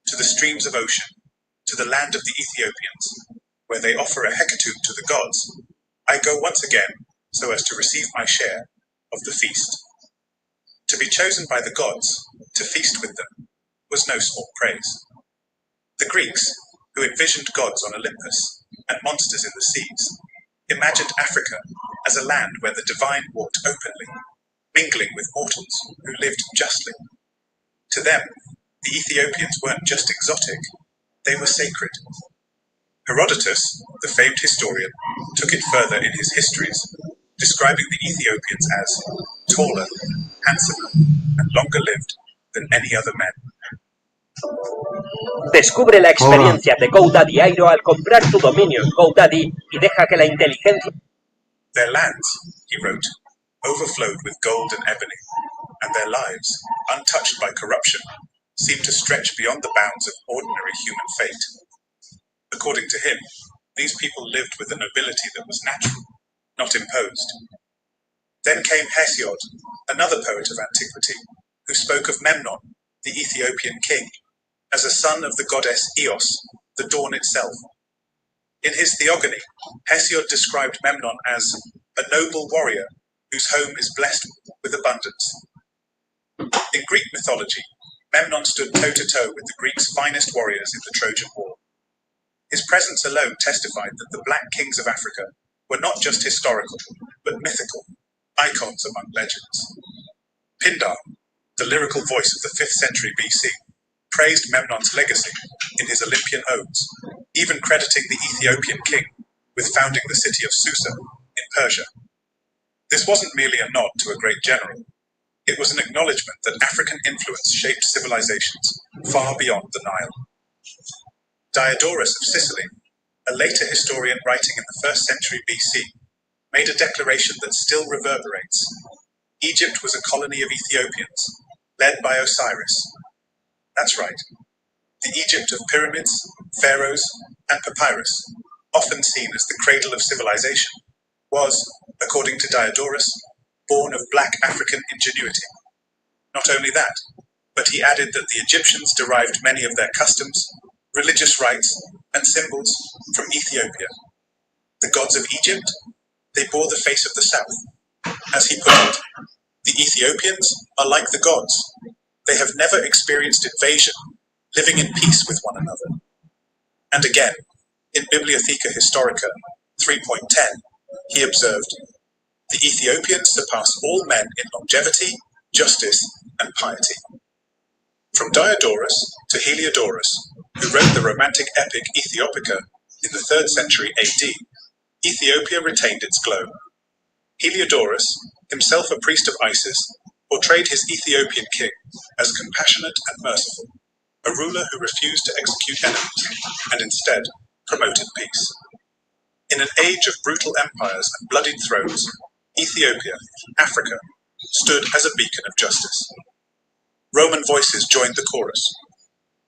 to the streams of ocean, to the land of the Ethiopians, where they offer a hecatomb to the gods. I go once again, so as to receive my share of the feast. To be chosen by the gods, to feast with them, was no small praise. The Greeks, who envisioned gods on Olympus and monsters in the seas, imagined Africa as a land where the divine walked openly, mingling with mortals who lived justly. To them, the Ethiopians weren't just exotic, they were sacred. Herodotus, the famed historian, took it further in his histories, describing the Ethiopians as taller, handsomer, and longer lived than any other men. Descubre la experiencia de GoDaddy Airo al comprar tu dominio en GoDaddy y deja que la inteligencia... Their lands, he wrote, overflowed with gold and ebony, and their lives, untouched by corruption, seemed to stretch beyond the bounds of ordinary human fate. According to him, these people lived with a nobility that was natural, not imposed. Then came Hesiod, another poet of antiquity, who spoke of Memnon, the Ethiopian king, as a son of the goddess Eos, the dawn itself. In his Theogony, Hesiod described Memnon as a noble warrior whose home is blessed with abundance. In Greek mythology, Memnon stood toe-to-toe with the Greeks' finest warriors in the Trojan War. His presence alone testified that the Black Kings of Africa were not just historical, but mythical, icons among legends. Pindar, the lyrical voice of the 5th century BC, praised Memnon's legacy in his Olympian odes, even crediting the Ethiopian king with founding the city of Susa in Persia. This wasn't merely a nod to a great general. It was an acknowledgement that African influence shaped civilizations far beyond the Nile. Diodorus of Sicily, a later historian writing in the 1st century BC, made a declaration that still reverberates. Egypt was a colony of Ethiopians, led by Osiris. That's right. The Egypt of pyramids, pharaohs, and papyrus, often seen as the cradle of civilization, was, according to Diodorus, born of black African ingenuity. Not only that, but he added that the Egyptians derived many of their customs, religious rites, and symbols from Ethiopia. The gods of Egypt, they bore the face of the south. As he put it, the Ethiopians are like the gods. They have never experienced invasion, living in peace with one another. And again, in Bibliotheca Historica 3.10, he observed, the Ethiopians surpass all men in longevity, justice, and piety. From Diodorus to Heliodorus, who wrote the romantic epic Ethiopica in the 3rd century AD, Ethiopia retained its glow. Heliodorus, himself a priest of Isis, portrayed his Ethiopian king as compassionate and merciful, a ruler who refused to execute enemies and instead promoted peace. In an age of brutal empires and bloodied thrones, Ethiopia, Africa, stood as a beacon of justice. Roman voices joined the chorus.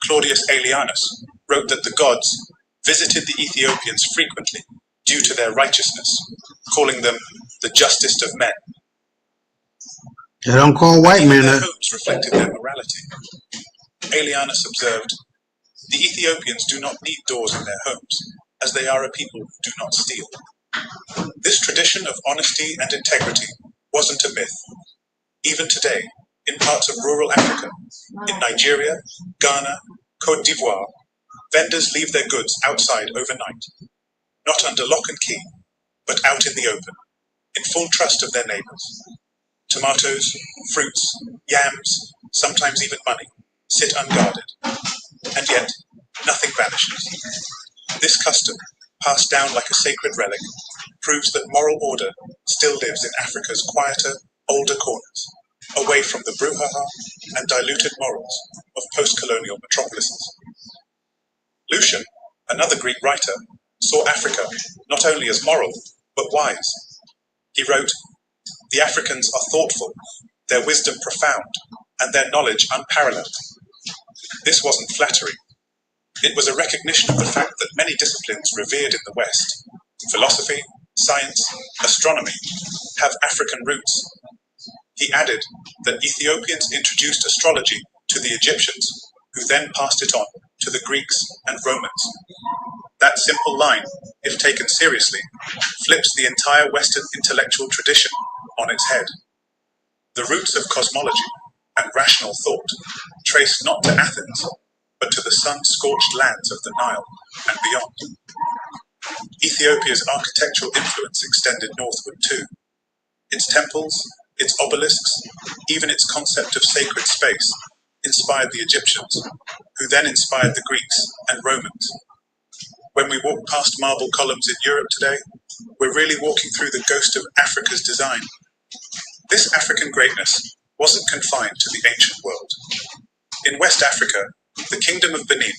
Claudius Aelianus wrote that the gods visited the Ethiopians frequently due to their righteousness, calling them the justest of men. They don't call white men Their that. homes reflected their morality. Aelianus observed, the Ethiopians do not need doors in their homes, as they are a people who do not steal. This tradition of honesty and integrity wasn't a myth. Even today, in parts of rural Africa, in Nigeria, Ghana, Côte d'Ivoire, vendors leave their goods outside overnight, not under lock and key, but out in the open, in full trust of their neighbors. Tomatoes, fruits, yams, sometimes even money, sit unguarded, and yet nothing vanishes. This custom, passed down like a sacred relic, proves that moral order still lives in Africa's quieter, older corners, away from the brouhaha and diluted morals of post-colonial metropolises. Lucian, another Greek writer, saw Africa not only as moral, but wise. He wrote, the Africans are thoughtful, their wisdom profound, and their knowledge unparalleled. This wasn't flattery. It was a recognition of the fact that many disciplines revered in the West, philosophy, science, astronomy, have African roots. He added that Ethiopians introduced astrology to the Egyptians, who then passed it on to the Greeks and Romans. That simple line, if taken seriously, flips the entire Western intellectual tradition on its head. The roots of cosmology and rational thought trace not to Athens, but to the sun-scorched lands of the Nile and beyond. Ethiopia's architectural influence extended northward too. Its temples, its obelisks, even its concept of sacred space inspired the Egyptians, who then inspired the Greeks and Romans. When we walk past marble columns in Europe today, we're really walking through the ghost of Africa's design. This African greatness wasn't confined to the ancient world. In West Africa, the Kingdom of Benin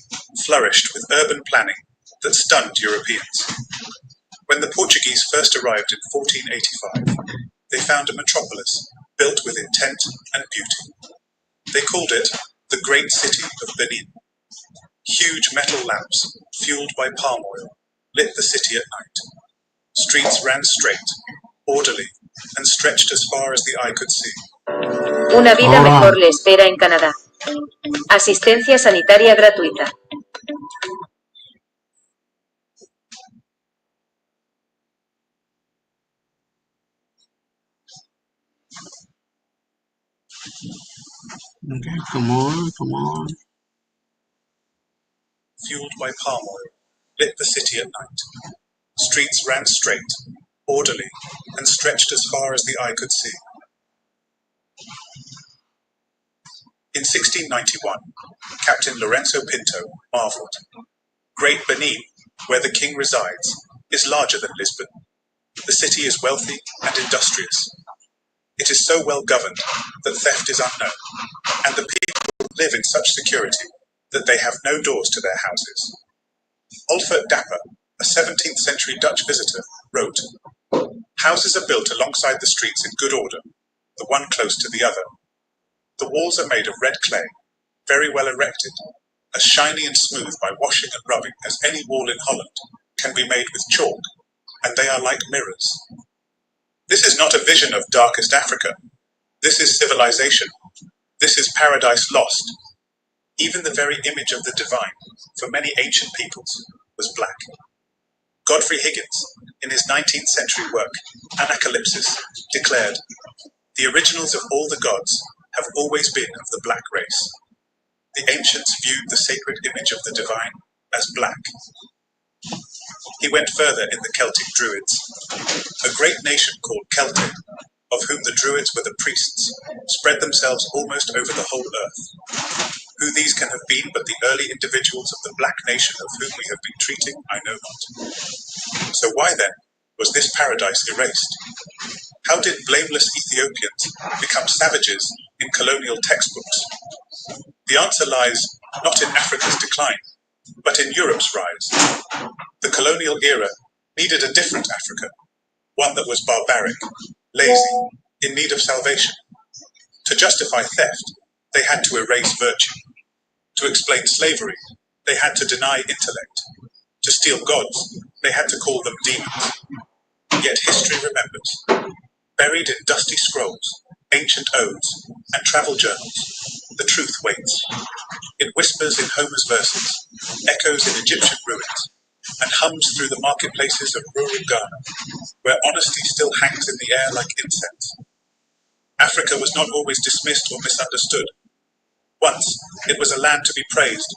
flourished with urban planning that stunned Europeans. When the Portuguese first arrived in 1485, they found a metropolis built with intent and beauty. They called it the Great City of Benin. Huge metal lamps, fueled by palm oil, lit the city at night. Streets ran straight, orderly, and stretched as far as the eye could see. Una vida mejor le espera en Canadá. Asistencia sanitaria gratuita. Okay, come on. Fueled by palm oil, lit the city at night. Streets ran straight, orderly, and stretched as far as the eye could see. In 1691, Captain Lorenzo Pinto marveled. Great Benin, where the king resides, is larger than Lisbon. The city is wealthy and industrious. It is so well governed that theft is unknown, and the people live in such security that they have no doors to their houses. Alfred Dapper, a 17th century Dutch visitor, wrote, "Houses are built alongside the streets in good order, the one close to the other. The walls are made of red clay, very well erected, as shiny and smooth by washing and rubbing as any wall in Holland can be made with chalk, and they are like mirrors." This is not a vision of darkest Africa. This is civilization. This is paradise lost. Even the very image of the divine, for many ancient peoples, was black. Godfrey Higgins, in his 19th century work, Anacalypsis, declared, "The originals of all the gods have always been of the black race. The ancients viewed the sacred image of the divine as black." He went further in the Celtic Druids. A great nation called Celtic, of whom the Druids were the priests, spread themselves almost over the whole earth. Who these can have been but the early individuals of the black nation of whom we have been treating, I know not. So why then was this paradise erased? How did blameless Ethiopians become savages in colonial textbooks? The answer lies not in Africa's decline, but in Europe's rise. The colonial era needed a different Africa, one that was barbaric, lazy, in need of salvation. To justify theft, they had to erase virtue. To explain slavery, they had to deny intellect. To steal gods, they had to call them demons. Yet history remembers. Buried in dusty scrolls, ancient odes, and travel journals, the truth waits. It whispers in Homer's verses, echoes in Egyptian ruins, and hums through the marketplaces of rural Ghana, where honesty still hangs in the air like incense. Africa was not always dismissed or misunderstood. Once, it was a land to be praised,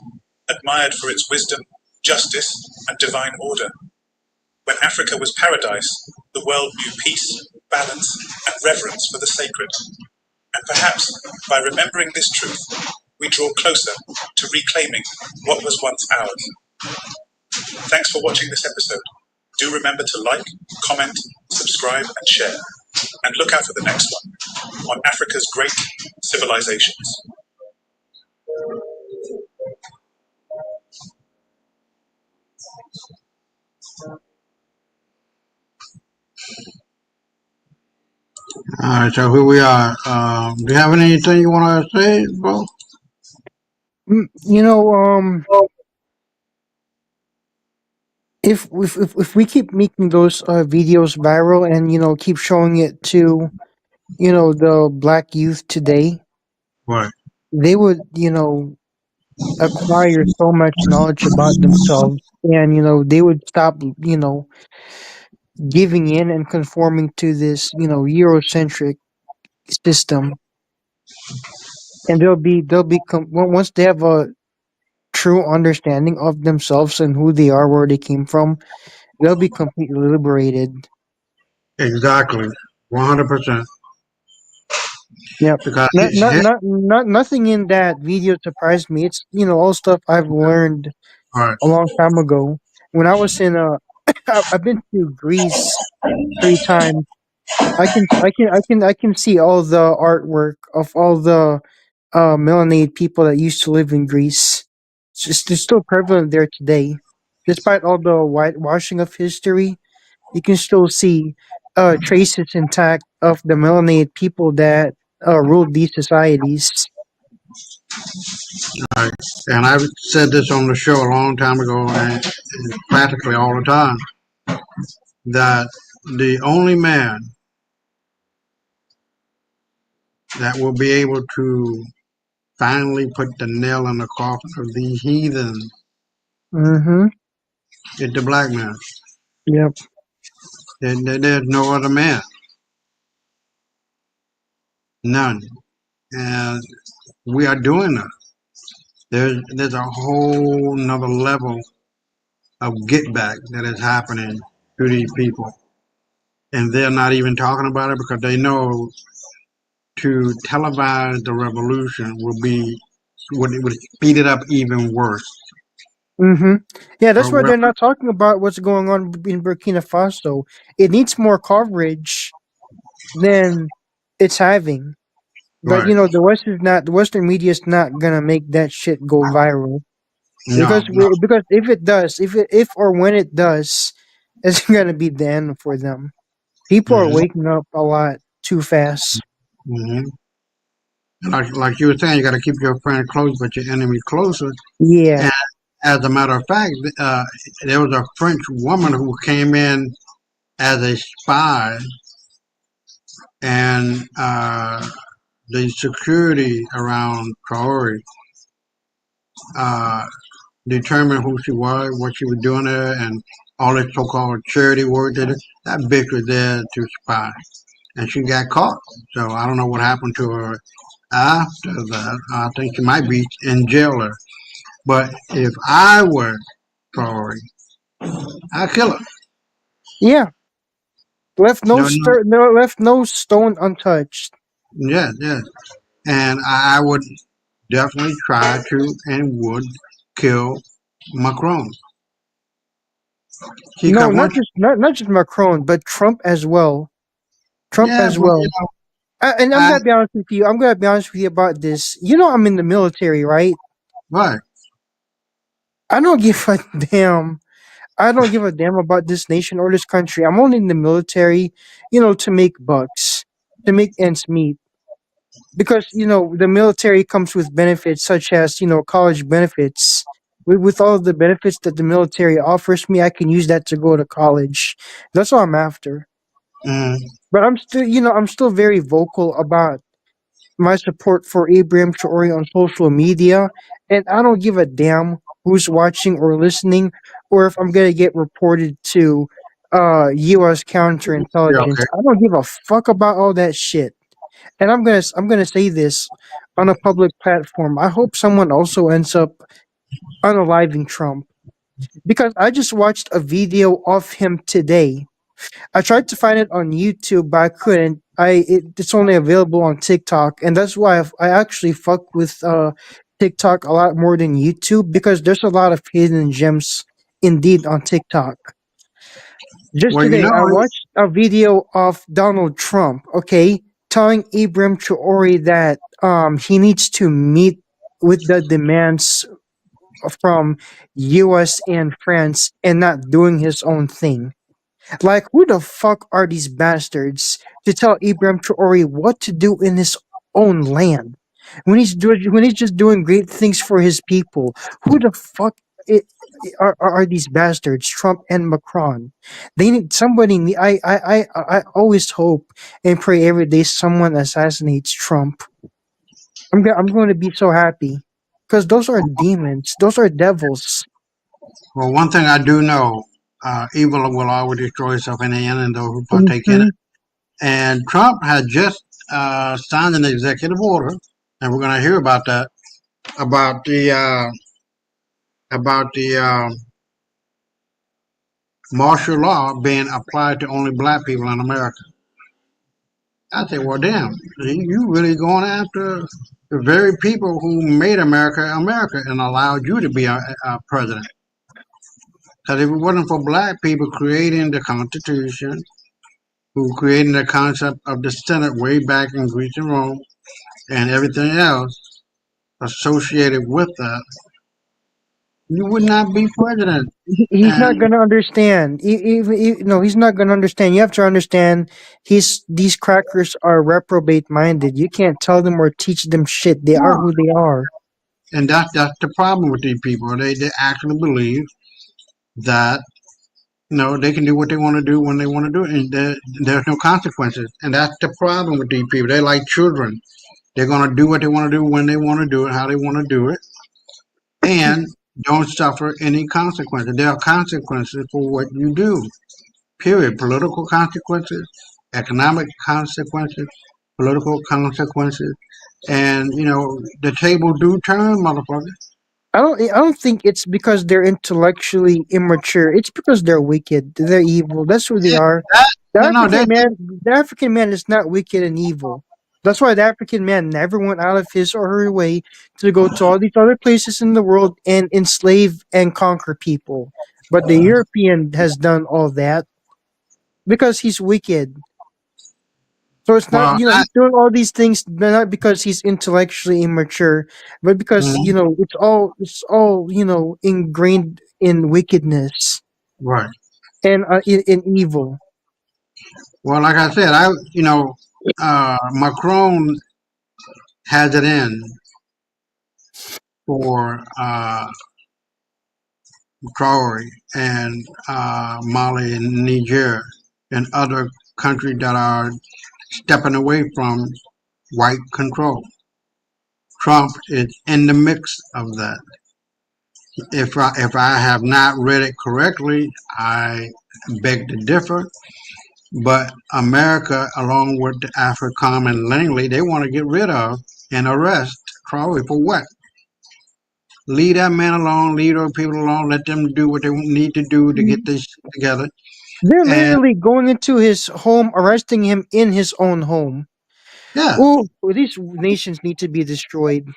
admired for its wisdom, justice, and divine order. When Africa was paradise, the world knew peace, balance, and reverence for the sacred. And perhaps, by remembering this truth, we draw closer to reclaiming what was once ours. Thanks for watching this episode. Do remember to like, comment, subscribe, and share. And look out for the next one on Africa's great civilizations. All right, so here we are. Do you have anything you want to say, bro? If we keep making those videos viral and keep showing it to the black youth today, Right. they would acquire so much knowledge about themselves, and they would stop giving in and conforming to this Eurocentric system, and once they have a true understanding of themselves and who they are, where they came from, they'll be completely liberated. Exactly, 100%. Yep. Because Nothing in that video surprised me. It's all stuff I've learned right. a long time ago. When I was in I've been to Greece 3 times. I can see all the artwork of all the melanated people that used to live in Greece. It's still prevalent there today, despite all the whitewashing of history. You can still see traces intact of the melanated people that ruled these societies. All right. And I've said this on the show a long time ago, and practically all the time, that the only man that will be able to finally put the nail in the coffin of these heathens is the black man. Yep. There's no other man. None. And we are doing that. There's a whole nother level of get back that is happening to these people, and they're not even talking about it because they know to televise the revolution would speed it up even worse. Mm-hmm. Yeah, that's Or why they're not talking about what's going on in Burkina Faso. It needs more coverage than it's having. But Right. you know, the Western media is not gonna make that shit go viral No, because if it does, if or when it does, it's gonna be the end for them. People are Mhm. waking up a lot too fast. Mhm. Like you were saying, you got to keep your friend close, but your enemy closer. Yeah. And as a matter of fact, there was a French woman who came in as a spy, and the security around Traore uh, determined who she was, what she was doing there, and all this so-called charity work. That bitch was there to spy, and she got caught. So I don't know what happened to her after that. I think she might be in jail there. But if I were Traore, I'd kill her. Yeah. Left No, no, left no stone untouched. yes, yes. And I would definitely try to and would kill Macron. No, not just Macron, but Trump as well. Trump Yeah, as but well. And I'm gonna be honest with you. I'm gonna be honest with you about this. You know, I'm in the military, right? Right. I don't give a damn. I don't give a damn about this nation or this country. I'm only in the military, you know, to make bucks, to make ends meet. Because you know the military comes with benefits such as college benefits. With all of the benefits that the military offers me, I can use that to go to college. That's all I'm after. Mm. But I'm still very vocal about my support for Ibrahim Traore on social media, and I don't give a damn who's watching or listening, or if I'm gonna get reported to U.S. Yeah, counterintelligence. okay. I don't give a fuck about all that shit. And I'm gonna say this on a public platform. I hope someone also ends up unaliving Trump because I just watched a video of him today. I tried to find it on YouTube, but I couldn't. It's only available on TikTok, and that's why I actually fuck with TikTok a lot more than YouTube because there's a lot of hidden gems indeed on TikTok. Just Well, today, I watched a video of Donald Trump, okay, telling Ibrahim Traore that he needs to meet with the demands from US and France and not doing his own thing. Like, who the fuck are these bastards to tell Ibrahim Traore what to do in his own land when he's just doing great things for his people? Who the fuck are these bastards? Trump and Macron. They need somebody. I always hope and pray every day someone assassinates Trump. I'm going to be so happy because those are demons. Those are devils. Well, one thing I do know, evil will always destroy itself in the end, and those who partake in it. And Trump had just signed an executive order, and we're going to hear about that, about the martial law being applied to only black people in America. I say, well, damn, you really going after the very people who made America America and allowed you to be a president. Because if it wasn't for black people creating the Constitution, who created the concept of the Senate way back in Greece and Rome, and everything else associated with that, you would not be president. He's not gonna understand. No, he's not gonna understand. You have to understand. These crackers are reprobate minded. You can't tell them or teach them shit. They are No. who they are. And that's the problem with these people. They actually believe that they can do what they want to do when they want to do it, and there's no consequences. And that's the problem with these people. They're like children. They're gonna do what they want to do when they want to do it, how they want to do it, and don't suffer any consequences. There are consequences for what you do. Period. Political consequences, economic consequences, political consequences, And the table do turn, motherfucker. I don't think it's because they're intellectually immature. It's because they're wicked. They're evil. That's who they Yeah, are. The African man is not wicked and evil. That's why the African man never went out of his or her way to go to all these other places in the world and enslave and conquer people. But the European has done all that because he's wicked. So it's not, well, he's doing all these things not because he's intellectually immature, but because it's all ingrained in wickedness right. and in evil. Well, like I said, Macron has it in for Traore and Mali and Niger and other countries that are stepping away from white control. Trump is in the mix of that. If I have not read it correctly, I beg to differ. But America, along with the AFRICOM and Langley, they want to get rid of and arrest Traore for what? Leave that man alone, leave those people alone, let them do what they need to do to get this shit together. They're And literally going into his home, arresting him in his own home. yeah, Oh, these nations need to be destroyed.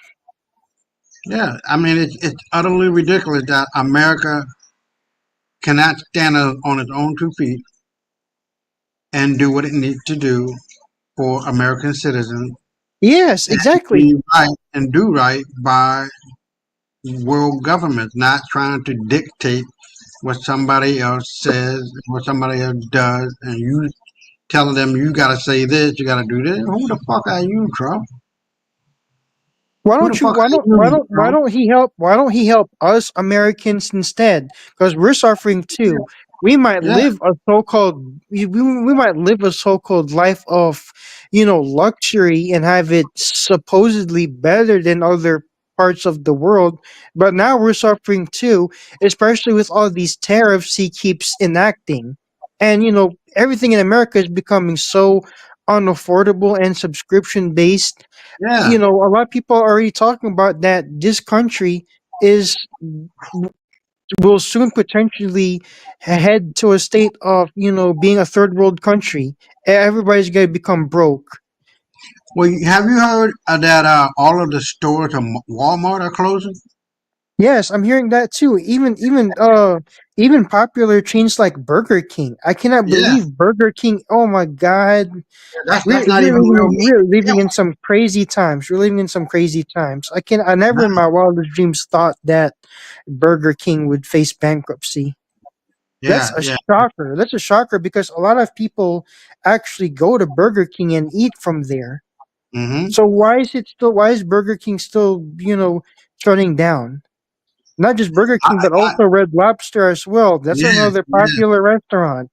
yeah. I mean, it's utterly ridiculous that America cannot stand on its own 2 feet and do what it needs to do for American citizens Yes, and exactly. be right and do right by world governments, not trying to dictate what somebody else says, what somebody else does, and you telling them you got to say this, you got to do this. Who the fuck are you, Trump? Why Who the don't you? fuck Why are don't? Why you, don't? Why Trump? don't he help? Why don't he help us Americans instead? Because we're suffering too. We might Yeah, live a so-called we might live a so-called life of luxury and have it supposedly better than other parts of the world, but now we're suffering too, especially with all these tariffs he keeps enacting, and everything in America is becoming so unaffordable and subscription based. yeah. A lot of people are already talking about that this country is will soon potentially head to a state of being a third world country. Everybody's gonna become broke. Well, have you heard that all of the stores at Walmart are closing? Yes, I'm hearing that too. Even popular chains like Burger King. I cannot Yeah, believe Burger King. Oh my God. that's not even real meat. We're living in some crazy times. We're living in some crazy times. I never in my wildest dreams thought that Burger King would face bankruptcy. That's Yeah, a yeah. shocker. That's a shocker because a lot of people actually go to Burger King and eat from there. Mm-hmm. So why is Burger King still, shutting down? Not just Burger King, but also Red Lobster as well. That's Yeah, another yeah. popular restaurant.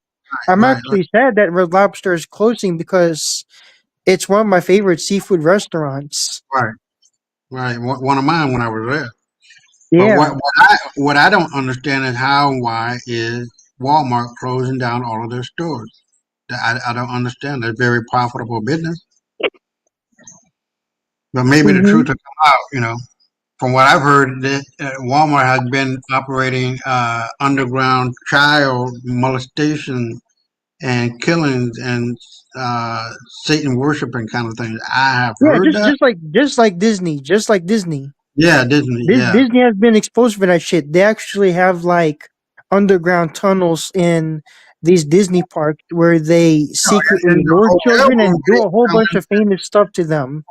I'm Right, actually sad that Red Lobster is closing because it's one of my favorite seafood restaurants. right, right. One of mine when I was there. But Yeah. what I don't understand is how and why is Walmart closing down all of their stores. I don't understand. They're very profitable business, but maybe the Hmm. truth will come out. From what I've heard, that Walmart has been operating underground child molestation and killings and Satan worshiping kind of things. I have Yeah, heard that. just like Disney, just like Disney. Yeah, Disney. Yeah, Disney has been exposed for that shit. They actually have like underground tunnels in these Disney parks where they secretly in the lure hotel children room. and do a whole bunch of famous stuff to them.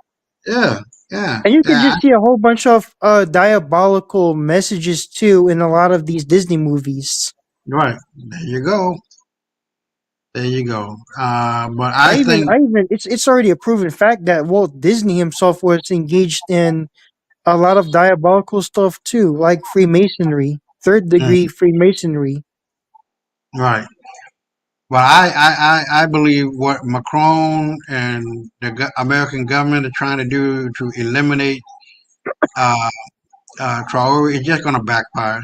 Yeah, yeah, And you can yeah. just see a whole bunch of diabolical messages too in a lot of these Disney movies. Right. There you go. There you go. But I think, It's already a proven fact that Walt Disney himself was engaged in a lot of diabolical stuff too, like Freemasonry, third mm, degree Freemasonry. right. Well, I believe what Macron and the American government are trying to do to eliminate uh, Traore is just going to backfire.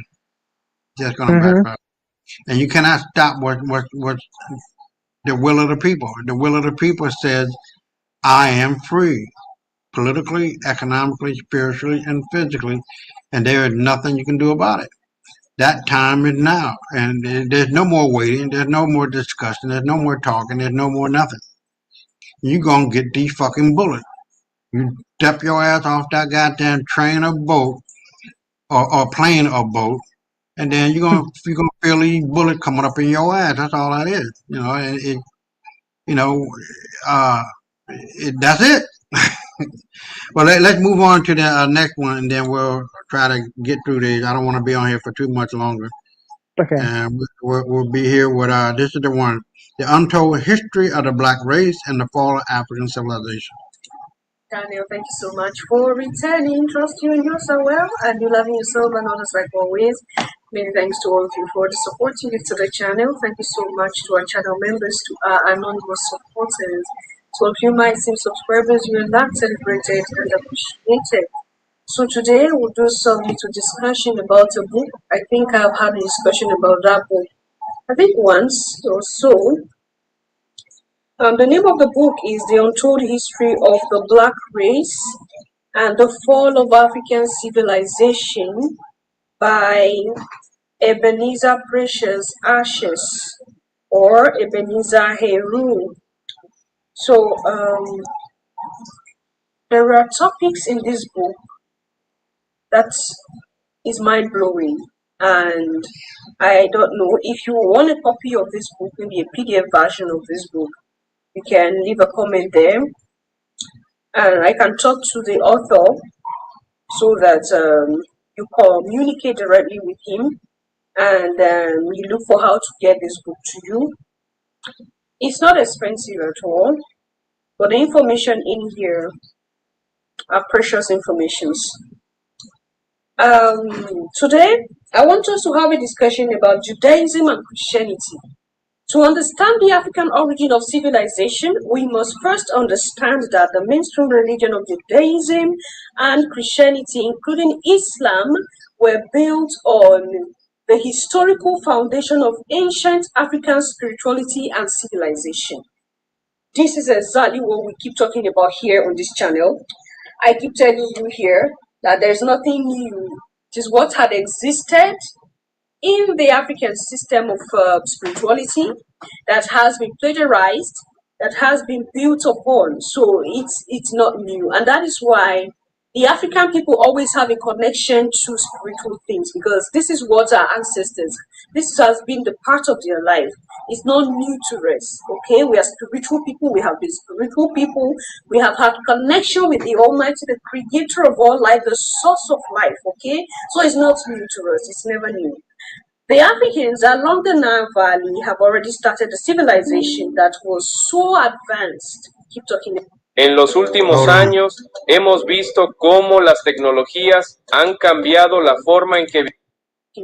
Just going to Hmm. backfire. And you cannot stop what the will of the people. The will of the people says, I am free. politically, economically, spiritually, and physically, and there is nothing you can do about it. That time is now, and there's no more waiting, there's no more discussion, there's no more talking, there's no more nothing. You're gonna get these fucking bullets. You step your ass off that goddamn train or boat, or plane or boat, and then you're gonna feel these bullets coming up in your ass. That's all that is, you know. And that's it. Well, let's move on to the next one, and then we'll try to get through these. I don't want to be on here for too much longer. Okay. And we'll be here with this is the one, the untold history of the black race and the fall of African civilization. Daniel, thank you so much for returning. Trust you and yours are well, and you loving yourself and others like always. Many thanks to all of you for the support you give to the channel. Thank you so much to our channel members, to our anonymous supporters, to all of you my team subscribers. You are not celebrated and appreciated. So today we'll do some little discussion about a book. I think I've had a discussion about that book, I think once or so. The name of the book is The Untold History of the Black Race and the Fall of African Civilization by Ebenezer Precious Ashes or Ebenezer Heru. So there are topics in this book that is mind-blowing, and I don't know if you want a copy of this book, maybe a PDF version of this book. You can leave a comment there, and I can talk to the author so that you communicate directly with him, and you look for how to get this book to you. It's not expensive at all, but the information in here are precious informations. Today, I want us to have a discussion about Judaism and Christianity. To understand the African origin of civilization, we must first understand that the mainstream religion of Judaism and Christianity, including Islam, were built on the historical foundation of ancient African spirituality and civilization. This is exactly what we keep talking about here on this channel. I keep telling you here that there's nothing new. It is what had existed in the African system of spirituality that has been plagiarized, that has been built upon. So it's not new, and that is why the African people always have a connection to spiritual things, because this is what our ancestors, this has been the part of their life. It's not new to us. Okay, we are spiritual people. We have been spiritual people. We have had connection with the Almighty, the Creator of all life, the source of life. Okay, so it's not new to us. It's never new. The Africans along the Nile Valley have already started a civilization that was so advanced. Keep talking. En los últimos años hemos visto cómo las tecnologías han cambiado la forma en que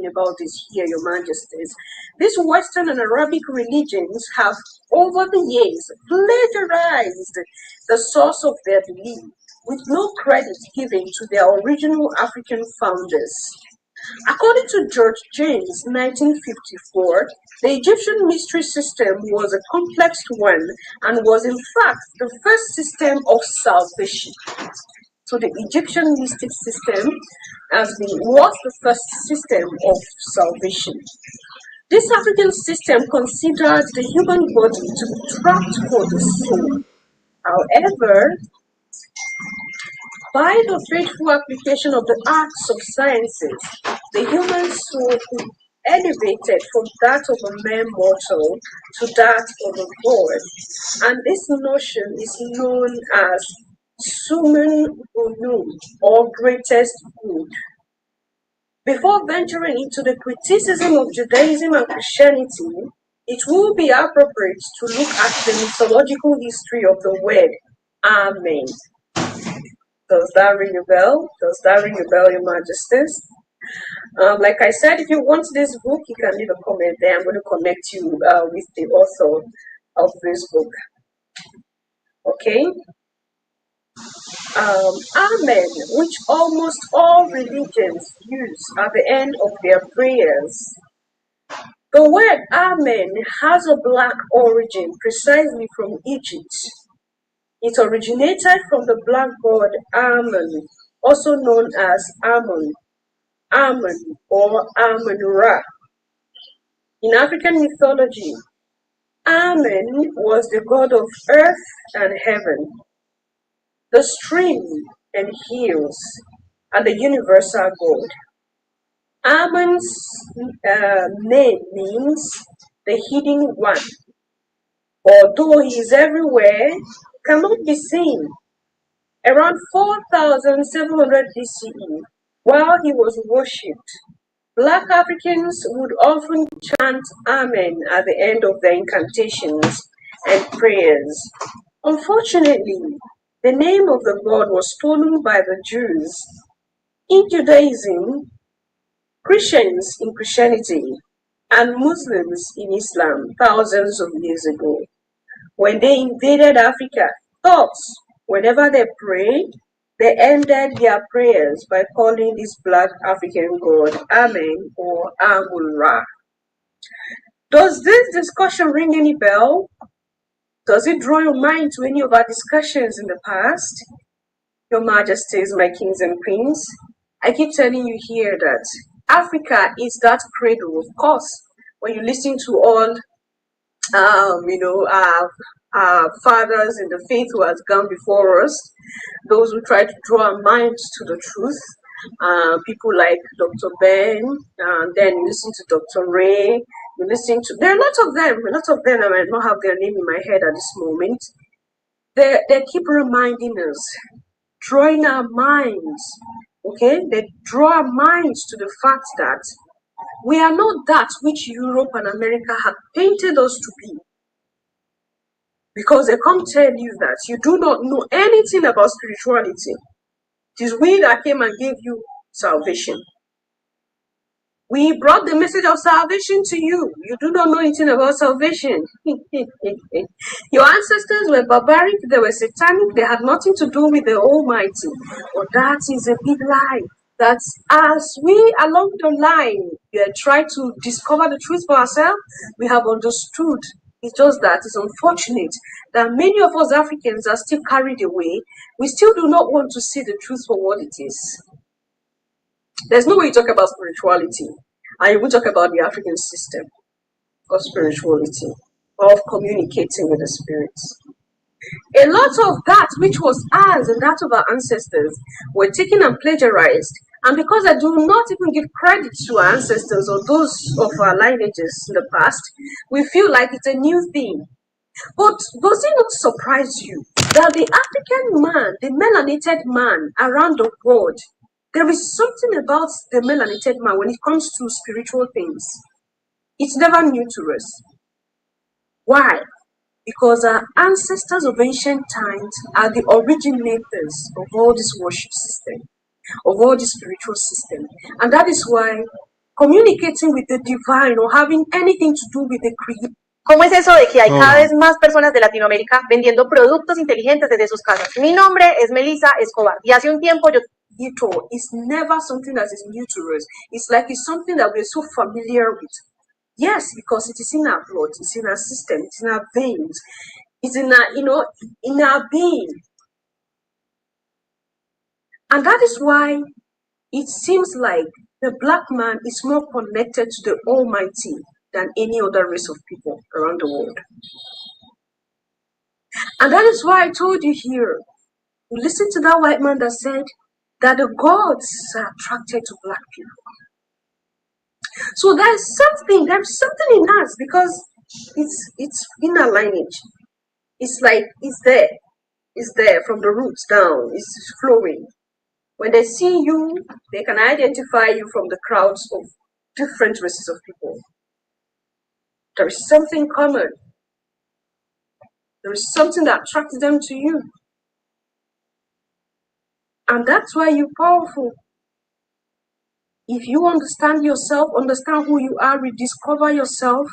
about this here, Your Majesties. These Western and Arabic religions have, over the years, plagiarized the source of their belief, with no credit given to their original African founders. According to George James, 1954, the Egyptian mystery system was a complex one and was in fact the first system of salvation. So the Egyptian mystic system was the first system of salvation. This African system considered the human body to be trapped for the soul. However, by the faithful application of the arts of sciences, the human soul could elevated from that of a mere mortal to that of a god. And this notion is known as Sumun Unum, or greatest good. Before venturing into the criticism of Judaism and Christianity, it will be appropriate to look at the mythological history of the word Amen. Does that ring a bell? Does that ring a bell, Your Majesties? Like I said, if you want this book, you can leave a comment there. I'm going to connect you with the author of this book. Okay? Amen, which almost all religions use at the end of their prayers. The word Amen has a black origin precisely from Egypt. It originated from the black god Amun, also known as Amun, or Amun-Ra. In African mythology, Amun was the god of earth and heaven, the stream and hills, and the universal god. Amun's name means the hidden one. Although he is everywhere, cannot be seen. Around 4700 BCE, while he was worshipped, Black Africans would often chant Amen at the end of their incantations and prayers. Unfortunately, the name of the god was stolen by the Jews. In Judaism, Christians in Christianity, and Muslims in Islam thousands of years ago, when they invaded Africa, thoughts whenever they prayed, they ended their prayers by calling this black African god Amen or Amun-Ra. Does this discussion ring any bell? Does it draw your mind to any of our discussions in the past? Your Majesties, my kings and queens, I keep telling you here that Africa is that cradle, of course. When you listen to all, our fathers in the faith who has gone before us, those who try to draw our minds to the truth, people like Dr. Ben, then you listen to Dr. Ray, you listen to, there are a lot of them, I might not have their name in my head at this moment. They keep reminding us, drawing our minds, okay? They draw our minds to the fact that we are not that which Europe and America have painted us to be. Because they come tell you that you do not know anything about spirituality. It is we that came and gave you salvation. We brought the message of salvation to you. You do not know anything about salvation. Your ancestors were barbaric, they were satanic, they had nothing to do with the Almighty. But that is a big lie. That as we along the line try to discover the truth for ourselves, we have understood. It's just that it's unfortunate that many of us Africans are still carried away. We still do not want to see the truth for what it is. There's no way you talk about spirituality and you will talk about the African system of spirituality, of communicating with the spirits. A lot of that which was ours and that of our ancestors were taken and plagiarized. And because I do not even give credit to our ancestors or those of our lineages in the past, we feel like it's a new thing. But does it not surprise you that the African man, the melanated man around the world, there is something about the melanated man when it comes to spiritual things. It's never new to us. Why? Because our ancestors of ancient times are the originators of all this worship system, of all this spiritual system. And that is why communicating with the divine or having anything to do with the creator. ¿Cómo es eso de que hay cada vez más personas de Latinoamérica vendiendo productos inteligentes desde sus casas? Mi nombre es Melissa Escobar y hace un tiempo yo... It's never something that is new to us. It's like it's something that we're so familiar with. Yes, because it is in our blood, it's in our system, it's in our veins, it's in our, in our being. And that is why it seems like the black man is more connected to the Almighty than any other race of people around the world. And that is why I told you here, you listen to that white man that said that the gods are attracted to black people. So there's something in us because it's in our lineage. It's like it's there from the roots down. It's flowing. When they see you, they can identify you from the crowds of different races of people. There is something common. There is something that attracts them to you. And that's why you're powerful. If you understand yourself, understand who you are, rediscover yourself,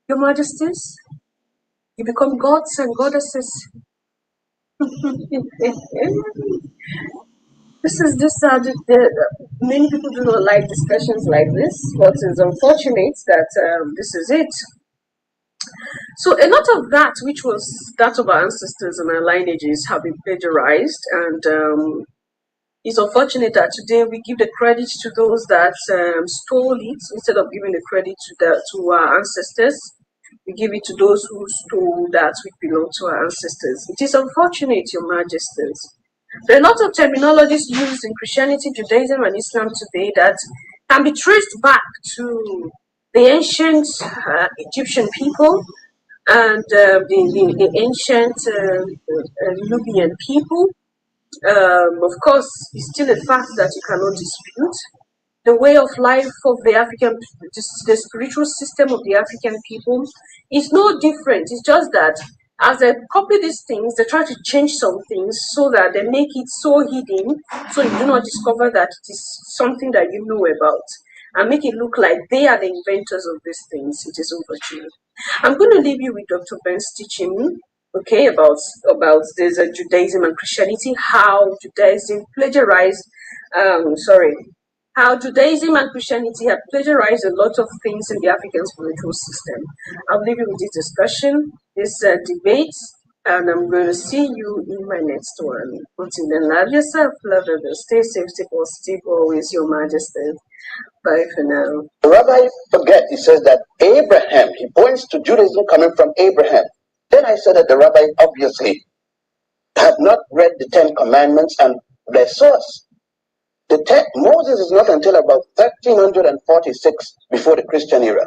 Your Majesties, you become gods and goddesses. Many people do not like discussions like this, but it's unfortunate that this is it. So a lot of that, which was that of our ancestors and our lineages, have been plagiarized, and it's unfortunate that today we give the credit to those that stole it instead of giving the credit to our ancestors. We give it to those who stole that which belonged to our ancestors. It is unfortunate, Your Majesties. There are a lot of terminologies used in Christianity, Judaism, and Islam today that can be traced back to the ancient Egyptian people and the ancient Nubian people. Of course, it's still a fact that you cannot dispute. The way of life of the African, the spiritual system of the African people is no different. It's just that as they copy these things, they try to change some things so that they make it so hidden, so you do not discover that it is something that you know about, and make it look like they are the inventors of these things. It is unfortunate. I'm going to leave you with Dr. Ben's teaching, okay, about this Judaism and Christianity, how Judaism plagiarized, how Judaism and Christianity have plagiarized a lot of things in the African spiritual system. I'll leave you with this discussion, this debate, and I'm going to see you in my next one. Until then, love yourself, love others, stay safe, stay positive, always, Your Majesty. Bye for now. The rabbi forget, he says that Abraham, he points to Judaism coming from Abraham. Then I said that the rabbi obviously have not read the 10 Commandments and their source. Moses is not until about 1346 before the Christian era,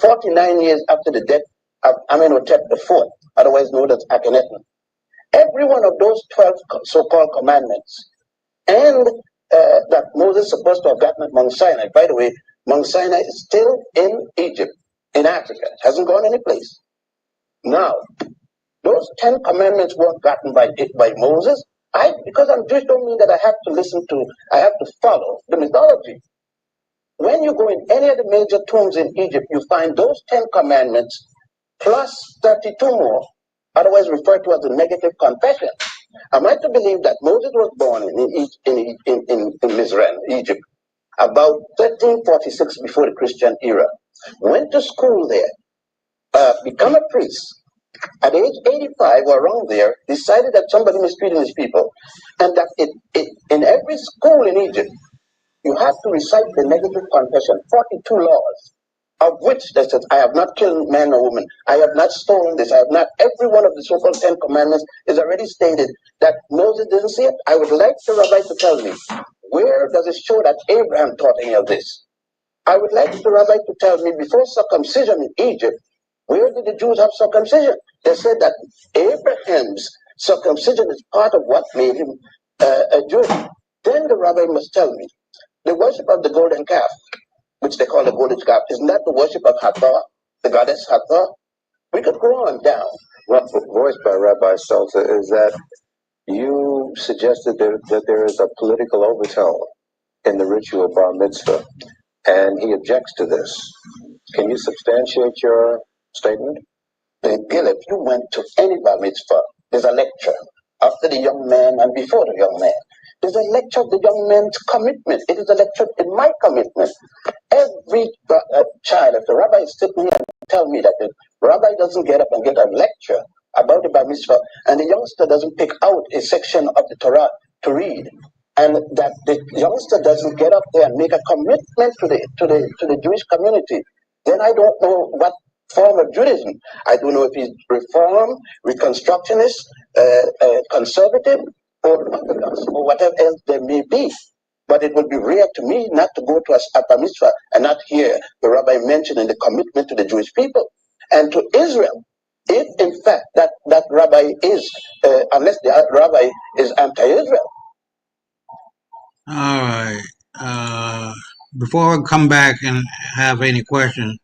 49 years after the death of Amenhotep IV, otherwise known as Akhenaten. Every one of those 12 so-called commandments and that Moses is supposed to have gotten at Mount Sinai. By the way, Mount Sinai is still in Egypt, in Africa. It hasn't gone any place. Now, those 10 commandments weren't gotten by Moses. Because I'm Jewish don't mean that I have to follow the mythology. When you go in any of the major tombs in Egypt, you find those 10 commandments plus 32 more, otherwise referred to as the negative confession. Am I to believe that Moses was born in Mizraim, Egypt, about 1346 before the Christian era, went to school there, become a priest, at age 85 or around there, decided that somebody mistreated his people, and that in every school in Egypt, you have to recite the negative confession, 42 laws, of which they said, I have not killed man or woman, I have not stolen this, I have not, every one of the so-called 10 commandments is already stated that Moses didn't see it. I would like the rabbi to tell me, where does it show that Abraham taught any of this? I would like the rabbi to tell me, before circumcision in Egypt, where did the Jews have circumcision? They said that Abraham's circumcision is part of what made him a Jew. Then the rabbi must tell me, the worship of the golden calf, which they call the golden calf, isn't that the worship of Hathor, the goddess Hathor? We could go on down. What voiced by Rabbi Seltzer is that you suggested that there is a political overtone in the ritual of bar mitzvah, and he objects to this. Can you substantiate your statement? Gil, if you went to any bar mitzvah, there's a lecture after the young man and before the young man. There's a lecture of the young man's commitment. It is a lecture in my commitment. Every child, if the rabbi is sitting here and tell me that the rabbi doesn't get up and get a lecture about the bar mitzvah, and the youngster doesn't pick out a section of the Torah to read, and that the youngster doesn't get up there and make a commitment to the Jewish community, then I don't know what form of Judaism. I don't know if he's Reform, Reconstructionist, Conservative, or Orthodox, or whatever else there may be. But it would be rare to me not to go to a bar mitzvah and not hear the rabbi mentioning the commitment to the Jewish people and to Israel. If in fact that rabbi is, unless the rabbi is anti-Israel. All right. Before I come back and have any questions,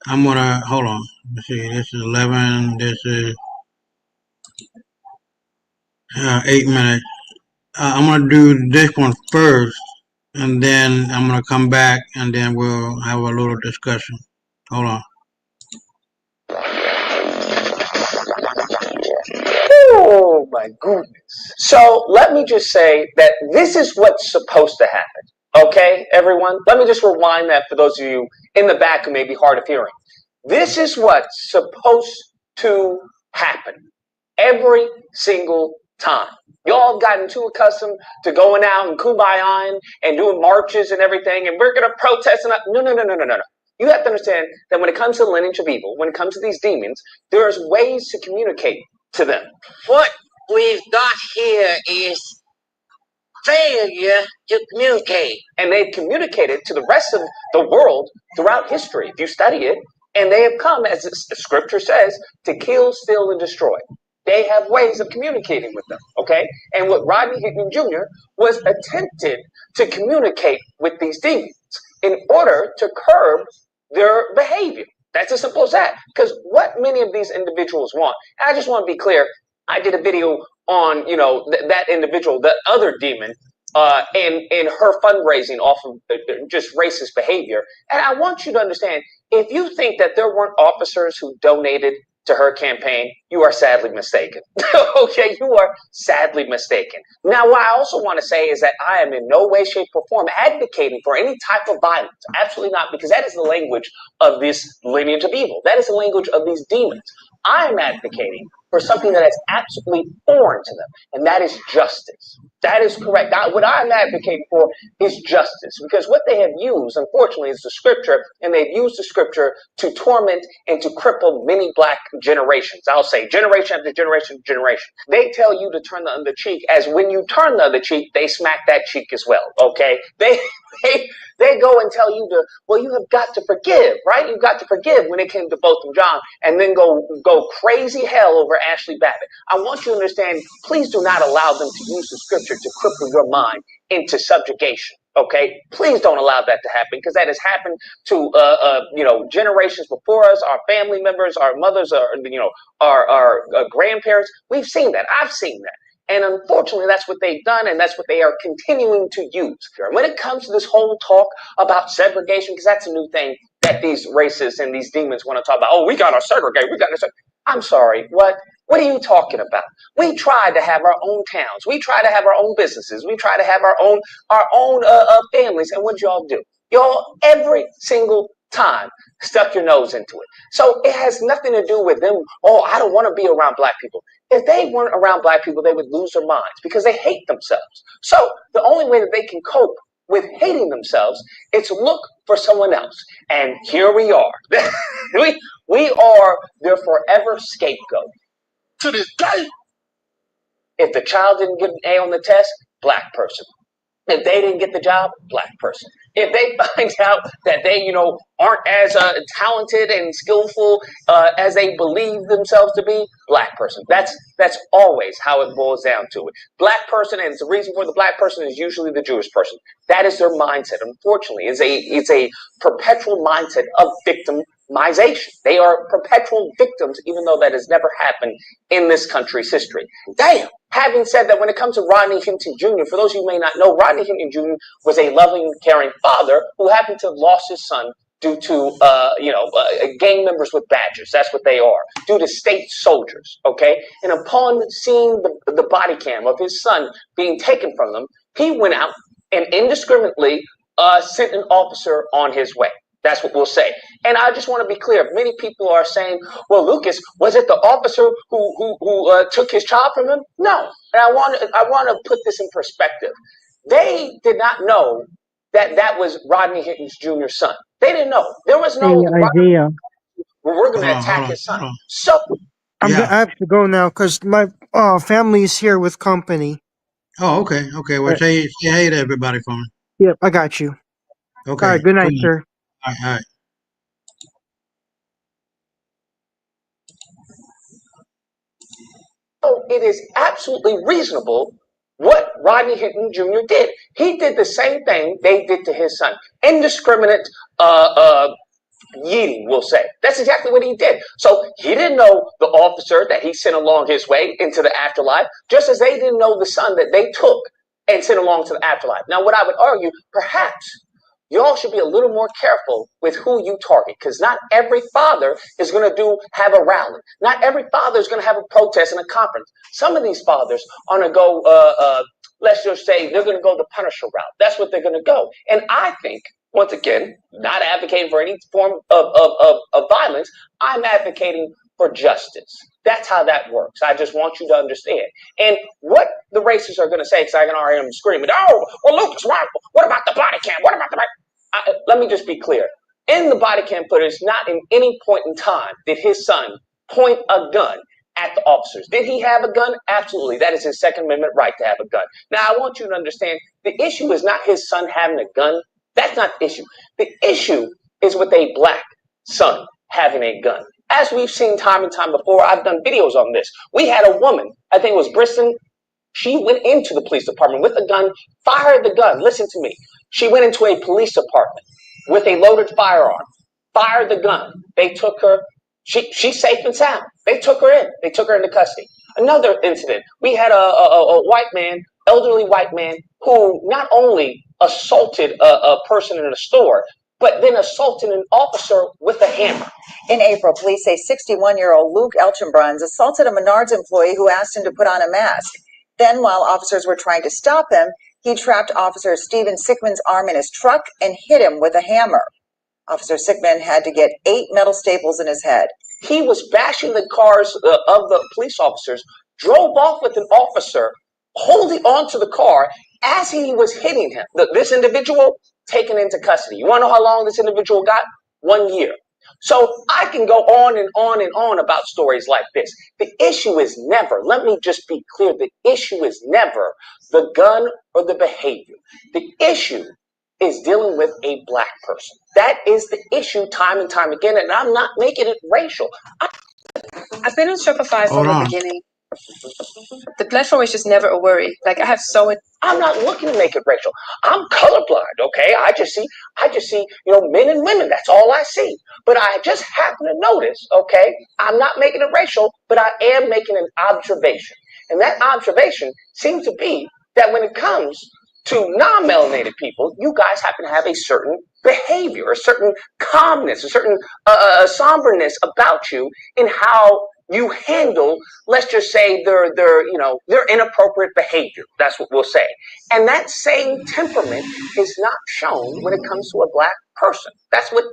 I'm gonna hold on. Let's see. This is 11. This is 8 minutes. I'm gonna do this one first, and then I'm gonna come back, and then we'll have a little discussion. Hold on. Oh my goodness. So let me just say that this is what's supposed to happen. Okay, everyone? Let me just rewind that for those of you in the back who may be hard of hearing. This is what's supposed to happen every single time. Y'all have gotten too accustomed to going out and kumbaya and doing marches and everything, and we're going to protest. And no. You have to understand that when it comes to the lineage of evil, when it comes to these demons, there's ways to communicate to them. What we've got here is failure to communicate. And they've communicated to the rest of the world throughout history, if you study it, and they have come, as the scripture says, to kill, steal, and destroy. They have ways of communicating with them, okay? And what Rodney Hickman Jr. was attempted to communicate with these demons in order to curb their behavior. That's as simple as that. Because what many of these individuals want, and I just want to be clear, I did a video on, that individual, the other demon, and her fundraising off of just racist behavior. And I want you to understand, if you think that there weren't officers who donated to her campaign, you are sadly mistaken. Okay, you are sadly mistaken. Now, what I also want to say is that I am in no way, shape, or form advocating for any type of violence. Absolutely not, because that is the language of this lineage of evil. That is the language of these demons. I am advocating for something that is absolutely foreign to them, and that is justice. That is correct. What I'm advocating for is justice, because what they have used, unfortunately, is the scripture, and they've used the scripture to torment and to cripple many black generations. I'll say generation after generation after generation. They tell you to turn the other cheek, as when you turn the other cheek, they smack that cheek as well, okay? They go and tell you to, well, you have got to forgive, right? You've got to forgive when it came to Botham Jean, and then go crazy hell over Ashley Babbitt. I want you to understand, please do not allow them to use the scripture to cripple your mind into subjugation. Okay, please don't allow that to happen, because that has happened to generations before us, our family members, our mothers, our grandparents. We've seen that. I've seen that. And unfortunately, that's what they've done, and that's what they are continuing to use. When it comes to this whole talk about segregation, because that's a new thing that these racists and these demons want to talk about. Oh, we got to segregate. We got to segregate. I'm sorry. What are you talking about? We tried to have our own towns. We try to have our own businesses. We try to have our own families. And what y'all do? Y'all every single time stuck your nose into it. So it has nothing to do with them. Oh, I don't want to be around black people. If they weren't around black people, they would lose their minds because they hate themselves. So the only way that they can cope with hating themselves is to look for someone else. And here we are. we are their forever scapegoat. To this day. If the child didn't get an A on the test, black person. If they didn't get the job, black person. If they find out that they, aren't as talented and skillful as they believe themselves to be, black person. That's always how it boils down to it. Black person, and the reason for the black person is usually the Jewish person. That is their mindset. Unfortunately, it's a perpetual mindset of victimization. They are perpetual victims, even though that has never happened in this country's history. Damn. Having said that, when it comes to Rodney Hinton Jr., for those of you who may not know, Rodney Hinton Jr. was a loving, caring father who happened to have lost his son due to, gang members with badges. That's what they are, due to state soldiers, okay? And upon seeing the body cam of his son being taken from them, he went out and indiscriminately sent an officer on his way. That's what we'll say. And I just want to be clear. Many people are saying, well, Lucas, was it the officer who took his child from him? No. And I want to put this in perspective. They did not know that was Rodney Hinton Jr.'s son. They didn't know. There was no Isaiah. We're going to attack his son. So I have to go now because my family is here with company. Oh, okay. Well, say hey to everybody for me. Yep, I got you. Okay. All right, good night, sir. All right. So it is absolutely reasonable what Rodney Hinton Jr. did. He did the same thing they did to his son. Indiscriminate yeeting, we'll say. That's exactly what he did. So he didn't know the officer that he sent along his way into the afterlife, just as they didn't know the son that they took and sent along to the afterlife. Now, what I would argue, perhaps y'all should be a little more careful with who you target, because not every father is going to have a rally. Not every father is going to have a protest and a conference. Some of these fathers are going to go, let's just say, they're going to go the Punisher route. That's what they're going to go. And I think, once again, not advocating for any form of violence, I'm advocating for justice. That's how that works. I just want you to understand. And what the racists are going to say, because I can already hear them screaming, oh, well, Lucas, what about the body cam? What about the body? Let me just be clear. In the body cam footage, not in any point in time did his son point a gun at the officers. Did he have a gun? Absolutely. That is his Second Amendment right to have a gun. Now, I want you to understand, the issue is not his son having a gun. That's not the issue. The issue is with a black son having a gun. As we've seen time and time before, I've done videos on this. We had a woman, I think it was Briston, she went into the police department with a gun, fired the gun. Listen to me. She went into a police department with a loaded firearm, fired the gun. They took her. She's safe and sound. They took her in. They took her into custody. Another incident. We had a white man, elderly white man, who not only assaulted a person in a store, but then assaulted an officer with a hammer. In April, police say 61-year-old Luke Elchenbruns assaulted a Menards employee who asked him to put on a mask. Then, while officers were trying to stop him, he trapped Officer Steven Sickman's arm in his truck and hit him with a hammer. Officer Sickman had to get 8 metal staples in his head. He was bashing the cars of the police officers, drove off with an officer holding onto the car as he was hitting him. This individual taken into custody. You want to know how long this individual got? 1 year. So I can go on and on and on about stories like this. The issue is never, let me just be clear, the issue is never the gun or the behavior. The issue is dealing with a black person. That is the issue time and time again, and I'm not making it racial. I've been on Shopify from the beginning. The platform is just never a worry. Like I'm not looking to make it racial. I'm colorblind, okay? I just see, men and women. That's all I see. But I just happen to notice, okay? I'm not making it racial, but I am making an observation. And that observation seems to be that when it comes to non-melanated people, you guys happen to have a certain behavior, a certain calmness, a certain somberness about you in how you handle, let's just say, their inappropriate behavior. That's what we'll say. And that same temperament is not shown when it comes to a black person. That's what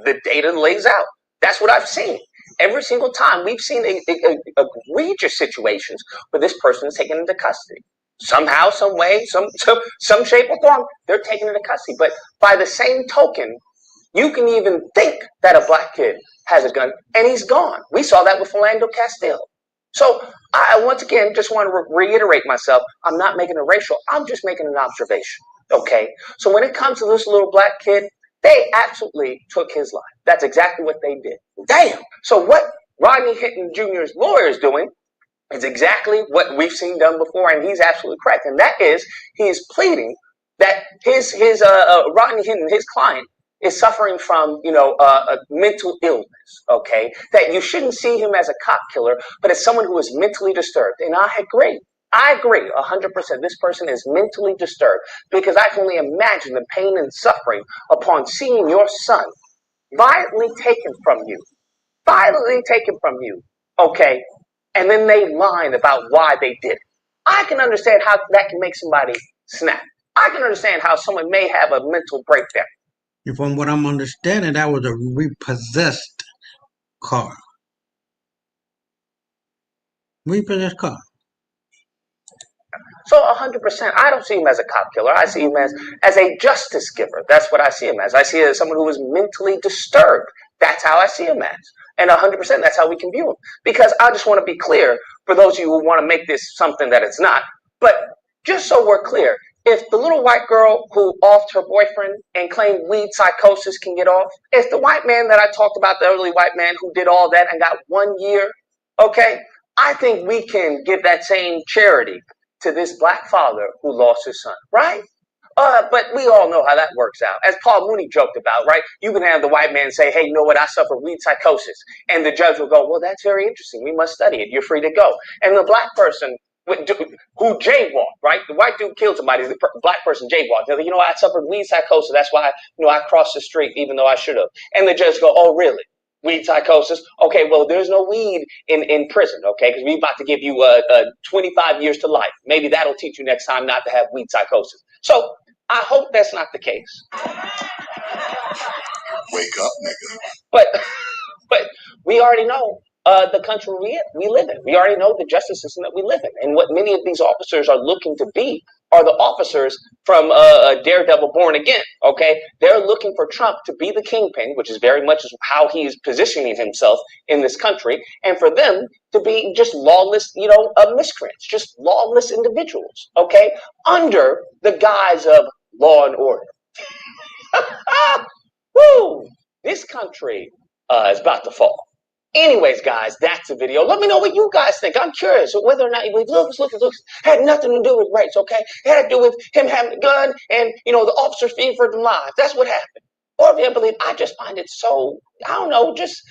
the data lays out. That's what I've seen. Every single time we've seen egregious situations where this person is taken into custody. Somehow, some way, some shape or form, they're taken into custody. But by the same token, you can even think that a black kid has a gun, and he's gone. We saw that with Philando Castile. So I once again just want to reiterate myself. I'm not making it racial. I'm just making an observation. Okay? So when it comes to this little black kid, they absolutely took his life. That's exactly what they did. Damn. So what Rodney Hinton Jr.'s lawyer is doing is exactly what we've seen done before, and he's absolutely correct. And that is, he is pleading that his Rodney Hinton, his client, is suffering from, a mental illness, okay? That you shouldn't see him as a cop killer, but as someone who is mentally disturbed. And I agree 100%. This person is mentally disturbed because I can only imagine the pain and suffering upon seeing your son violently taken from you, okay? And then they lied about why they did it. I can understand how that can make somebody snap. I can understand how someone may have a mental breakdown. From what I'm understanding, that was a repossessed car. Repossessed car. So 100%, I don't see him as a cop killer. I see him as a justice giver. That's what I see him as. I see him as someone who is mentally disturbed. That's how I see him as. And 100%, that's how we can view him. Because I just want to be clear for those of you who want to make this something that it's not. But just so we're clear, if the little white girl who offed her boyfriend and claimed weed psychosis can get off, if the white man that I talked about, the elderly white man who did all that and got 1 year, okay, I think we can give that same charity to this black father who lost his son, right? But we all know how that works out. As Paul Mooney joked about, right? You can have the white man say, hey, you know what? I suffer weed psychosis. And the judge will go, well, that's very interesting. We must study it. You're free to go. And the black person who jaywalked, right? The white dude killed somebody. The black person jaywalked. They're like, I suffered weed psychosis. That's why, I crossed the street even though I should have. And the judge go, oh, really? Weed psychosis? Okay, well, there's no weed in prison, okay? Because we're about to give you 25 years to life. Maybe that'll teach you next time not to have weed psychosis. So I hope that's not the case. Wake up, nigga. But we already know the country we live in. We already know the justice system that we live in. And what many of these officers are looking to be are the officers from Daredevil Born Again, okay? They're looking for Trump to be the kingpin, which is very much how he's positioning himself in this country, and for them to be just lawless, miscreants, just lawless individuals, okay? Under the guise of law and order. Woo! This country is about to fall. Anyways, guys, that's the video. Let me know what you guys think. I'm curious whether or not you believe Lucas had nothing to do with race, okay? It had to do with him having a gun and, the officers feeding for their lives. That's what happened. Or if you believe, I just find it so, just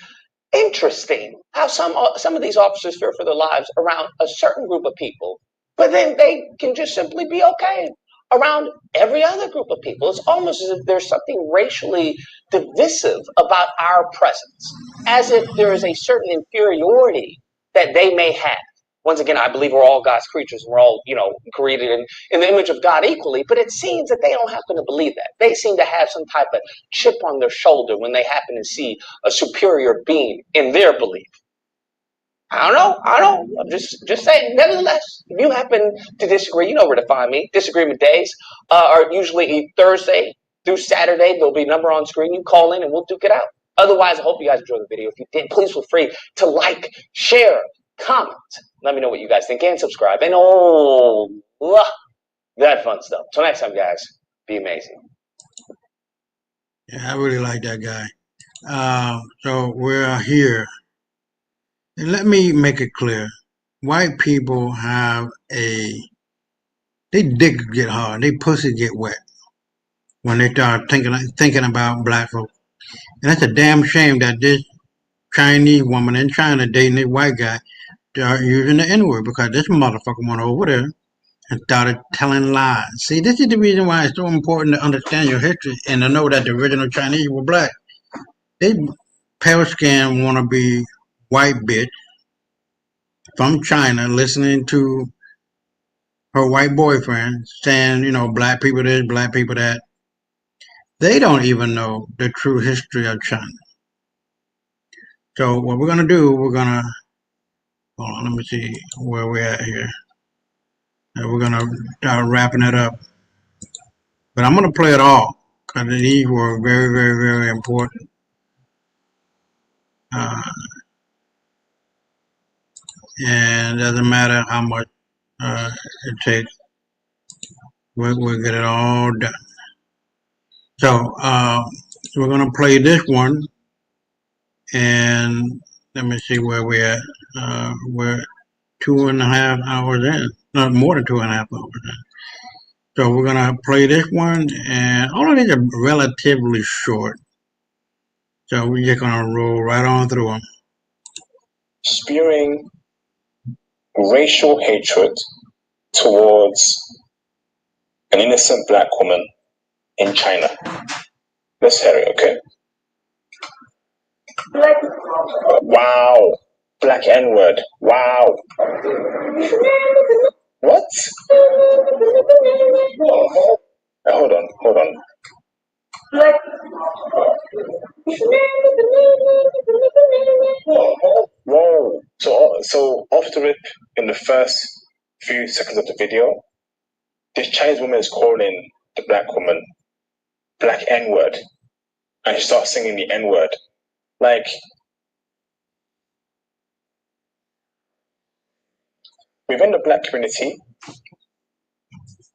interesting how some of these officers fear for their lives around a certain group of people, but then they can just simply be okay around every other group of people. It's almost as if there's something racially divisive about our presence, as if there is a certain inferiority that they may have. Once again, I believe we're all God's creatures. We're all, created in the image of God equally, but it seems that they don't happen to believe that. They seem to have some type of chip on their shoulder when they happen to see a superior being in their belief. I don't know. I'm just saying. Nevertheless, if you happen to disagree, you know where to find me. Disagreement days are usually Thursday through Saturday. There'll be a number on screen. You call in and we'll duke it out. Otherwise, I hope you guys enjoyed the video. If you did, please feel free to like, share, comment. Let me know what you guys think and subscribe. And that fun stuff. Till next time, guys, be amazing. Yeah, I really like that guy. So we're here. And let me make it clear. White people have they dick get hard. They pussy get wet when they start thinking about black folks. And that's a damn shame that this Chinese woman in China dating this white guy start using the N-word, because this motherfucker went over there and started telling lies. See, this is the reason why it's so important to understand your history and to know that the original Chinese were black. They pale skin wanna be white bitch from China listening to her white boyfriend saying, black people this, black people that. They don't even know the true history of China. So what we're going to do, hold on, let me see where we're at here. We're going to start wrapping it up. But I'm going to play it all, because these were very, very, very important. And it doesn't matter how much it takes. We'll get it all done. So we're going to play this one, and let me see where we're at. We're 2.5 hours in, not more than 2.5 hours in. So we're going to play this one, and all of these are relatively short. So we're just going to roll right on through them. Spewing racial hatred towards an innocent black woman in China. Let's hear it, okay? Wow. Black N-word. Wow. What? Hold on. Whoa. So off the rip, in the first few seconds of the video, this Chinese woman is calling the black woman Black N-word, and she starts singing the N-word. Like, within the black community,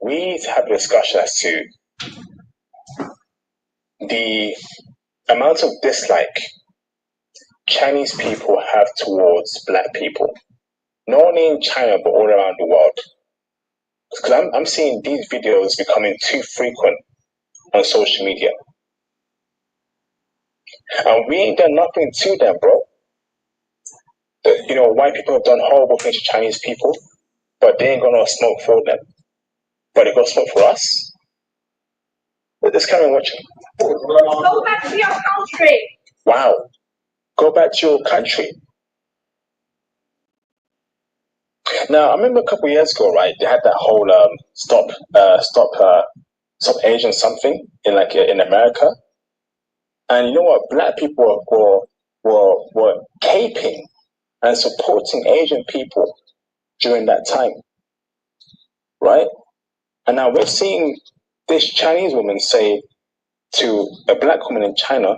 we need to have a discussion as to the amount of dislike Chinese people have towards black people, not only in China but all around the world. Because I'm seeing these videos becoming too frequent on social media, and we ain't done nothing to them, bro. White people have done horrible things to Chinese people, but they ain't gonna smoke for them. But they gonna smoke for us. This kind of watching. Go back to your country. Wow, go back to your country. Now, I remember a couple of years ago, right? They had that whole stop Asian something in America, and you know what? Black people were caping and supporting Asian people during that time, right? And now we're seeing this Chinese woman say to a black woman in China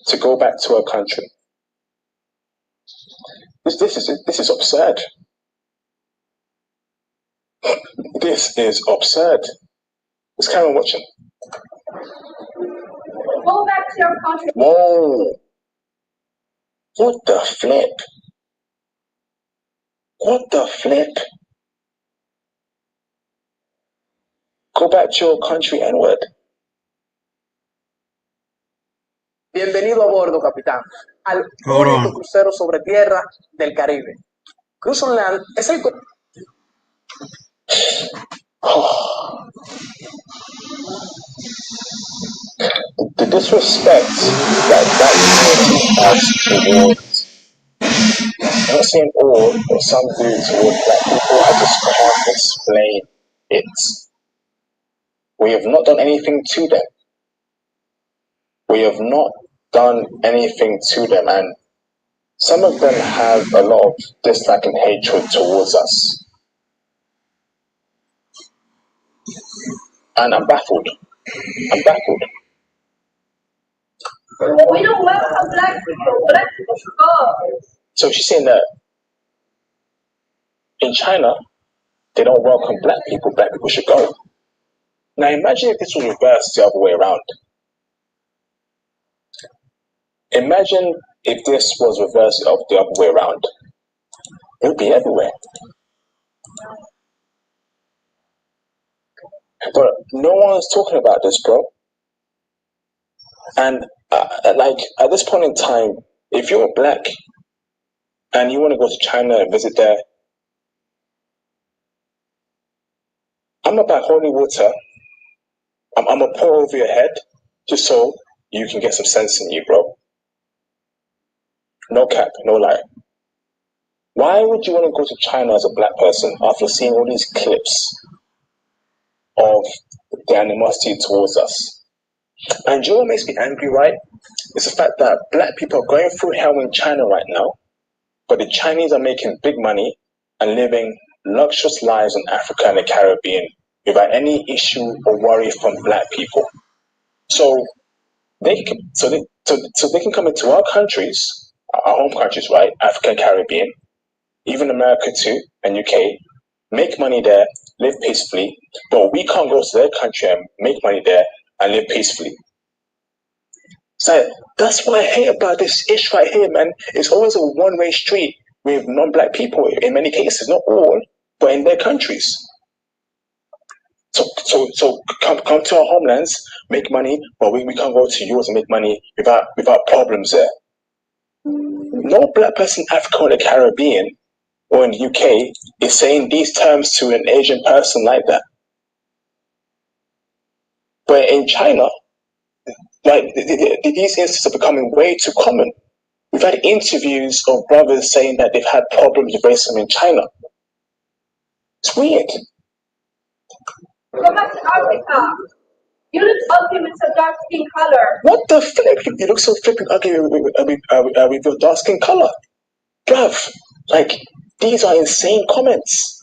to go back to her country. This is absurd. This is absurd. Is Karen watching? Go back to your country. Whoa! What the flip? What the flip? Go back to your country, N-word. Bienvenido a bordo, capitán, al único crucero sobre tierra del Caribe. Cruise on Land es el... The disrespect that community has towards, I'm not saying all, but some do towards black people, I just can't explain it. We have not done anything to them. We have not done anything to them, and some of them have a lot of dislike and hatred towards us. And I'm baffled. I'm baffled. We don't welcome black people. Black people should go. So she's saying that in China, they don't welcome black people should go. Now imagine if this was reversed the other way around. Imagine if this was reversed the other way around. It would be everywhere. But no one's talking about this, bro. And like at this point in time, if you're black and you want to go to China and visit there, I'm about holy water. I'm gonna pour over your head just so you can get some sense in you, bro. No cap, no lie. Why would you want to go to China as a black person after seeing all these clips of the animosity towards us? And you know what makes me angry, right? It's the fact that black people are going through hell in China right now, but the Chinese are making big money and living luxurious lives in Africa and the Caribbean without any issue or worry from black people. So they can come into our countries, our home countries, right? Africa and Caribbean, even America too, and UK, make money there, live peacefully, but we can't go to their country and make money there and live peacefully. So that's what I hate about this ish right here, man. It's always a one-way street with non-black people in many cases, not all, but in their countries. So come to our homelands, make money, but we can't go to yours and make money without problems there. No black person in Africa or the Caribbean or in the UK is saying these terms to an Asian person like that. But in China, like these instances are becoming way too common. We've had interviews of brothers saying that they've had problems with racism in China. It's weird. Go back to Africa. You look ugly with a dark skin color. What the flip? You look so flipping ugly with your dark skin color. Bruv, like, these are insane comments.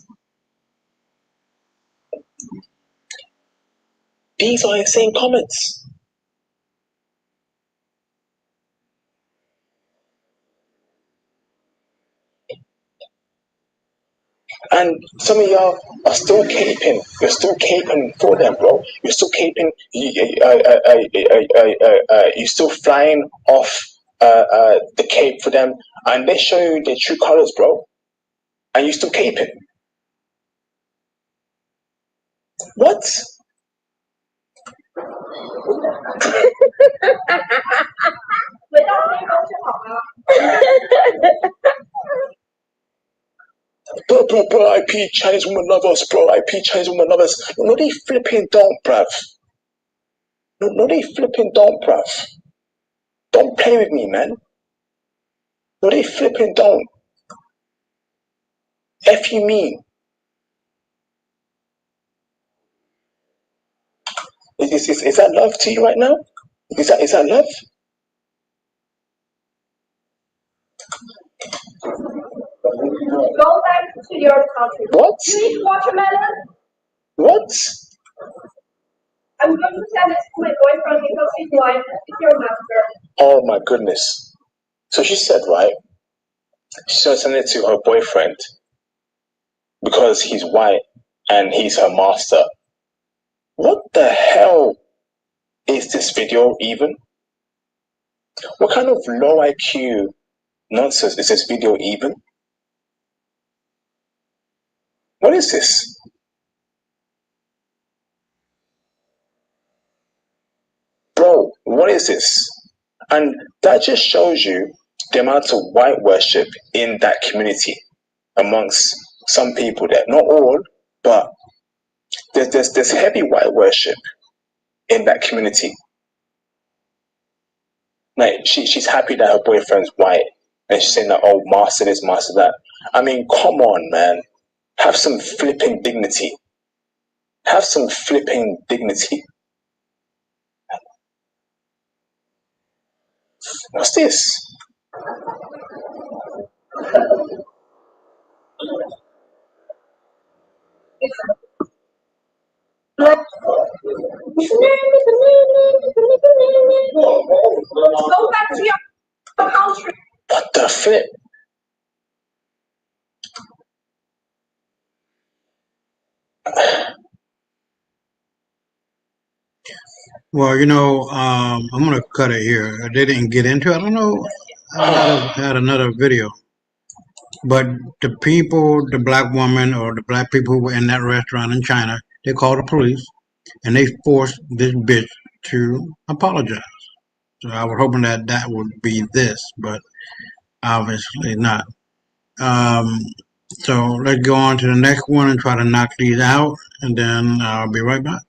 These are insane comments. And some of y'all are still caping. You're still caping for them, bro. You're still caping. You're still flying off the cape for them, and they show you their true colors, bro. And you still caping. What? Bro, IP Chinese women love us, bro. IP Chinese women love us. No, they flipping don't, bruv. No, they flipping don't, bruv. Don't play with me, man. No, they flipping don't. F you mean? Is that love to you right now? Is that love? to your country. What? You eat watermelon? What? I'm going to tell this to my boyfriend because he's white. It's your master. Oh my goodness. So she said, right? She's going to send it to her boyfriend because he's white and he's her master. What the hell is this video even? What kind of low IQ nonsense is this video even? What is this? Bro, what is this? And that just shows you the amount of white worship in that community amongst some people there. Not all, but there's heavy white worship in that community. Like she's happy that her boyfriend's white and she's saying that, oh, master this, master that. I mean, come on, man. Have some flipping dignity. Have some flipping dignity. What's this? Go back to your country. What the flip? Well, I'm gonna cut it here. They didn't get into it. I don't know. I might have had another video, but the people, the black woman or the black people who were in that restaurant in China, they called the police and they forced this bitch to apologize. So I was hoping that that would be this, but obviously not. So let's go on to the next one and try to knock these out, and then I'll be right back.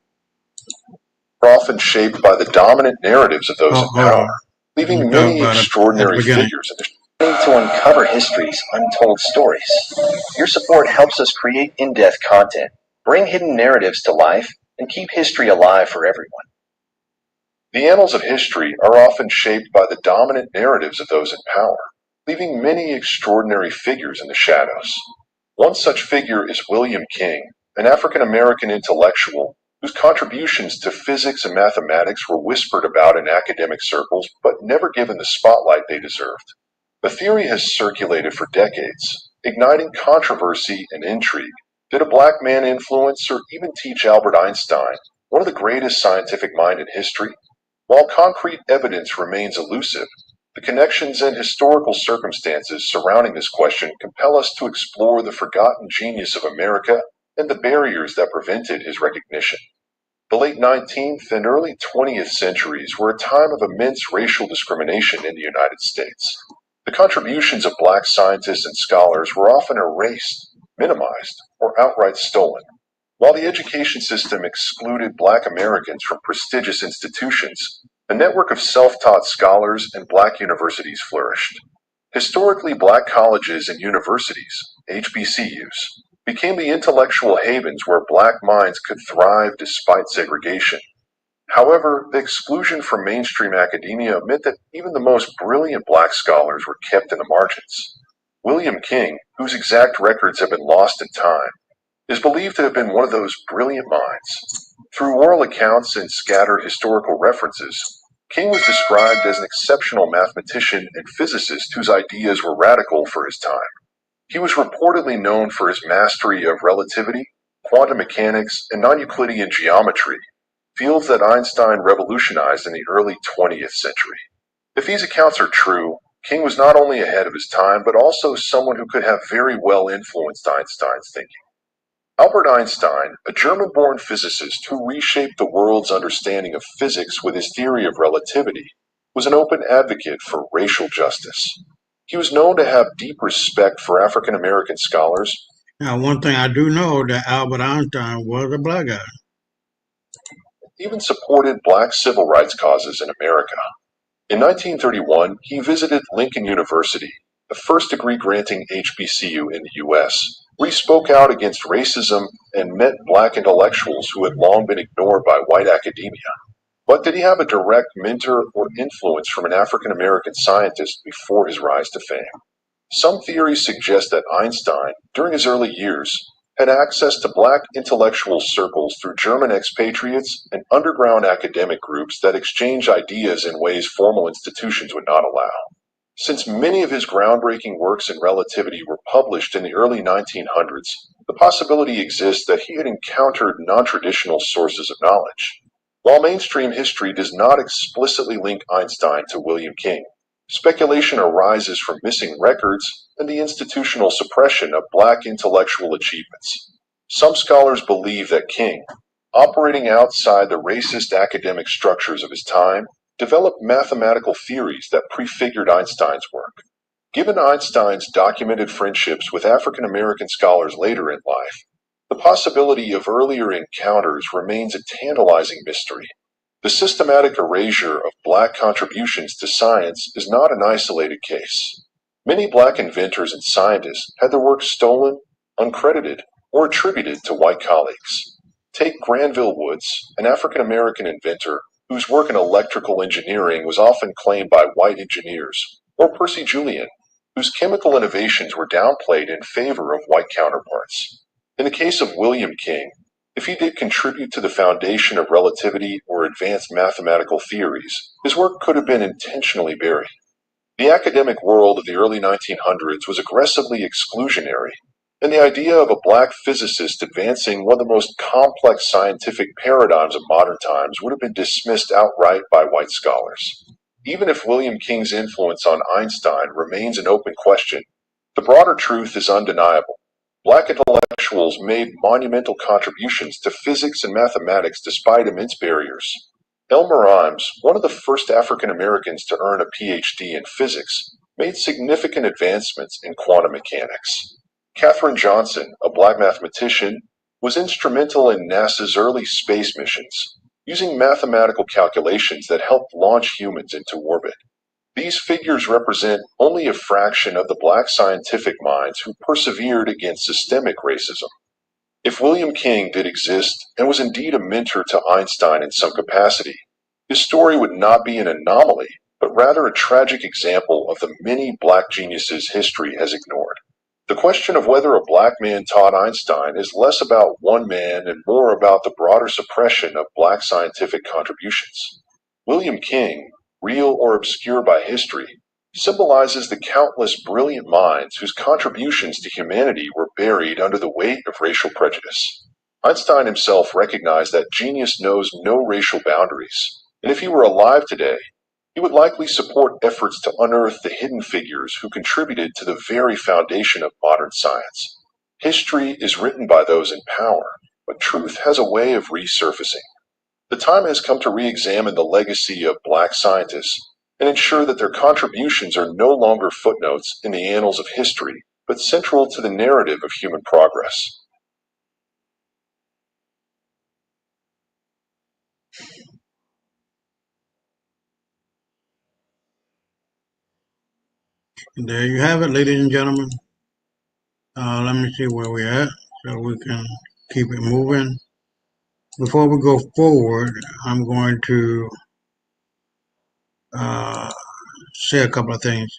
Often shaped by the dominant narratives of those in power, leaving many extraordinary figures in the to uncover history's untold stories. Your support helps us create in-depth content, bring hidden narratives to life, and keep history alive for everyone. The annals of history are often shaped by the dominant narratives of those in power, leaving many extraordinary figures in the shadows. One such figure is William King, an African-American intellectual whose contributions to physics and mathematics were whispered about in academic circles but never given the spotlight they deserved. The theory has circulated for decades, igniting controversy and intrigue. Did a black man influence or even teach Albert Einstein, one of the greatest scientific minds in history? While concrete evidence remains elusive, the connections and historical circumstances surrounding this question compel us to explore the forgotten genius of America and the barriers that prevented his recognition. The late 19th and early 20th centuries were a time of immense racial discrimination in the United States. The contributions of black scientists and scholars were often erased, minimized, or outright stolen. While the education system excluded black Americans from prestigious institutions, a network of self-taught scholars and black universities flourished. Historically, black colleges and universities, HBCUs, became the intellectual havens where black minds could thrive despite segregation. However, the exclusion from mainstream academia meant that even the most brilliant black scholars were kept in the margins. William King, whose exact records have been lost in time, is believed to have been one of those brilliant minds. Through oral accounts and scattered historical references, King was described as an exceptional mathematician and physicist whose ideas were radical for his time. He was reportedly known for his mastery of relativity, quantum mechanics, and non-Euclidean geometry, fields that Einstein revolutionized in the early 20th century. If these accounts are true, King was not only ahead of his time, but also someone who could have very well influenced Einstein's thinking. Albert Einstein, a German-born physicist who reshaped the world's understanding of physics with his theory of relativity, was an open advocate for racial justice. He was known to have deep respect for African-American scholars. Now, one thing I do know that Albert Einstein was a black guy. Even supported black civil rights causes in America. In 1931, he visited Lincoln University, the first degree-granting HBCU in the U.S., where he spoke out against racism and met black intellectuals who had long been ignored by white academia. But did he have a direct mentor or influence from an African-American scientist before his rise to fame? Some theories suggest that Einstein, during his early years, had access to black intellectual circles through German expatriates and underground academic groups that exchange ideas in ways formal institutions would not allow. Since many of his groundbreaking works in relativity were published in the early 1900s, the possibility exists that he had encountered non-traditional sources of knowledge. While mainstream history does not explicitly link Einstein to William King, speculation arises from missing records and the institutional suppression of black intellectual achievements. Some scholars believe that King, operating outside the racist academic structures of his time, developed mathematical theories that prefigured Einstein's work. Given Einstein's documented friendships with African American scholars later in life, the possibility of earlier encounters remains a tantalizing mystery. The systematic erasure of black contributions to science is not an isolated case. Many black inventors and scientists had their work stolen, uncredited, or attributed to white colleagues. Take Granville Woods, an African American inventor whose work in electrical engineering was often claimed by white engineers, or Percy Julian, whose chemical innovations were downplayed in favor of white counterparts. In the case of William King, if he did contribute to the foundation of relativity or advanced mathematical theories, his work could have been intentionally buried. The academic world of the early 1900s was aggressively exclusionary, and the idea of a black physicist advancing one of the most complex scientific paradigms of modern times would have been dismissed outright by white scholars. Even if William King's influence on Einstein remains an open question, the broader truth is undeniable. Black intellectuals made monumental contributions to physics and mathematics despite immense barriers. Elmer Imes, one of the first African Americans to earn a PhD in physics, made significant advancements in quantum mechanics. Katherine Johnson, a black mathematician, was instrumental in NASA's early space missions, using mathematical calculations that helped launch humans into orbit. These figures represent only a fraction of the black scientific minds who persevered against systemic racism. If William King did exist and was indeed a mentor to Einstein in some capacity, his story would not be an anomaly, but rather a tragic example of the many black geniuses history has ignored. The question of whether a black man taught Einstein is less about one man and more about the broader suppression of black scientific contributions. William King, real or obscure by history, symbolizes the countless brilliant minds whose contributions to humanity were buried under the weight of racial prejudice. Einstein himself recognized that genius knows no racial boundaries, and if he were alive today, he would likely support efforts to unearth the hidden figures who contributed to the very foundation of modern science. History is written by those in power, but truth has a way of resurfacing. The time has come to re-examine the legacy of black scientists and ensure that their contributions are no longer footnotes in the annals of history, but central to the narrative of human progress. And there you have it, ladies and gentlemen. Let me see where we're at so we can keep it moving. Before we go forward, I'm going to say a couple of things.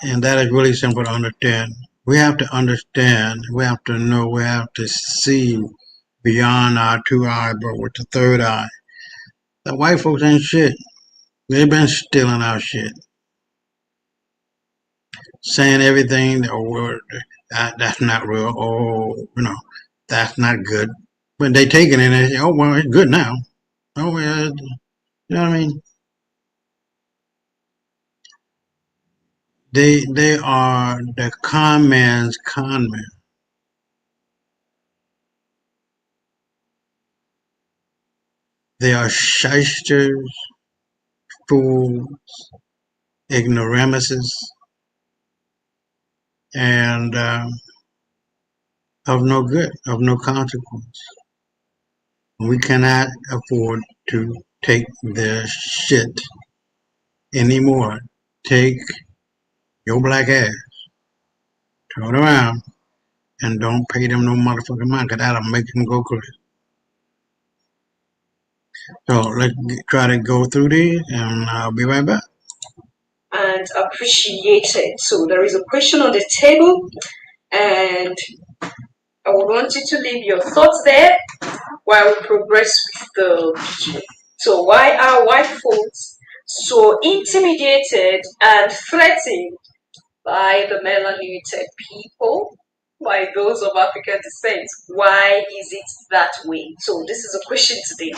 And that is really simple to understand. We have to understand, we have to know, we have to see beyond our two eyes, but with the third eye. The white folks ain't shit. They've been stealing our shit. Saying everything that's not real, or that's not good. But they take it and they say, oh well, it's good now. Oh well, you know what I mean? They are the con man's con man. They are shysters, fools, ignoramuses, and of no good, of no consequence. We cannot afford to take their shit anymore. Take your black ass, turn around, and don't pay them no motherfucking mind, because that'll make them go crazy. So let's try to go through these, and I'll be right back. and appreciated. So there is a question on the table, and I would want you to leave your thoughts there while we progress with the video. So why are white folks so intimidated and threatened by the melanated people, by those of African descent? Why is it that way? So this is a question today.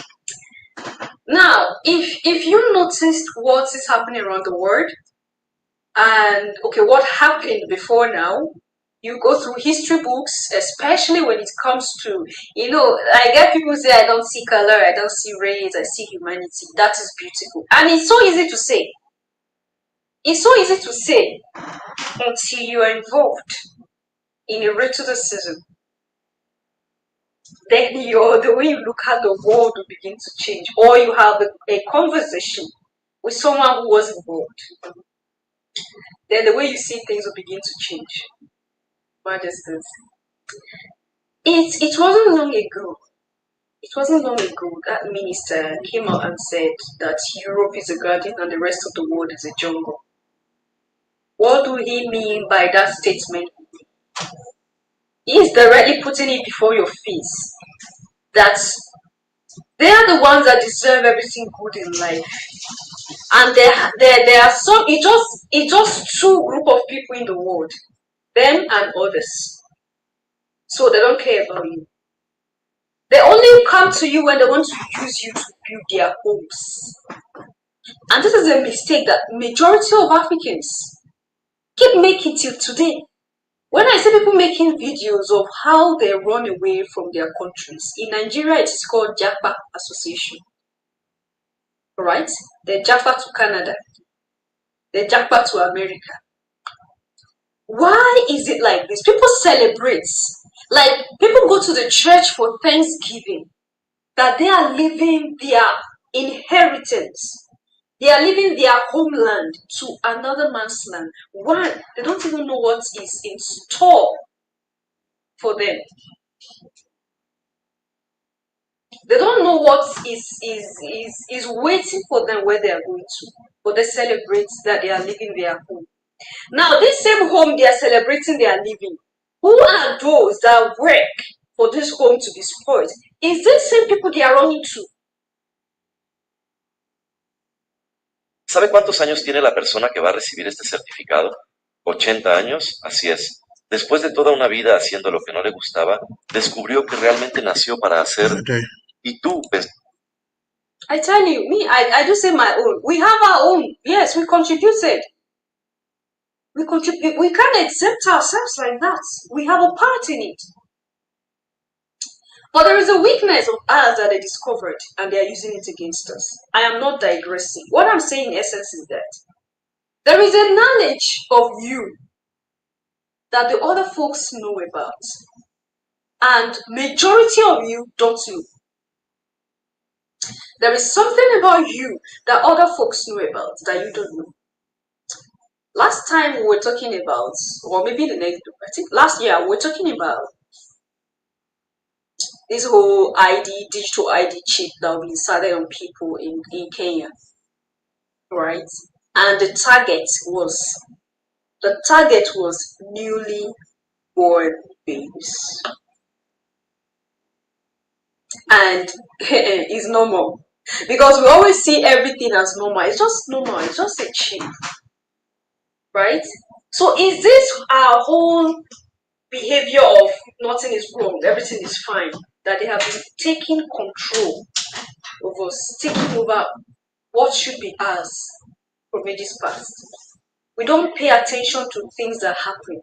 Now, if you noticed what is happening around the world, and okay, what happened before now, you go through history books, especially when it comes to, I get people say, I don't see color, I don't see race, I see humanity. That is beautiful. And it's so easy to say. It's so easy to say until you are involved in a rhetoricism. Then the way you look at the world will begin to change. Or you have a conversation with someone who was involved. Then the way you see things will begin to change. Majesties. It wasn't long ago. It wasn't long ago that minister came out and said that Europe is a garden and the rest of the world is a jungle. What do he mean by that statement? He is directly putting it before your face that they are the ones that deserve everything good in life. And there are some, it's just two group of people in the world, them and others. So they don't care about you. They only come to you when they want to use you to build their homes. And this is a mistake that majority of Africans keep making till today. When I see people making videos of how they run away from their countries, in Nigeria it is called Japa Association. Right? They Japa to Canada. They Japa to America. Why is it like this? People celebrate. Like, people go to the church for Thanksgiving, that they are leaving their inheritance. They are leaving their homeland to another man's land. Why? They don't even know what is in store for them. They don't know what is waiting for them where they are going to. But they celebrate that they are leaving their home. Now, this same home they are celebrating they are leaving, who are those that work for this home to be spoiled? Is this same people they are running to? ¿Sabe cuántos años tiene la persona que va a recibir este certificado? 80 años, así es. Después de toda una vida haciendo lo que no le gustaba, descubrió que realmente nació para hacer. Y tú I tell you, I do say my own. We have our own. Yes, we contributed. We contribute. We can't accept ourselves like that. We have a part in it. But there is a weakness of ours that they discovered and they are using it against us. I am not digressing. What I'm saying in essence is that there is a knowledge of you that the other folks know about. And majority of you don't know. There is something about you that other folks know about that you don't know. Last time we were talking about, or maybe the next, I think last year we were talking about this whole digital ID chip that will be inserted on people in Kenya, right? And the target was newly born babies. And it's normal. Because we always see everything as normal. It's just normal. It's just a chip. Right? So is this our whole behavior of nothing is wrong, everything is fine, that they have been taking control of us, taking over what should be ours from ages past? We don't pay attention to things that happen.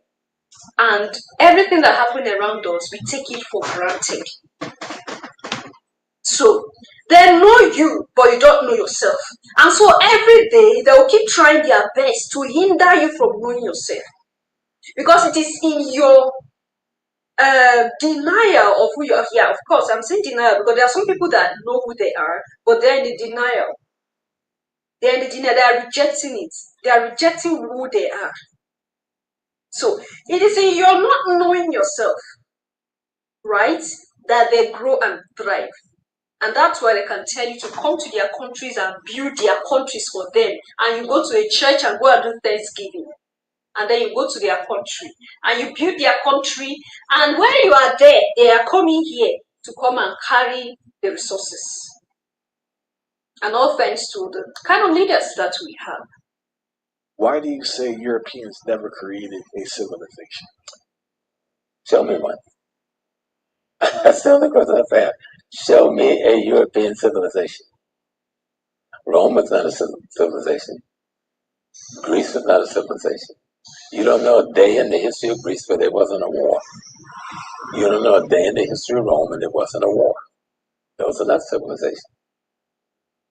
And everything that happens around us, we take it for granted. So, they know you, but you don't know yourself. And so every day, they will keep trying their best to hinder you from knowing yourself. Because it is in your denial of who you are. Yeah, of course, I'm saying denial because there are some people that know who they are, but they're in the denial. They're in the denial. They are rejecting it. They are rejecting who they are. So, it is in your not knowing yourself, right, that they grow and thrive. And that's why they can tell you to come to their countries and build their countries for them. And you go to a church and go and do Thanksgiving. And then you go to their country and you build their country. And when you are there, they are coming here to come and carry the resources. And all thanks to the kind of leaders that we have. Why do you say Europeans never created a civilization? Show me one. That's the only question I've had. Show me a European civilization. Rome was not a civilization. Greece was not a civilization. You don't know a day in the history of Greece where there wasn't a war. You don't know a day in the history of Rome and there wasn't a war. Those are not civilizations.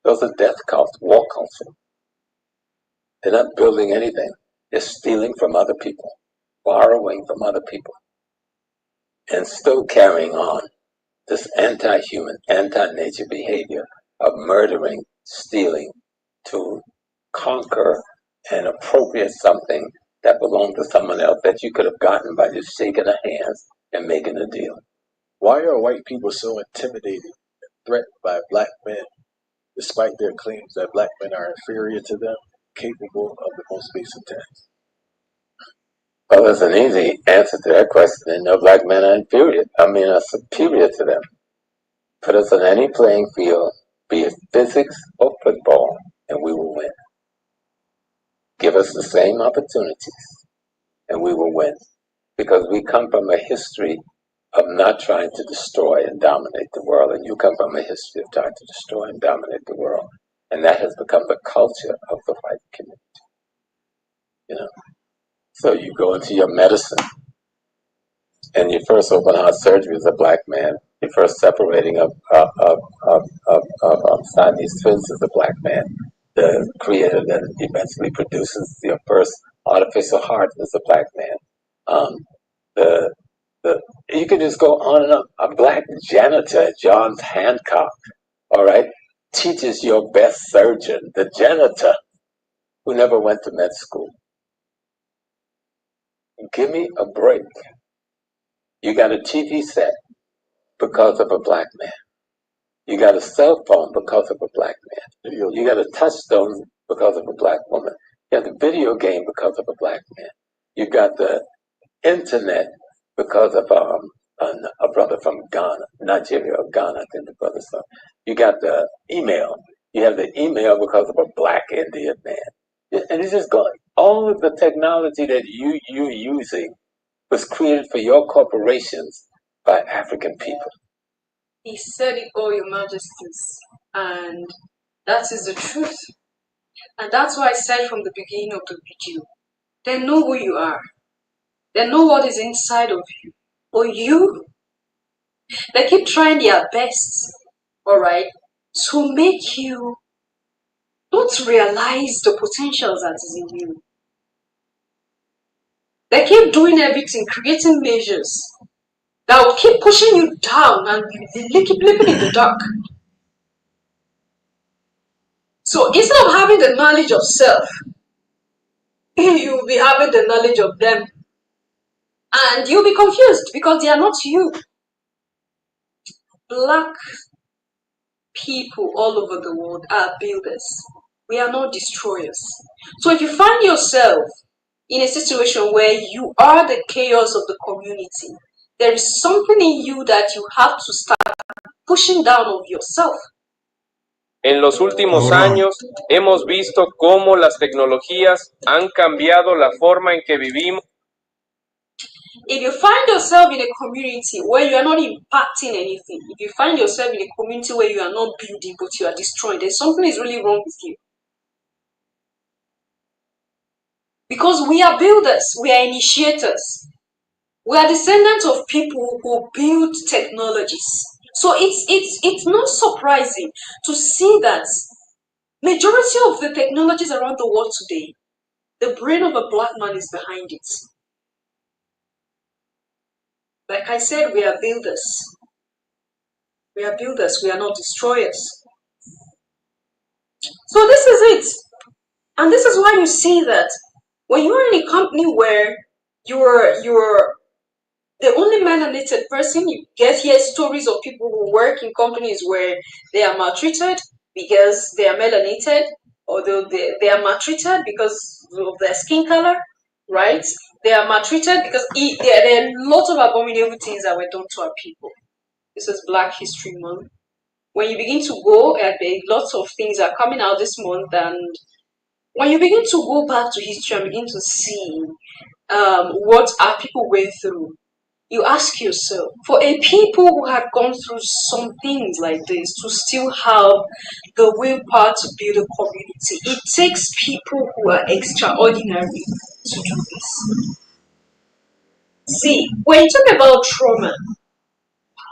Those are death cults, war culture. They're not building anything. They're stealing from other people, borrowing from other people, and still carrying on this anti-human, anti-nature behavior of murdering, stealing to conquer and appropriate something that belonged to someone else that you could have gotten by just shaking their hands and making a deal. Why are white people so intimidated and threatened by black men, despite their claims that black men are inferior to them, capable of the most basic tasks? Well, there's an easy answer to that question. No black men are inferior. Are superior to them. Put us on any playing field, be it physics or football, and we will win. Give us the same opportunities, and we will win. Because we come from a history of not trying to destroy and dominate the world, and you come from a history of trying to destroy and dominate the world. And that has become the culture of the white community. You know? So you go into your medicine, and your first open heart surgery as a black man. Your first separating of Siamese twins as a black man. The creator that eventually produces your first artificial heart as a black man. You could just go on and on. A black janitor at Johns Hancock, all right, teaches your best surgeon, the janitor, who never went to med school. Give me a break. You got a TV set because of a black man. You got a cell phone because of a black man. You got a touchstone because of a black woman. You got the video game because of a black man. You got the internet because of a brother from Ghana, Nigeria or Ghana, I think the brother's from. You got the email. You have the email because of a black Indian man. And it's just going, all of the technology that you're using was created for your corporations by African people. He said it all, Your Majesties, and that is the truth. And that's why I said from the beginning of the video, they know who you are. They know what is inside of you. Or you, they keep trying their best, all right, to make you not realize the potentials that is in you. They keep doing everything, creating measures that will keep pushing you down and you keep living in the dark. So instead of having the knowledge of self, you'll be having the knowledge of them. And you'll be confused because they are not you. Black people all over the world are builders. We are not destroyers. So if you find yourself in a situation where you are the chaos of the community, there is something in you that you have to start pushing down of yourself. En los últimos años hemos visto cómo las tecnologías han cambiado la forma en que vivimos. If you find yourself in a community where you are not impacting anything, if you find yourself in a community where you are not building but you are destroying, there's something is really wrong with you. Because we are builders, we are initiators. We are descendants of people who build technologies. So it's not surprising to see that majority of the technologies around the world today, the brain of a black man is behind it. Like I said, we are builders. We are builders, we are not destroyers. So this is it. And this is why you see that when you are in a company where the only melanated person. You get here stories of people who work in companies where they are maltreated because they are melanated, or they are maltreated because of their skin color, right? They are maltreated because there are lots of abominable things that were done to our people. This is Black History Month. When you begin to go, lots of things are coming out this month, and when you begin to go back to history and begin to see what our people went through, you ask yourself, for a people who had gone through some things like this to still have the willpower to build a community, it takes people who are extraordinary to do this. See, when you talk about trauma,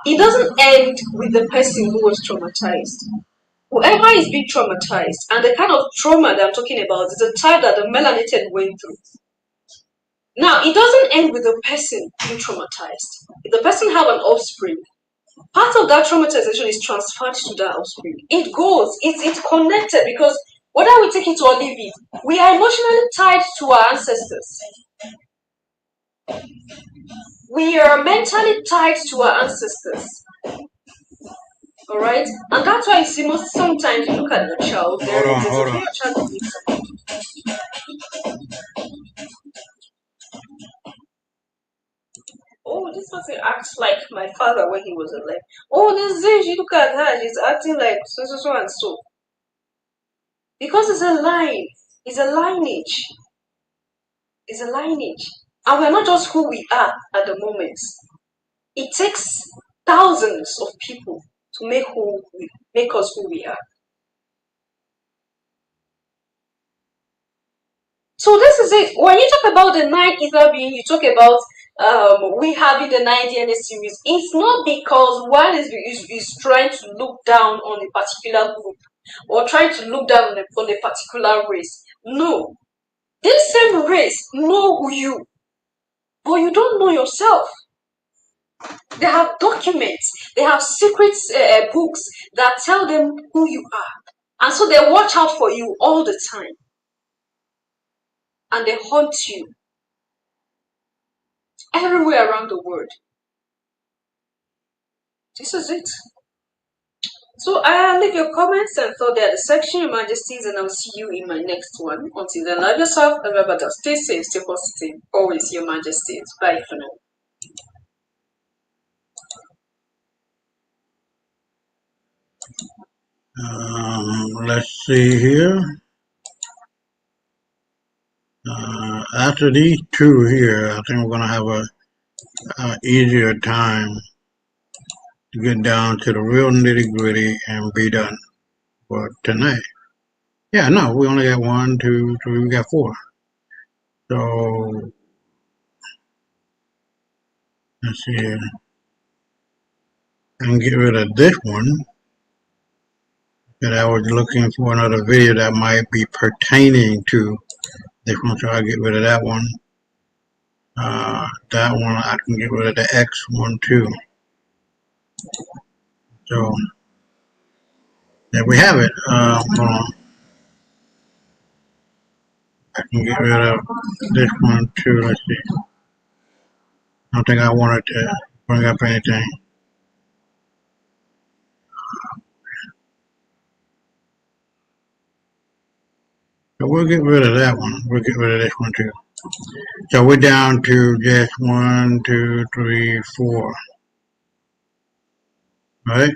it doesn't end with the person who was traumatized. Whoever is being traumatized, and the kind of trauma that I'm talking about is the type that the melanated went through. Now, it doesn't end with the person being traumatized. If the person have an offspring, part of that traumatization is transferred to that offspring. It goes, it's connected, because whether we take it or leave it, we are emotionally tied to our ancestors. We are mentally tied to our ancestors. All right, and that's why you see sometimes you look at the child. Hold on. Oh, this person acts like my father when he was alive. Oh, this is, you look at her, she's acting like so and so. Because it's a line, it's a lineage. It's a lineage. And we're not just who we are at the moment. It takes thousands of people to make us who we are. So this is it. When you talk about the 9 ether being, you talk about we having the 9 DNA series. It's not because one is trying to look down on a particular group or trying to look down on a particular race. No. This same race know you, but you don't know yourself. They have documents, they have secret books that tell them who you are. And so they watch out for you all the time. And they hunt you everywhere around the world. This is it. So leave your comments and thought there at the section, Your Majesties, and I'll see you in my next one. Until then, love yourself and remember to stay safe, stay positive. Always Your Majesties. Bye for now. Let's see here. After these two here, I think we're going to have a easier time to get down to the real nitty gritty and be done for tonight. Yeah, no, we only got 1, 2, 3, we got 4. So let's see here. I can get rid of this one. That I was looking for another video that might be pertaining to this one, so I'll get rid of that one. That one I can get rid of the X one too. So there we have it. Hold on. I can get rid of this one too. Let's see. I don't think I wanted to bring up anything. So we'll get rid of that one. We'll get rid of this one too. So we're down to just 1, 2, 3, 4. Right?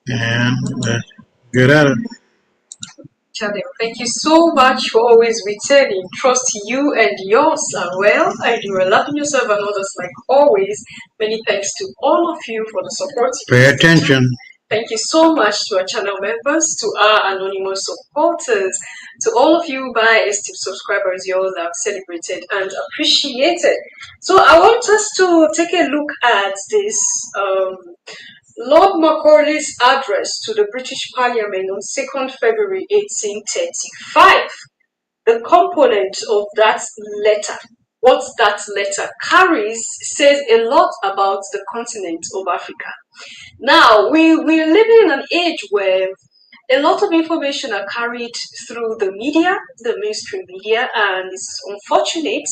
And let's get at it. Thank you so much for always returning. Trust you and yours are well, and you are loving yourself and others like always. Many thanks to all of you for the support. Pay attention. Thank you so much to our channel members, to our anonymous supporters, to all of you by esteemed subscribers. You all have celebrated and appreciated. So I want us to take a look at this Lord Macaulay's address to the British Parliament on 2nd February 1835. The component of that letter, what that letter carries, says a lot about the continent of Africa. Now, we're living in an age where a lot of information are carried through the media, the mainstream media, and it's unfortunate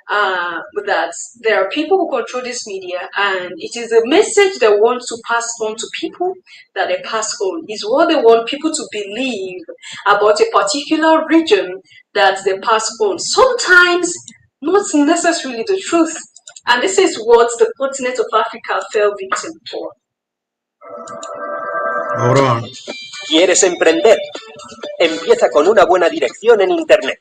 that there are people who control this media, and it is a message they want to pass on to people that they pass on. Is what they want people to believe about a particular region that they pass on. Sometimes not necessarily the truth. And this is what the continent of Africa fell victim for. Hold on. ¿Quieres emprender? Empieza con una buena dirección en Internet.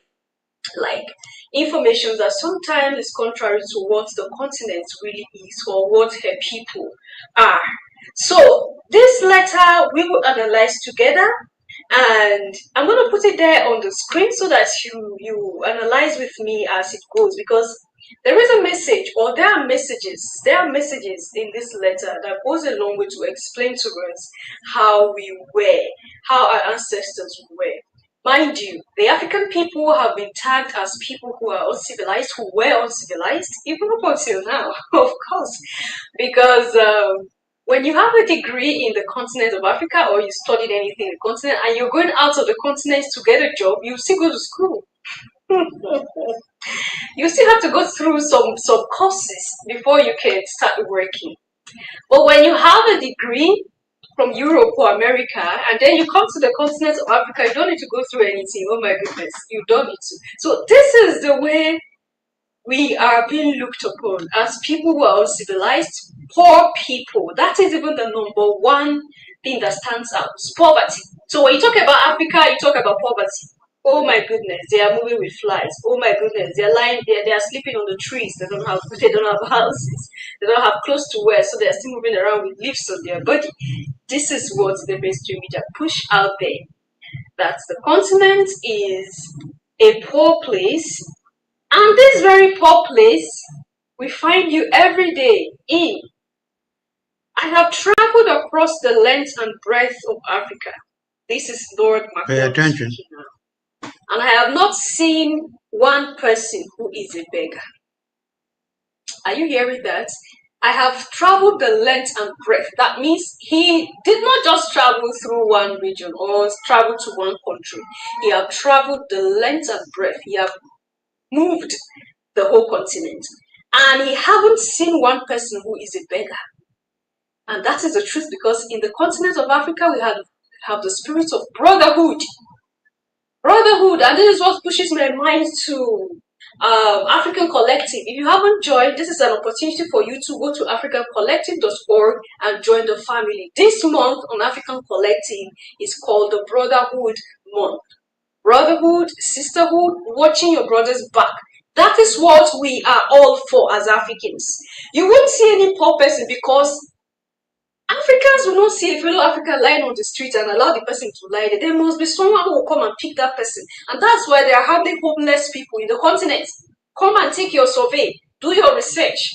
Like information that sometimes is contrary to what the continent really is or what her people are. So this letter we will analyze together, and I'm going to put it there on the screen so that you analyze with me as it goes, because there is a message, or there are messages in this letter that goes a long way to explain to us how we were, how our ancestors were. Mind you, the African people have been tagged as people who are uncivilized, who were uncivilized, even up until now, of course, because when you have a degree in the continent of Africa, or you studied anything in the continent, and you're going out of the continent to get a job, you still go to school. You still have to go through some courses before you can start working. But when you have a degree from Europe or America, and then you come to the continent of Africa, you don't need to go through anything. Oh my goodness, you don't need to. So this is the way we are being looked upon, as people who are uncivilized, poor people. That is even the number one thing that stands out, poverty. So when you talk about Africa, you talk about poverty. Oh my goodness, they are moving with flies. Oh my goodness, they are lying there, they are sleeping on the trees, they don't have houses, they don't have clothes to wear, so they are still moving around with leaves on their body. This is what the mainstream media push out there. That the continent is a poor place, and this very poor place we find you every day in. I have traveled across the length and breadth of Africa. This is Lord Macron. Pay attention. And I have not seen one person who is a beggar. Are you hearing that? I have traveled the length and breadth. That means he did not just travel through one region or travel to one country. He have traveled the length and breadth. He have moved the whole continent. And he haven't seen one person who is a beggar. And that is the truth, because in the continent of Africa, we have the spirit of brotherhood. Brotherhood, and this is what pushes my mind to African Collective. If you haven't joined, this is an opportunity for you to go to africancollective.org and join the family. This month on African Collective is called the Brotherhood Month. Brotherhood, sisterhood, watching your brother's back. That is what we are all for as Africans. You won't see any poor person, because Africans will not see a fellow African lying on the street and allow the person to lie there. There must be someone who will come and pick that person. And that's why there are hardly homeless people in the continent. Come and take your survey. Do your research.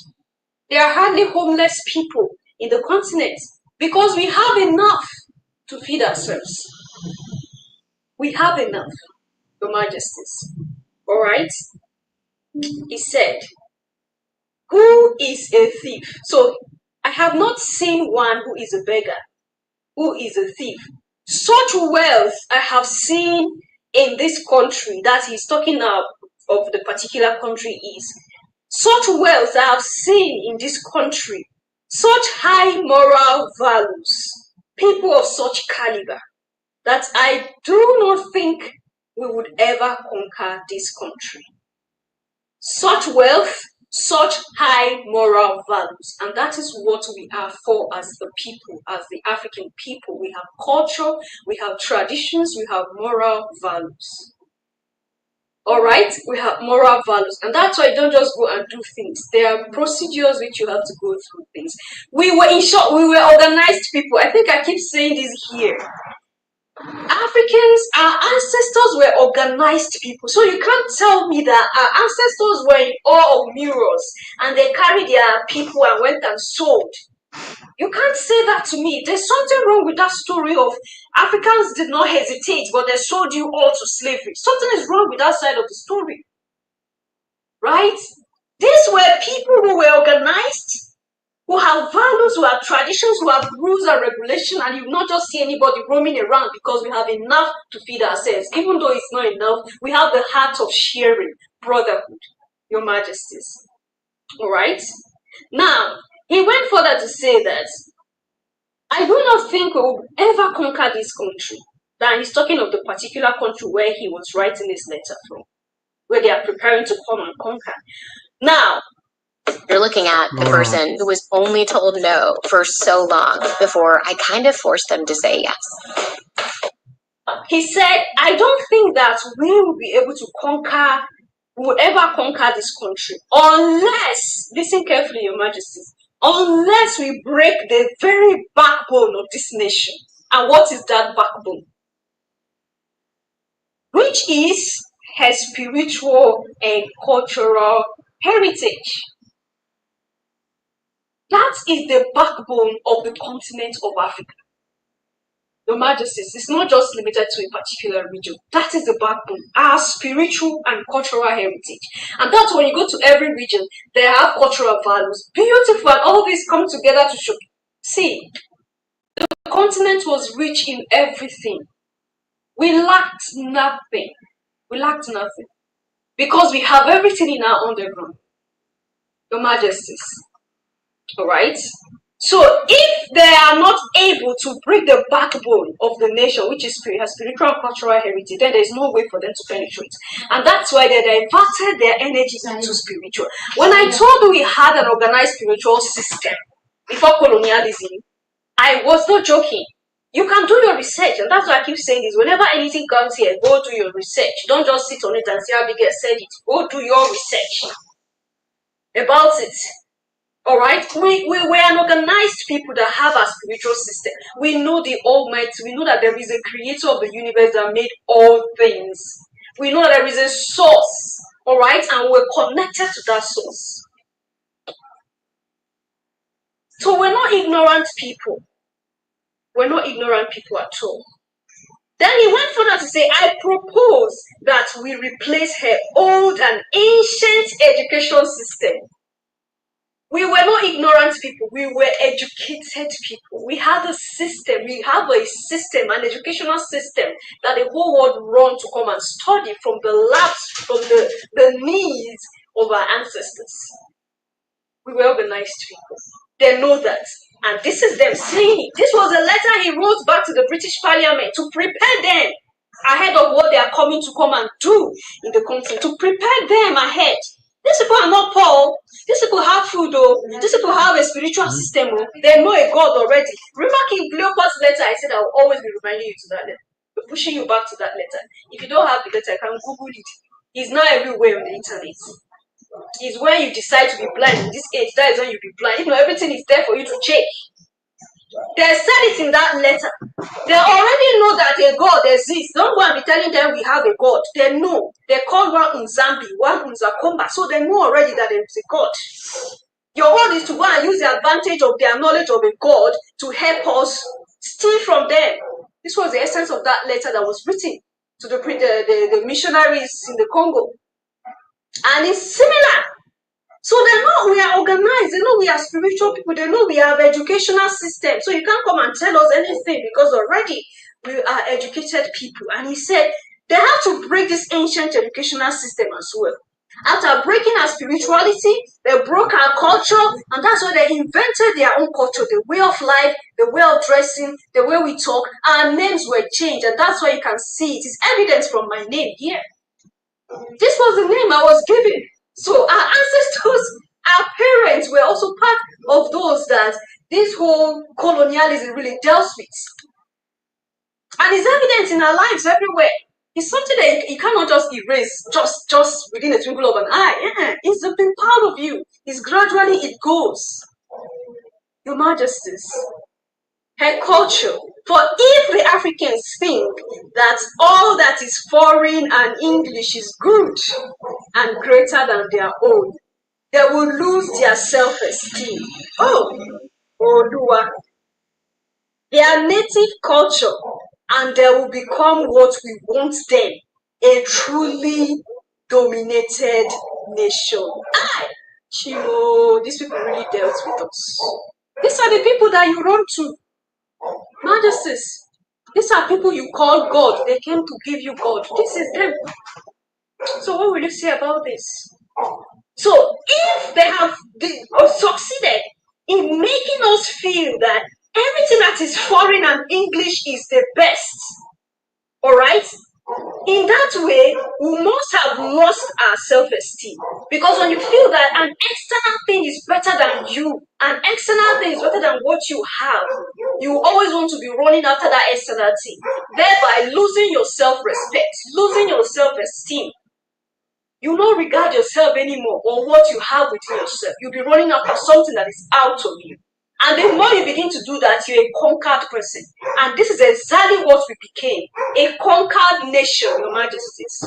There are hardly homeless people in the continent because we have enough to feed ourselves. We have enough, Your Majesties. All right? He said, who is a thief? So, I have not seen one who is a beggar, who is a thief. Such wealth I have seen in this country, that he's talking of the particular country is. Such wealth I have seen in this country, such high moral values, people of such caliber, that I do not think we would ever conquer this country. Such wealth, such high moral values, and that is what we are for as the people, as the African people. We have culture, we have traditions, we have moral values. All right, we have moral values, and that's why you don't just go and do things. There are procedures which you have to go through things. We were, in short, we were organized people. I think I keep saying this here. Africans, our ancestors were organized people. So you can't tell me that our ancestors were in awe of mirrors and they carried their people and went and sold. You can't say that to me. There's something wrong with that story of Africans did not hesitate, but they sold you all to slavery. Something is wrong with that side of the story. Right? These were people who were organized, who have values, who have traditions, who have rules and regulations, and you will not just see anybody roaming around because we have enough to feed ourselves. Even though it's not enough, we have the heart of sharing, brotherhood. Your Majesties. All right? Now, he went further to say that I do not think we will ever conquer this country. That he's talking of the particular country where he was writing this letter from, where they are preparing to come and conquer. Now, you're looking at the person who was only told no for so long before I kind of forced them to say yes. He said, I don't think that we will be able to conquer, will ever conquer this country unless, listen carefully, Your Majesties, unless we break the very backbone of this nation. And what is that backbone? Which is her spiritual and cultural heritage. That is the backbone of the continent of Africa. Your Majesties, it's not just limited to a particular region. That is the backbone, our spiritual and cultural heritage. And that's when you go to every region, they have cultural values. Beautiful, and all these come together to show. See, the continent was rich in everything. We lacked nothing. We lacked nothing. Because we have everything in our underground. Your Majesties. Alright? So if they are not able to break the backbone of the nation, which is has spiritual and cultural heritage, then there's no way for them to penetrate. And that's why they diverted their energies into spiritual. When I told you we had an organized spiritual system before colonialism, I was not joking. You can do your research, and that's why I keep saying this. Whenever anything comes here, go do your research. Don't just sit on it and see how Abigail said it. Go do your research about it. All right, we're an organized people that have a spiritual system. We know the Almighty. We know that there is a creator of the universe that made all things. We know that there is a source, all right, and we're connected to that source. So we're not ignorant people. We're not ignorant people at all. Then he went further to say, I propose that we replace her old and ancient education system. We were not ignorant people, we were educated people. We had a system, we have a system, an educational system that the whole world run to come and study from the labs, from the needs of our ancestors. We were organized people. They know that. And this is them saying, this was a letter he wrote back to the British Parliament to prepare them ahead of what they are coming to come and do in the country, to prepare them ahead. These people are not poor. These people have food, though. These people have a spiritual system. They know a God already. Remember King Cleopa's letter? I said I will always be reminding you to that letter. We're pushing you back to that letter. If you don't have the letter, I can Google it. It's not everywhere on the internet. It's when you decide to be blind. In this age, that is when you be blind. You know, everything is there for you to check. They said it in that letter. They already know that a God exists. Don't go and be telling them we have a God. They know. They call one Unzambi, one Unzakomba. So they know already that there is a God. Your word is to go and use the advantage of their knowledge of a God to help us steal from them. This was the essence of that letter that was written to the missionaries in the Congo. And it's similar. So they know we are organized, they know we are spiritual people, they know we have educational system. So you can't come and tell us anything because already we are educated people. And he said they have to break this ancient educational system as well. After breaking our spirituality, they broke our culture, and that's why they invented their own culture, the way of life, the way of dressing, the way we talk. Our names were changed, and that's why you can see it is evidence from my name here. This was the name I was given. So our ancestors, our parents were also part of those that this whole colonialism really dealt with. And it's evident in our lives everywhere. It's something that you cannot just erase just within a twinkle of an eye. Yeah, it's been part of you. It's gradually it goes. Your Majesties, her culture. For if the Africans think that all that is foreign and English is good and greater than their own, they will lose their self-esteem. Olua. Their native culture, and they will become what we want them, a truly dominated nation. Chimo, these people really dealt with us. These are the people that you run to. Majesties, these are people you call God. They came to give you God. This is them. So what will you say about this? So if they have succeeded in making us feel that everything that is foreign and English is the best, all right? In that way, we must have lost our self-esteem. Because when you feel that an external thing is better than you, an external thing is better than what you have, you always want to be running after that external thing, thereby losing your self-respect, losing your self-esteem. You don't regard yourself anymore or what you have within yourself. You'll be running after something that is out of you. And the more you begin to do that, you're a conquered person. And this is exactly what we became. A conquered nation, Your Majesties.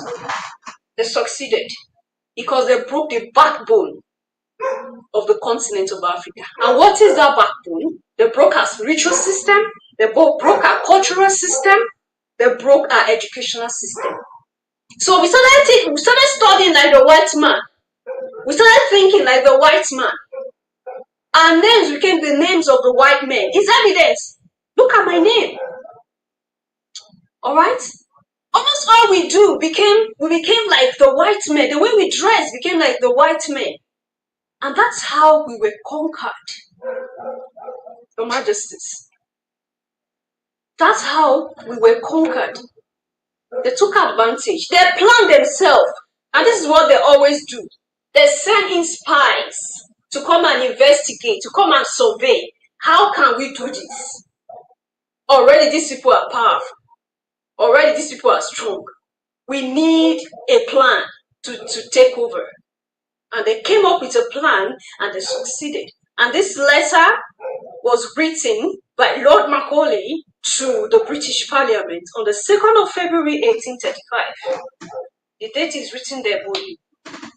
They succeeded because they broke the backbone of the continent of Africa. And what is that backbone? They broke our spiritual system. They broke our cultural system. They broke our educational system. So we started studying like the white man. We started thinking like the white man. Our names became the names of the white men. It's evidence. Look at my name. All right? Almost all we do we became like the white men. The way we dress became like the white men. And that's how we were conquered. Your Majesties. That's how we were conquered. They took advantage. They planned themselves. And this is what they always do. They send in spies to come and investigate, to come and survey. How can we do this? Already these people are powerful. Already these people are strong. We need a plan to take over. And they came up with a plan and they succeeded. And this letter was written by Lord Macaulay to the British Parliament on the 2nd of February 1835. The date is written there boldly.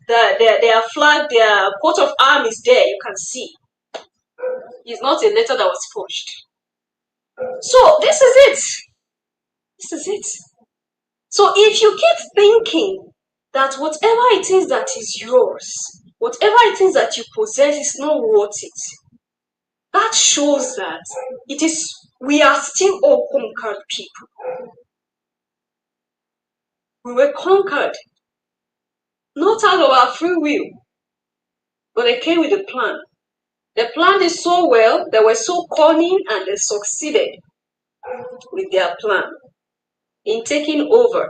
Their flag, their coat of arms is there, you can see. It's not a letter that was forged. So this is it. This is it. So if you keep thinking that whatever it is that is yours, whatever it is that you possess is not worth it, that shows that we are still all conquered people. We were conquered, not out of our free will, but they came with a plan. They planned it so well, they were so cunning, and they succeeded with their plan in taking over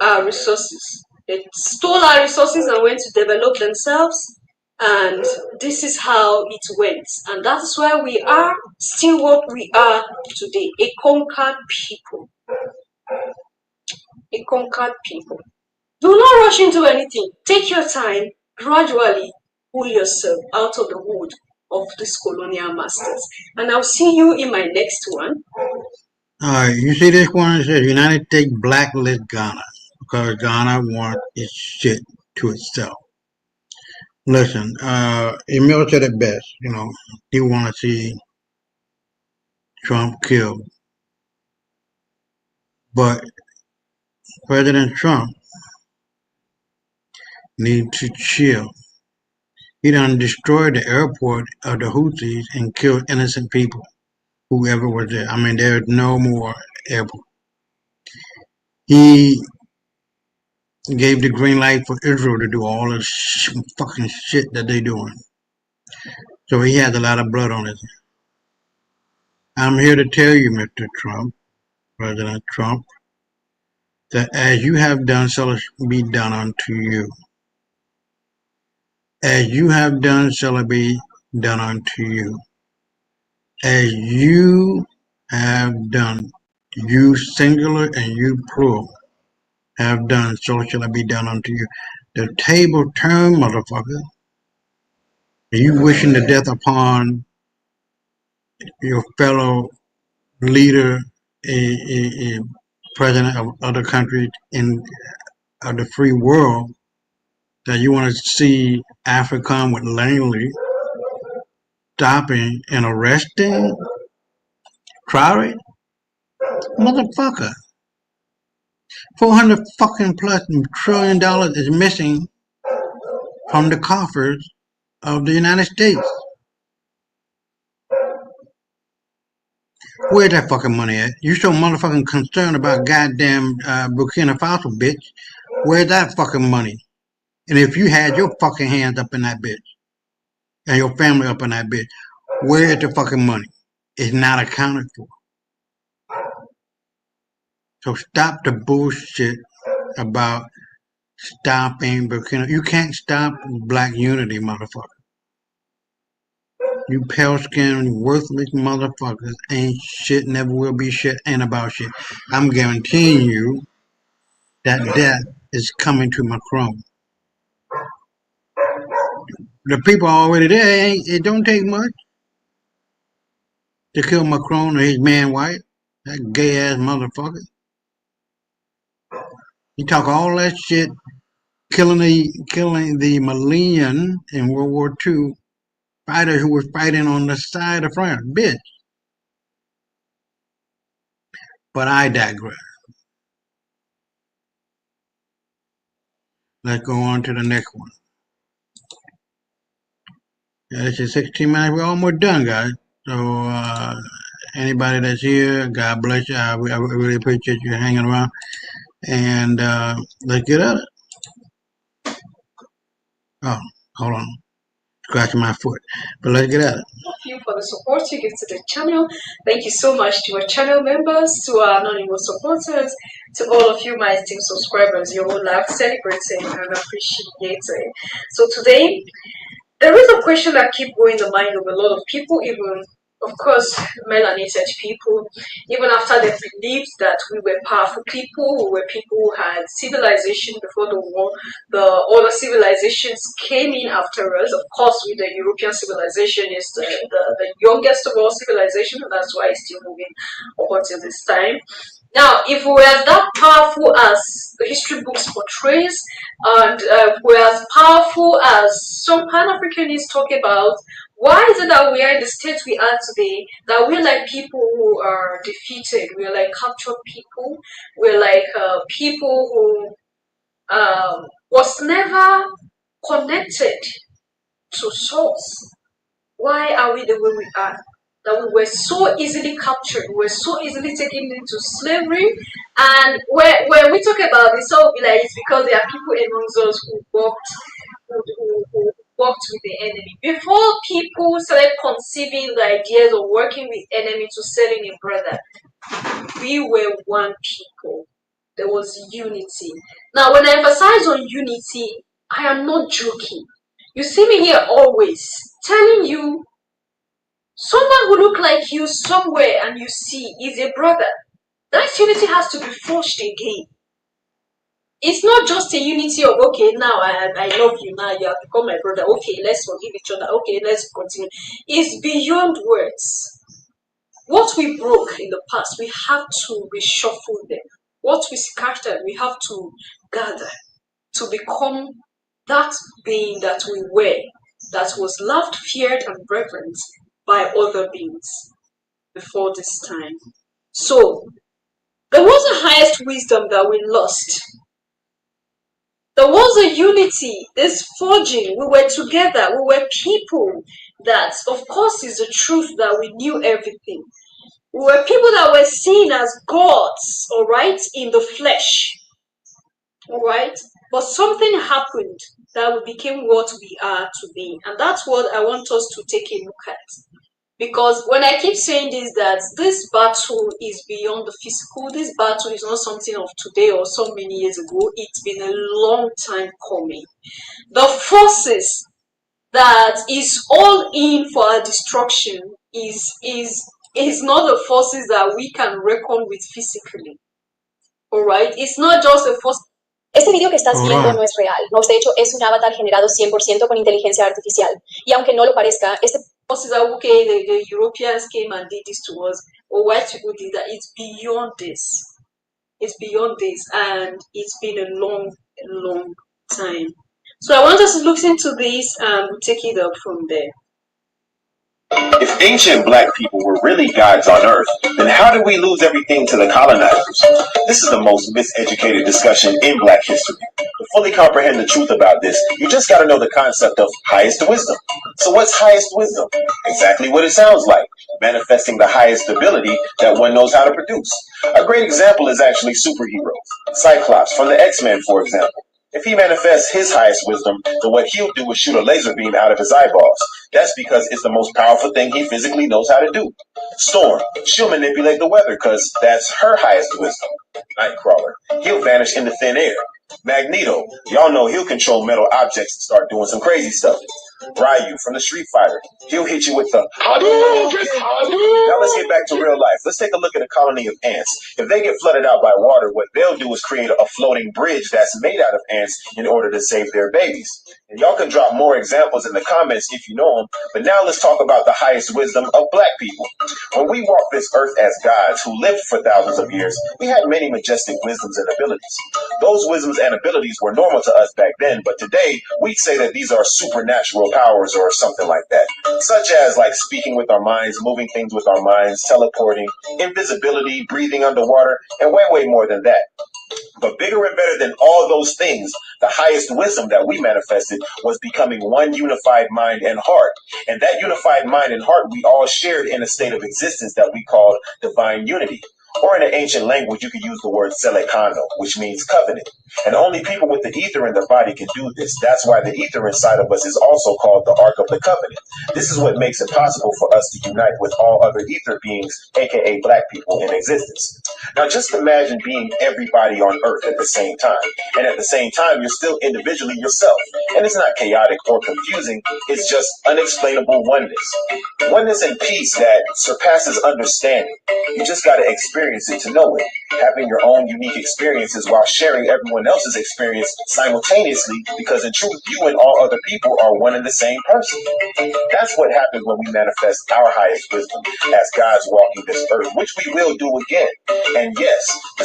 our resources. They stole our resources and went to develop themselves, and this is how it went. And that's why we are still what we are today, a conquered people. A conquered people. Do not rush into anything. Take your time, gradually pull yourself out of the wood of these colonial masters. And I'll see you in my next one. Alright, you see this one? It says United States blacklist Ghana because Ghana wants its shit to itself. Listen, Emil said it best, he want to see Trump killed. But President Trump needs to chill. He done destroyed the airport of the Houthis and killed innocent people, whoever was there. I mean, there's no more airport. He gave the green light for Israel to do all this fucking shit that they doing. So he has a lot of blood on his hands. I'm here to tell you, Mr. Trump, President Trump, that as you have done, shall it be done unto you. As you have done, shall it be done unto you. As you have done, you singular and you plural, have done, so shall it be done unto you. The table turned, motherfucker. You wishing the death upon your fellow leader, a president of other countries of the free world, that you want to see AFRICOM with Langley stopping and arresting Traore? Motherfucker. $400 fucking plus trillion is missing from the coffers of the United States. Where's that fucking money at? You so motherfucking concerned about goddamn Burkina Faso, bitch. Where's that fucking money? And if you had your fucking hands up in that bitch and your family up in that bitch, where is the fucking money? It's not accounted for. So stop the bullshit about stopping Burkina. You can't stop black unity, motherfucker. You pale-skinned, worthless motherfuckers ain't shit, never will be shit, ain't about shit. I'm guaranteeing you that death is coming to Macron. The people are already there. It don't take much to kill Macron or his man white, that gay-ass motherfucker. You talk all that shit, killing the Malian in World War II fighter who was fighting on the side of France, bitch. But I digress. Let's go on to the next one. Yeah, this is 16 minutes. We're almost done, guys. So anybody that's here, God bless you. I really appreciate you hanging around. And let's get at it. Oh, hold on. Scratching my foot. But let's get at it. Thank you for the support you give to the channel. Thank you so much to our channel members, to our anonymous supporters, to all of you, my esteemed subscribers. Your whole life celebrated and appreciated. So today, there is a question that keeps going in the mind of a lot of people, even, of course, melanated people, even after they believed that we were powerful people, we were people who had civilization before the war. The other civilizations came in after us. Of course, with the European civilization is the youngest of all civilizations, and that's why it's still moving up until this time. Now, if we are that powerful as the history books portrays, and we're as powerful as some Pan-Africanists talk about, why is it that we are in the state we are today, that we're like people who are defeated, we're like captured people, we're like people who was never connected to source? Why are we the way we are? That we were so easily captured, we were so easily taken into slavery, and when we talk about this, so like it's because there are people amongst us who worked with the enemy. Before people started conceiving the ideas of working with enemy to selling a brother, we were one people. There was unity. Now, when I emphasize on unity, I am not joking. You see me here always telling you, someone who look like you somewhere and you see is a brother. That unity has to be forged again. It's not just a unity of, okay, now I love you, now you have become my brother, okay, let's forgive each other, okay, let's continue. It's beyond words. What we broke in the past, we have to reshuffle them. What we scattered, we have to gather to become that being that we were, that was loved, feared, and reverenced by other beings before this time. So, there was a highest wisdom that we lost. There was a unity, this forging, we were together, we were people that, of course, is the truth that we knew everything. We were people that were seen as gods, all right, in the flesh, all right? But something happened that we became what we are today. And that's what I want us to take a look at. Because when I keep saying this, that this battle is beyond the physical, this battle is not something of today or so many years ago. It's been a long time coming. The forces that is all in for our destruction is not the forces that we can reckon with physically. Alright? It's not just a force. Este video que estás viendo no es real. No, de hecho, es un avatar generado 100% con inteligencia artificial. Y aunque no lo parezca, este forces are okay, the Europeans came and did this to us, or white people did that. It's beyond this. It's beyond this, and it's been a long time. So I want us to look into this and take it up from there. If ancient black people were really gods on earth, then how did we lose everything to the colonizers? This is the most miseducated discussion in black history. To fully comprehend the truth about this, you just gotta know the concept of highest wisdom. So what's highest wisdom? Exactly what it sounds like, manifesting the highest ability that one knows how to produce. A great example is actually superheroes. Cyclops from the X-Men, for example. If he manifests his highest wisdom, then what he'll do is shoot a laser beam out of his eyeballs. That's because it's the most powerful thing he physically knows how to do. Storm, she'll manipulate the weather because that's her highest wisdom. Nightcrawler, he'll vanish into thin air. Magneto, y'all know he'll control metal objects and start doing some crazy stuff. Ryu from the Street Fighter, he'll hit you with the Hadouken! Now let's get back to real life. Let's take a look at a colony of ants. If they get flooded out by water, what they'll do is create a floating bridge that's made out of ants in order to save their babies. And y'all can drop more examples in the comments if you know them, but now let's talk about the highest wisdom of black people. When we walked this earth as gods who lived for thousands of years, we had many majestic wisdoms and abilities. Those wisdoms and abilities were normal to us back then, but today we'd say that these are supernatural powers or something like that, such as like speaking with our minds, moving things with our minds, teleporting, invisibility, breathing underwater, and way more than that. But bigger and better than all those things, the highest wisdom that we manifested was becoming one unified mind and heart. And that unified mind and heart we all shared in a state of existence that we called divine unity. Or in an ancient language, you could use the word selekano, which means covenant. And only people with the ether in their body can do this. That's why the ether inside of us is also called the Ark of the Covenant. This is what makes it possible for us to unite with all other ether beings, aka black people, in existence. Now just imagine being everybody on earth at the same time. And at the same time, you're still individually yourself. And it's not chaotic or confusing, it's just unexplainable oneness. Oneness and peace that surpasses understanding. You just got to experience it to know it. Having your own unique experiences while sharing everyone else's experience simultaneously, because in truth, you and all other people are one and the same person. That's what happens when we manifest our highest wisdom as gods walking this earth, which we will do again. And yes, the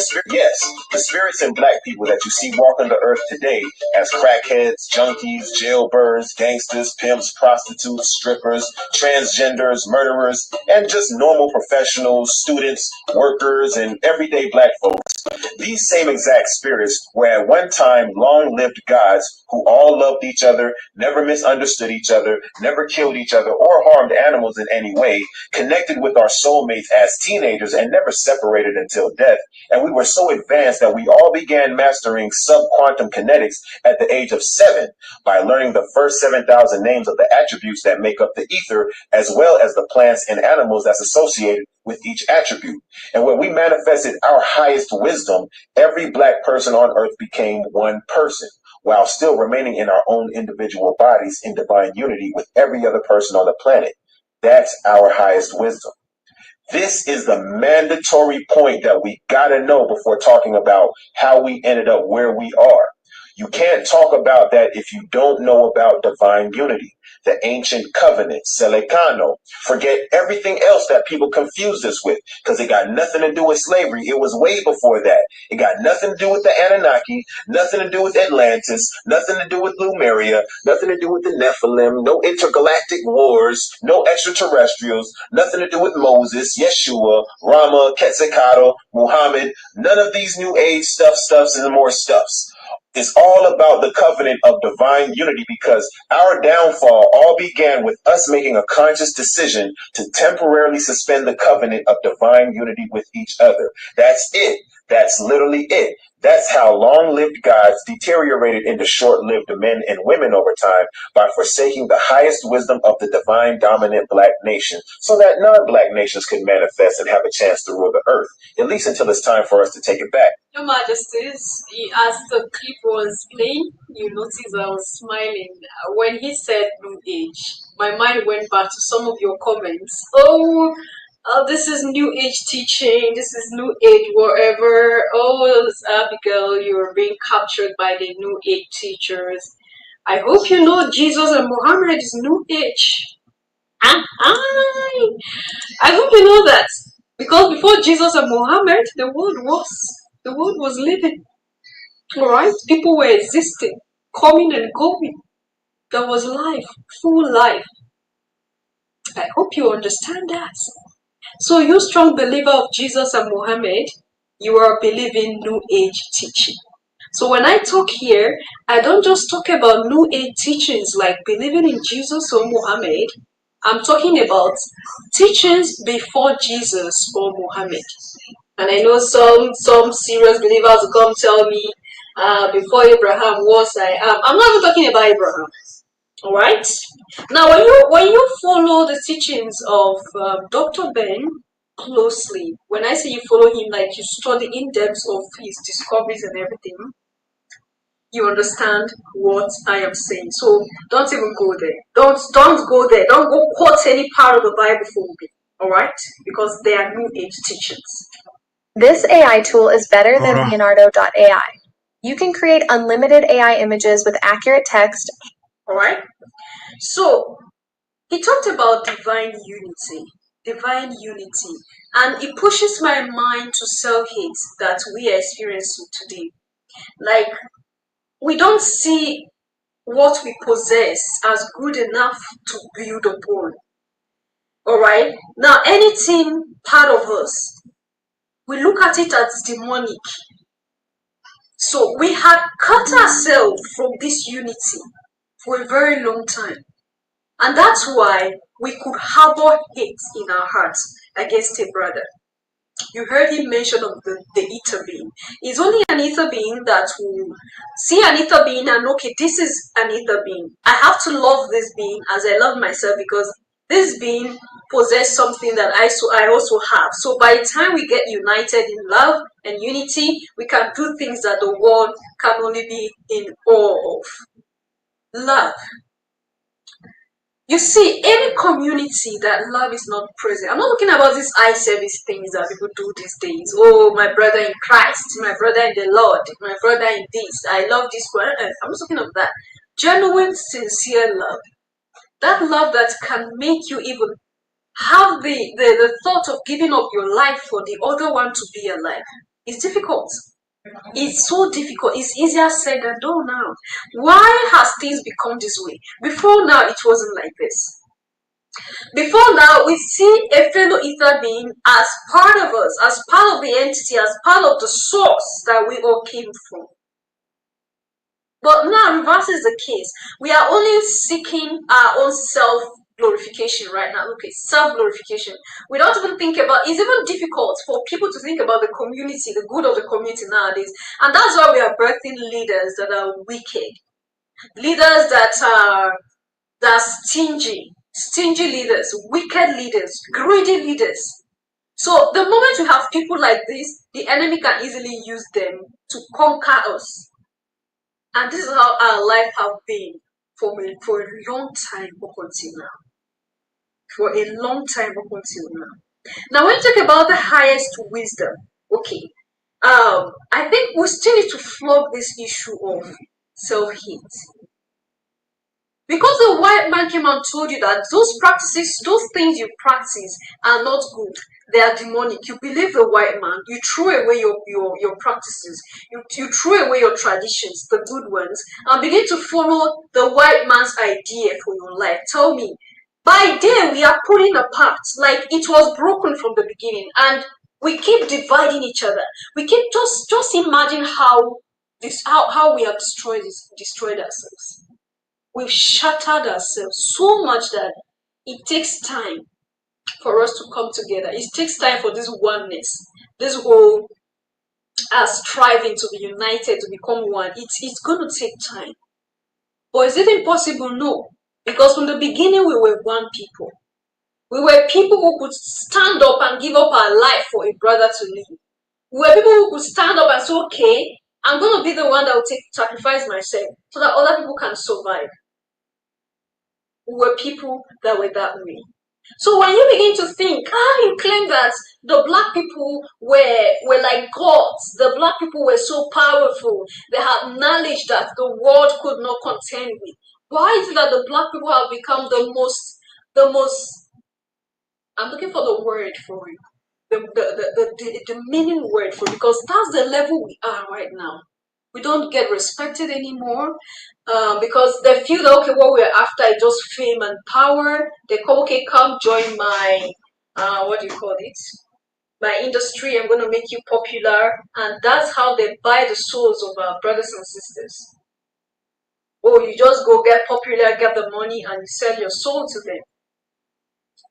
spirits in black people that you see walking the earth today as crackheads, junkies, jailbirds, gangsters, pimps, prostitutes, strippers, transgenders, murderers, and just normal professionals, students, workers, and everyday black folks. These same exact spirits were at one time long-lived gods who all loved each other, never misunderstood each other, never killed each other or harmed animals in any way, connected with our soulmates as teenagers and never separated until death. And we were so advanced that we all began mastering sub-quantum kinetics at the age of 7 by learning the first 7,000 names of the attributes that make up the ether, as well as the plants and animals that's associated with each attribute. And when we manifested our highest wisdom, every black person on earth became one person, while still remaining in our own individual bodies in divine unity with every other person on the planet. That's our highest wisdom. This is the mandatory point that we gotta know before talking about how we ended up where we are. You can't talk about that if you don't know about divine unity, the ancient covenant, selekano. Forget everything else that people confuse this with, because it got nothing to do with slavery. It was way before that. It got nothing to do with the Anunnaki, nothing to do with Atlantis, nothing to do with Lemuria, nothing to do with the Nephilim, no intergalactic wars, no extraterrestrials, nothing to do with Moses, Yeshua, Rama, Quetzalcoatl, Muhammad, none of these new age stuffs and more stuffs. It's all about the covenant of divine unity, because our downfall all began with us making a conscious decision to temporarily suspend the covenant of divine unity with each other. That's it. That's literally it. That's how long-lived gods deteriorated into short-lived men and women over time by forsaking the highest wisdom of the divine dominant black nation so that non-black nations could manifest and have a chance to rule the earth, at least until it's time for us to take it back. Your Majesties, as the clip was playing, you notice I was smiling. When he said New Age, my mind went back to some of your comments. This is New Age teaching, this is New Age whatever. Oh, Abigail, you're being captured by the New Age teachers. I hope you know Jesus and Muhammad is New Age. I hope you know that. Because before Jesus and Muhammad, the world was living. Alright? People were existing, coming and going. There was life, full life. I hope you understand that. So you strong believer of Jesus and Muhammad, you are believing New Age teaching. So when I talk here, I don't just talk about New Age teachings like believing in Jesus or Muhammad. I'm talking about teachings before Jesus or Muhammad. And I know some serious believers will come tell me, Before Abraham was I am. I'm not even talking about Abraham. All right. Now, when you follow the teachings of Dr. Ben closely, when I say you follow him, like you study in depth of his discoveries and everything, you understand what I am saying. So don't even go there. Don't go there. Don't go quote any part of the Bible for me. All right, because they are New Age teachings. This AI tool is better than Hold on. Leonardo.ai. You can create unlimited AI images with accurate text. All right. So he talked about divine unity, and it pushes my mind to self-hate that we are experiencing today. Like, we don't see what we possess as good enough to build upon. All right. Now, anything part of us, we look at it as demonic. So we had cut ourselves from this unity for a very long time. And that's why we could harbor hate in our hearts against a brother. You heard him mention of the ether being. It's only an ether being that will see an ether being and, okay, this is an ether being. I have to love this being as I love myself, because this being possesses something that I also have. So by the time we get united in love and unity, we can do things that the world can only be in awe of. Love. You see, any community that love is not present. I'm not talking about these eye service things that people do these days. Oh, my brother in Christ, my brother in the Lord, my brother in this. I love this one. I'm not talking of that. Genuine, sincere love. That love that can make you even have the thought of giving up your life for the other one to be alive. It's difficult. It's so difficult. It's easier said than done now. Why has things become this way? Before now, it wasn't like this. Before now, we see a fellow ether being as part of us, as part of the entity, as part of the source that we all came from. But now, reverse is the case. We are only seeking our own self-glorification right now. Okay, self-glorification. We don't even think about, it's even difficult for people to think about the community, the good of the community nowadays. And that's why we are birthing leaders that are wicked. Leaders that are stingy leaders, wicked leaders, greedy leaders. So the moment you have people like this, the enemy can easily use them to conquer us. And this is how our life have been for a long time up until now. For a long time up until now. Now, when you talk about the highest wisdom, okay, I think we still need to flog this issue of self-hate. Because the white man came and told you that those practices, those things you practice are not good. They are demonic. You believe the white man. You throw away your practices. You throw away your traditions, the good ones, and begin to follow the white man's idea for your life. Tell me, by then we are pulling apart. Like it was broken from the beginning, and we keep dividing each other. We keep just imagine how we have destroyed ourselves. We've shattered ourselves so much that it takes time for us to come together. It takes time for this oneness, this whole striving to be united, to become one. It's going to take time. But is it impossible? No. Because from the beginning, we were one people. We were people who could stand up and give up our life for a brother to live. We were people who could stand up and say, okay, I'm going to be the one that will sacrifice myself so that other people can survive. We were people that were that way. So when you begin to think, you claim that the black people were like gods, the black people were so powerful, they had knowledge that the world could not contend with. Why is it that the black people have become the most, I'm looking for the word for it, the meaning word for it, because that's the level we are right now. We don't get respected anymore because they feel that, okay, what we're after is just fame and power. They call, okay, come join my, what do you call it? My industry. I'm going to make you popular. And that's how they buy the souls of our brothers and sisters. Oh, you just go get popular, get the money, and you sell your soul to them.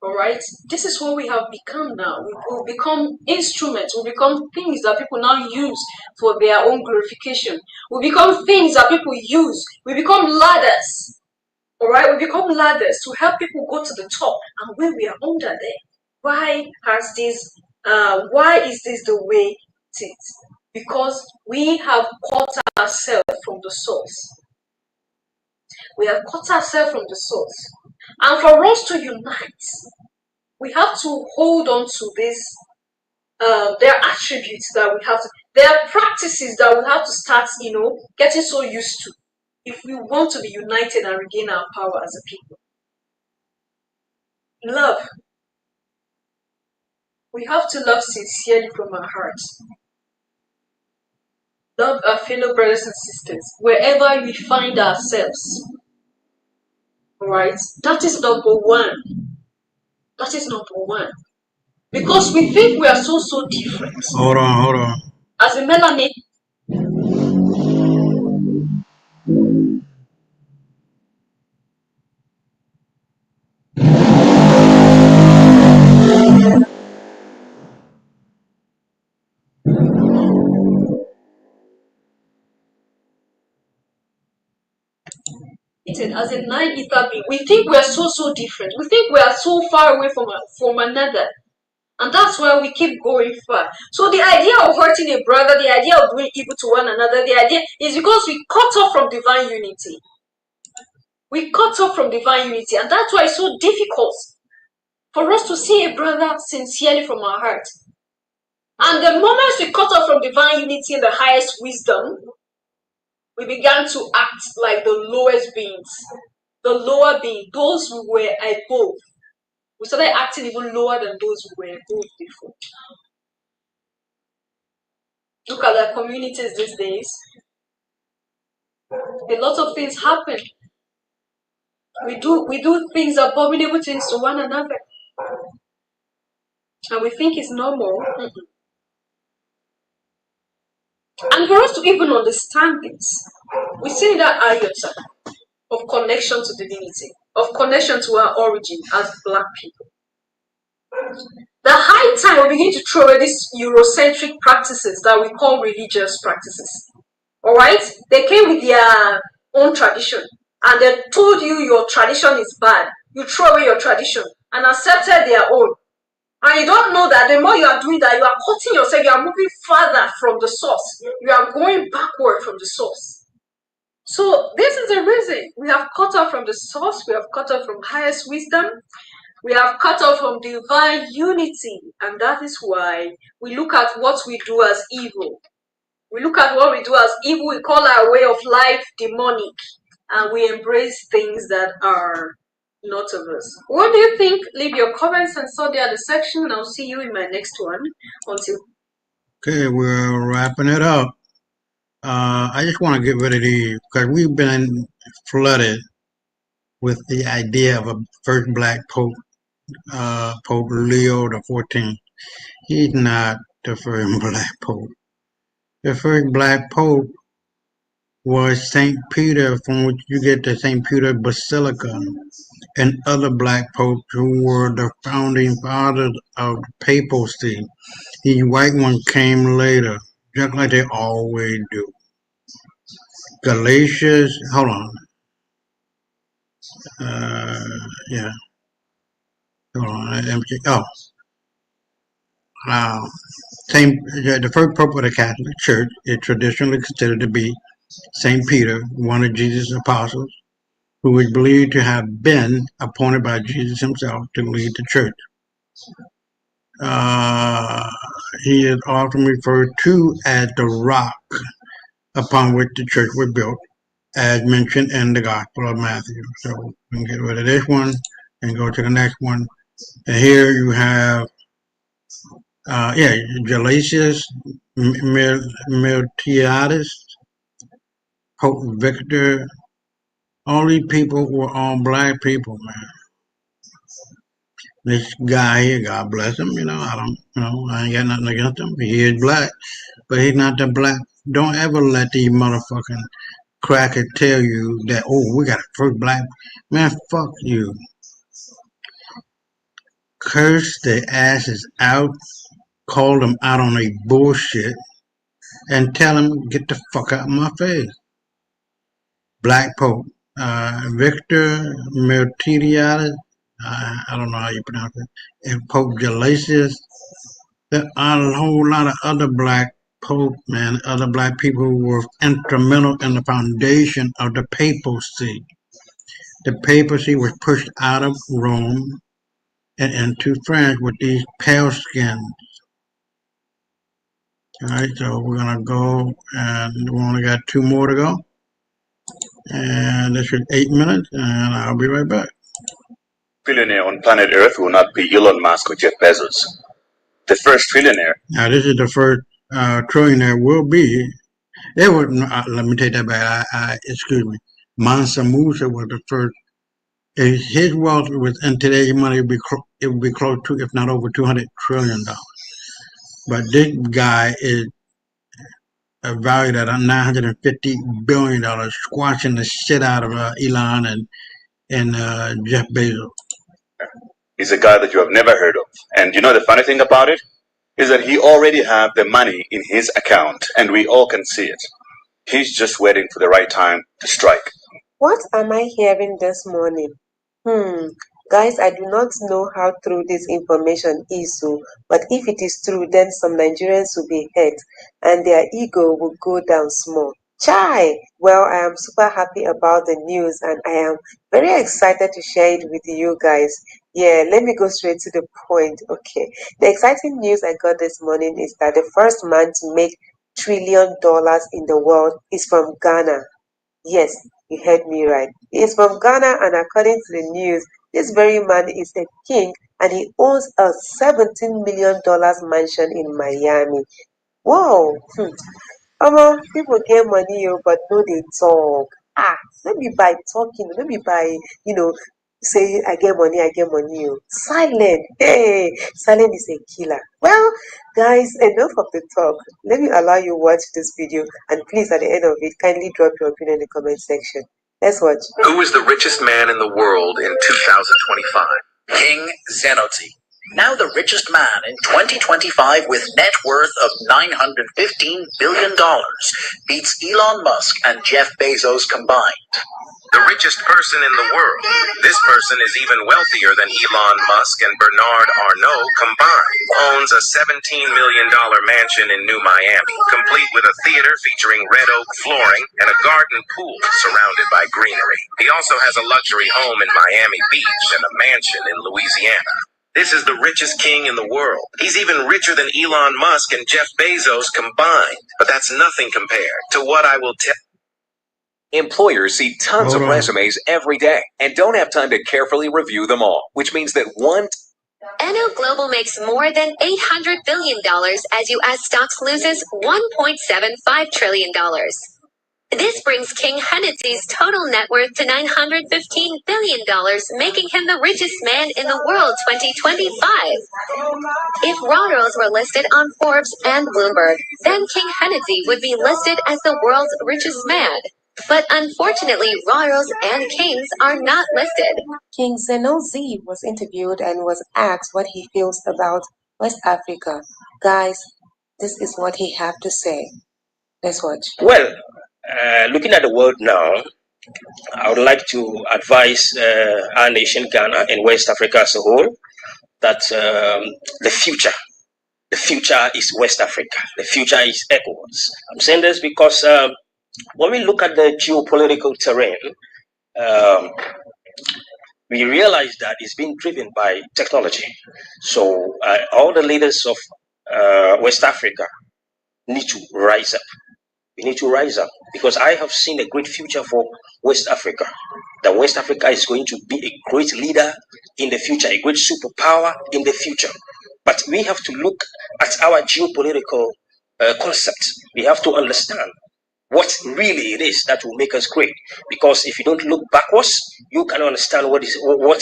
All right, this is what we have become now. We become instruments. We become things that people now use for their own glorification. We become things that people use. We become ladders. All right, we become ladders to help people go to the top, and when we are under there, why has this? Why is this the way it is? Because we have cut ourselves from the source. We have cut ourselves from the source, and for us to unite, we have to hold on to this. There are attributes that we have to. There are practices that we have to start, getting so used to, if we want to be united and regain our power as a people. Love. We have to love sincerely from our hearts. Love our fellow brothers and sisters wherever we find ourselves. Alright? That is number one. That is number one. Because we think we are so different. Hold on. As a melanin. As a nine-ether being, we think we are so different. We think we are so far away from another. And that's why we keep going far. So the idea of hurting a brother, the idea of doing evil to one another, the idea is because we cut off from divine unity. We cut off from divine unity, and that's why it's so difficult for us to see a brother sincerely from our heart. And the moment we cut off from divine unity and the highest wisdom, we began to act like the lowest beings, the lower being, those who were above. We started acting even lower than those who were above before. Look at the communities these days. A lot of things happen. We do things, abominable things to one another. And we think it's normal. And for us to even understand this, we see that iota of connection to divinity, of connection to our origin as Black people. The high time we begin to throw away these Eurocentric practices that we call religious practices. Alright? They came with their own tradition, and they told you your tradition is bad. You throw away your tradition and accepted their own. And you don't know that the more you are doing that, you are cutting yourself, you are moving further from the source. You are going backward from the source. So this is the reason we have cut off from the source, we have cut off from highest wisdom, we have cut off from divine unity, and that is why we look at what we do as evil. We look at what we do as evil, we call our way of life demonic, and we embrace things that are not of us. What do you think? Leave your comments and study at the section, and I'll see you in my next one. Until. Okay, we're wrapping it up. I just want to get rid of these because we've been flooded with the idea of a first Black Pope, Pope Leo XIV. He's not the first Black Pope. The first Black Pope was St. Peter, from which you get the St. Peter Basilica, and other Black popes who were the founding fathers of the papacy. These white ones came later, just like they always do. Galatians, hold on. Yeah. Hold on. The first pope of the Catholic Church is traditionally considered to be St. Peter, one of Jesus' apostles, who is believed to have been appointed by Jesus himself to lead the church. He is often referred to as the rock upon which the church was built, as mentioned in the Gospel of Matthew. So we can get rid of this one and go to the next one. And here you have, Gelasius Miltiades, Pope Victor. All these people were all Black people, man. This guy here, God bless him, I ain't got nothing against him. He is Black, but he's not the Black. Don't ever let these motherfucking crackers tell you that, oh, we got a first Black. Man, fuck you. curse their asses out, call them out on their bullshit, and tell them get the fuck out of my face. Black Pope, Victor Miltiades, I don't know how you pronounce it, and Pope Gelasius. There are a whole lot of other black popes, man, other black people who were instrumental in the foundation of the papacy. The papacy was pushed out of Rome and into France with these pale skins. All right, so we're gonna go, and we only got 2 more to go, and this is 8 minutes, and I'll be right back. Trillionaire on planet Earth will not be Elon Musk or Jeff Bezos. The first trillionaire. Now, this is the first trillionaire will be. It was. Let me take that back. Excuse me. Mansa Musa was the first. His wealth was in today's money. It would be close to, if not over, $200 trillion. But this guy is valued at $950 billion, squashing the shit out of Elon and Jeff Bezos. He's a guy that you have never heard of. And you know the funny thing about it? Is that he already have the money in his account, and we all can see it. He's just waiting for the right time to strike. What am I hearing this morning? Guys, I do not know how true this information is, but if it is true, then some Nigerians will be hurt and their ego will go down small. Chai! Well, I am super happy about the news and I am very excited to share it with you guys. Yeah, let me go straight to the point. Okay, the exciting news I got this morning is that the first man to make $1 trillion in the world is from Ghana. Yes, you heard me right. He is from Ghana, and according to the news, this very man is a king and he owns a $17 million mansion in Miami. Wow! People get money, but no, they talk. Let me by talking, let me by, say I get money. Silent. Hey, silent is a killer. Well, guys, enough of the talk. Let me allow you watch this video, and please, at the end of it, kindly drop your opinion in the comment section. Let's watch. Who is the richest man in the world in 2025? King Zenoti. Now the richest man in 2025 with net worth of $915 billion beats Elon Musk and Jeff Bezos combined. The richest person in the world. This person is even wealthier than Elon Musk and Bernard Arnault combined. Owns a $17 million mansion in New Miami, complete with a theater featuring red oak flooring and a garden pool surrounded by greenery. He also has a luxury home in Miami Beach and a mansion in Louisiana. This is the richest king in the world. He's even richer than Elon Musk and Jeff Bezos combined. But that's nothing compared to what I will tell. Employers see tons of resumes every day and don't have time to carefully review them all, which means that NO Global makes more than $800 billion as U.S. stocks loses $1.75 trillion. This brings King Hennessy's total net worth to $915 billion, making him the richest man in the world 2025. If Royals were listed on Forbes and Bloomberg, then King Hennessy would be listed as the world's richest man. But unfortunately, royals and kings are not listed. King Zenoti was interviewed and was asked what he feels about West Africa. Guys, this is what he had to say. Let's watch. Well, looking at the world now, I would like to advise our nation, Ghana, and West Africa as a whole, that the future is West Africa. The future is ECOWAS. I'm saying this because when we look at the geopolitical terrain, we realize that it's being driven by technology. So all the leaders of West Africa need to rise up. We need to rise up because I have seen a great future for West Africa. That West Africa is going to be a great leader in the future, a great superpower in the future. But we have to look at our geopolitical concept. We have to understand what really it is that will make us great. Because if you don't look backwards, you cannot understand what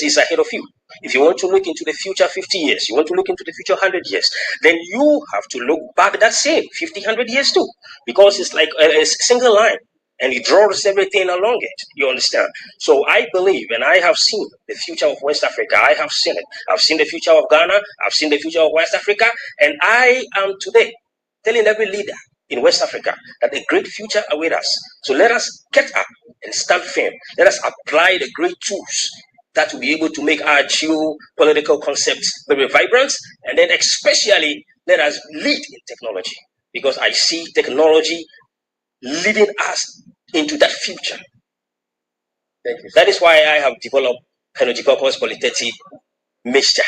is ahead of you. If you want to look into the future 50 years, you want to look into the future 100 years, then you have to look back that same 50, 100 years too. Because it's like a single line. and it draws everything along it. You understand? So I believe, and I have seen the future of West Africa. I have seen it. I've seen the future of Ghana. I've seen the future of West Africa. And I am today telling every leader in West Africa that a great future awaits us. So let us get up and stand firm. Let us apply the great tools that will be able to make our geopolitical concepts very vibrant. And then especially let us lead in technology, because I see technology leading us into that future. That is why I have developed Energy Purpose Polythetic mixture,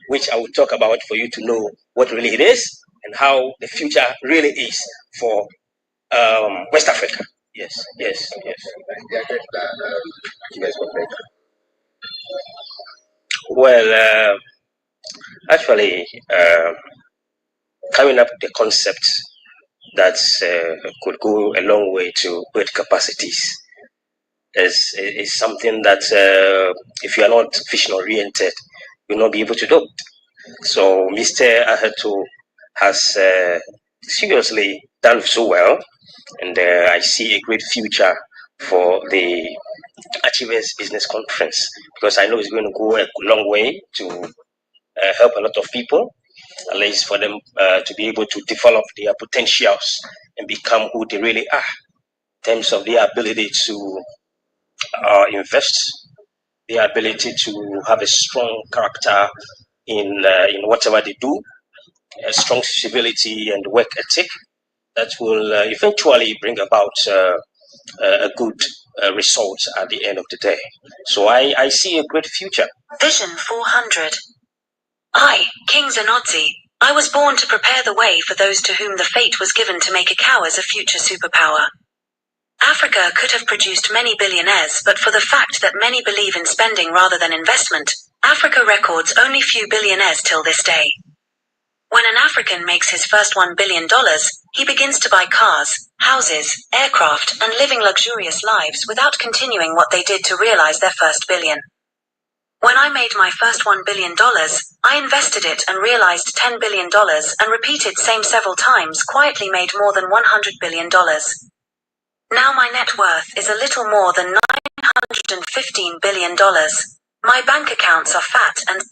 which I will talk about for you to know what really it is and how the future really is for West Africa. Yes. Well, actually, coming up with the concept that could go a long way to build capacities is something that if you are not vision oriented, you'll not be able to do. So Mr. Ahetu has seriously done so well, and I see a great future for the Achievers Business Conference, because I know it's going to go a long way to help a lot of people, at least for them to be able to develop their potentials and become who they really are, in terms of their ability to invest, their ability to have a strong character in whatever they do, a strong civility and work ethic that will eventually bring about a good result at the end of the day. So I see a great future. Vision 400. I, King Zenodzi, I was born to prepare the way for those to whom the fate was given to make a cow as a future superpower. Africa could have produced many billionaires, but for the fact that many believe in spending rather than investment, Africa records only few billionaires till this day. When an African makes his first $1 billion, he begins to buy cars, houses, aircraft, and living luxurious lives without continuing what they did to realize their first billion. When I made my first $1 billion, I invested it and realized $10 billion and repeated same several times, quietly made more than $100 billion. Now my net worth is a little more than $915 billion. My bank accounts are fat and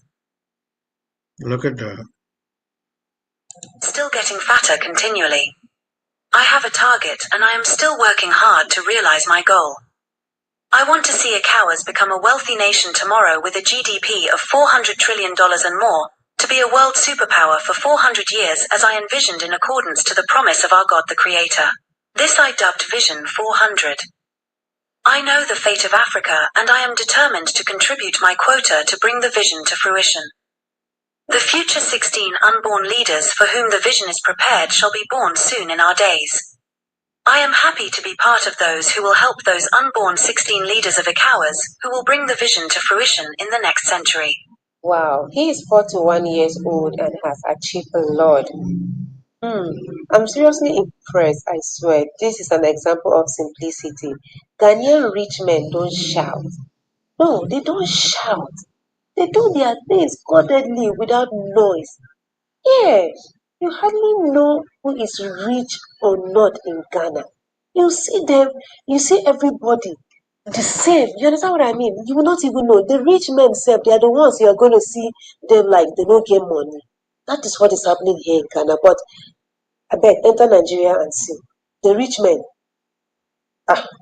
Look at that. still getting fatter continually. I have a target and I am still working hard to realize my goal. I want to see Akawas become a wealthy nation tomorrow with a GDP of $400 trillion and more, to be a world superpower for 400 years as I envisioned in accordance to the promise of our God the Creator. This I dubbed Vision 400. I know the fate of Africa and I am determined to contribute my quota to bring the vision to fruition. The future 16 unborn leaders for whom the vision is prepared shall be born soon in our days. I am happy to be part of those who will help those unborn 16 leaders of Akawas who will bring the vision to fruition in the next century. Wow, he is 41 years old and has achieved a lot. I'm seriously impressed, I swear. This is an example of simplicity. Ghanaian rich men don't shout. No, they don't shout. They do their things godly without noise. Yeah, you hardly know who is rich or not in Ghana. You see them, you see everybody the same. You understand what I mean? You will not even know. The rich men self, they are the ones you are going to see them like they don't get money. That is what is happening here in Ghana. But I bet enter Nigeria and see. The rich men,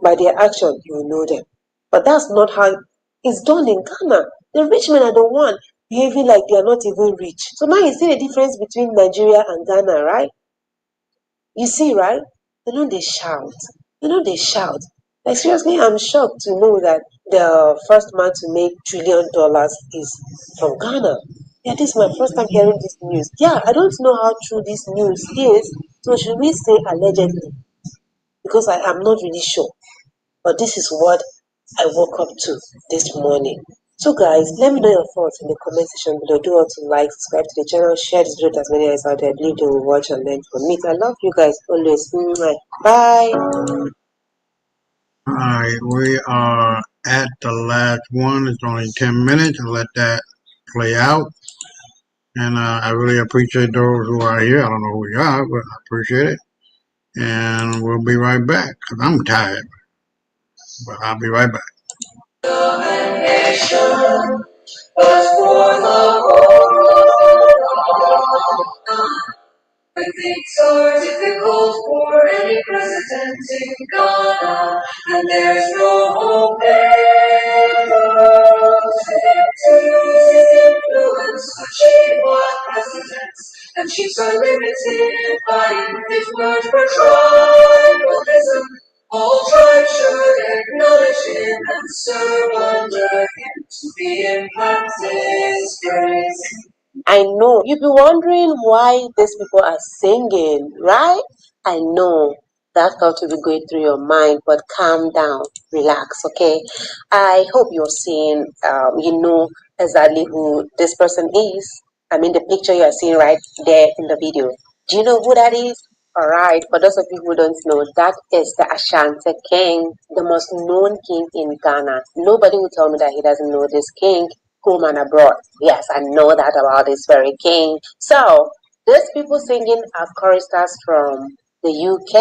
by their action, you will know them. But that's not how it's done in Ghana. The rich men are the one behaving like they are not even rich. So now you see the difference between Nigeria and Ghana, right? You see, right? They shout. They shout. Like seriously, I'm shocked to know that the first man to make $1 trillion is from Ghana. Yeah, this is my first time hearing this news. Yeah, I don't know how true this news is. So should we say allegedly? Because I am not really sure. But this is what I woke up to this morning. So guys, let me know your thoughts in the comment section below. Do want to like, subscribe to the channel, share this video to as many as out there. I believe they will watch and learn from me. I love you guys always. Bye. Alright, we are at the last one. It's only 10 minutes. I'll let that play out. And I really appreciate those who are here. I don't know who you are, but I appreciate it. And we'll be right back because I'm tired. But I'll be right back. When things are difficult for any president in Ghana, and there's no hope ever to use his influence to cheat black presidents, and chiefs are limited by his words for tribalism. All tribes should acknowledge him and serve under him to be impacted grace. I know you've been wondering why these people are singing, right? I know that thought will be going through your mind, but calm down, relax, okay? I hope you're seeing, you know exactly who this person is. I mean, the picture you are seeing right there in the video. Do you know who that is? All right, for those of you who don't know, that is the Ashanti King, the most known king in Ghana. Nobody will tell me that he doesn't know this king, home and abroad. Yes, I know that about this very king. So, these people singing are choristers from the UK.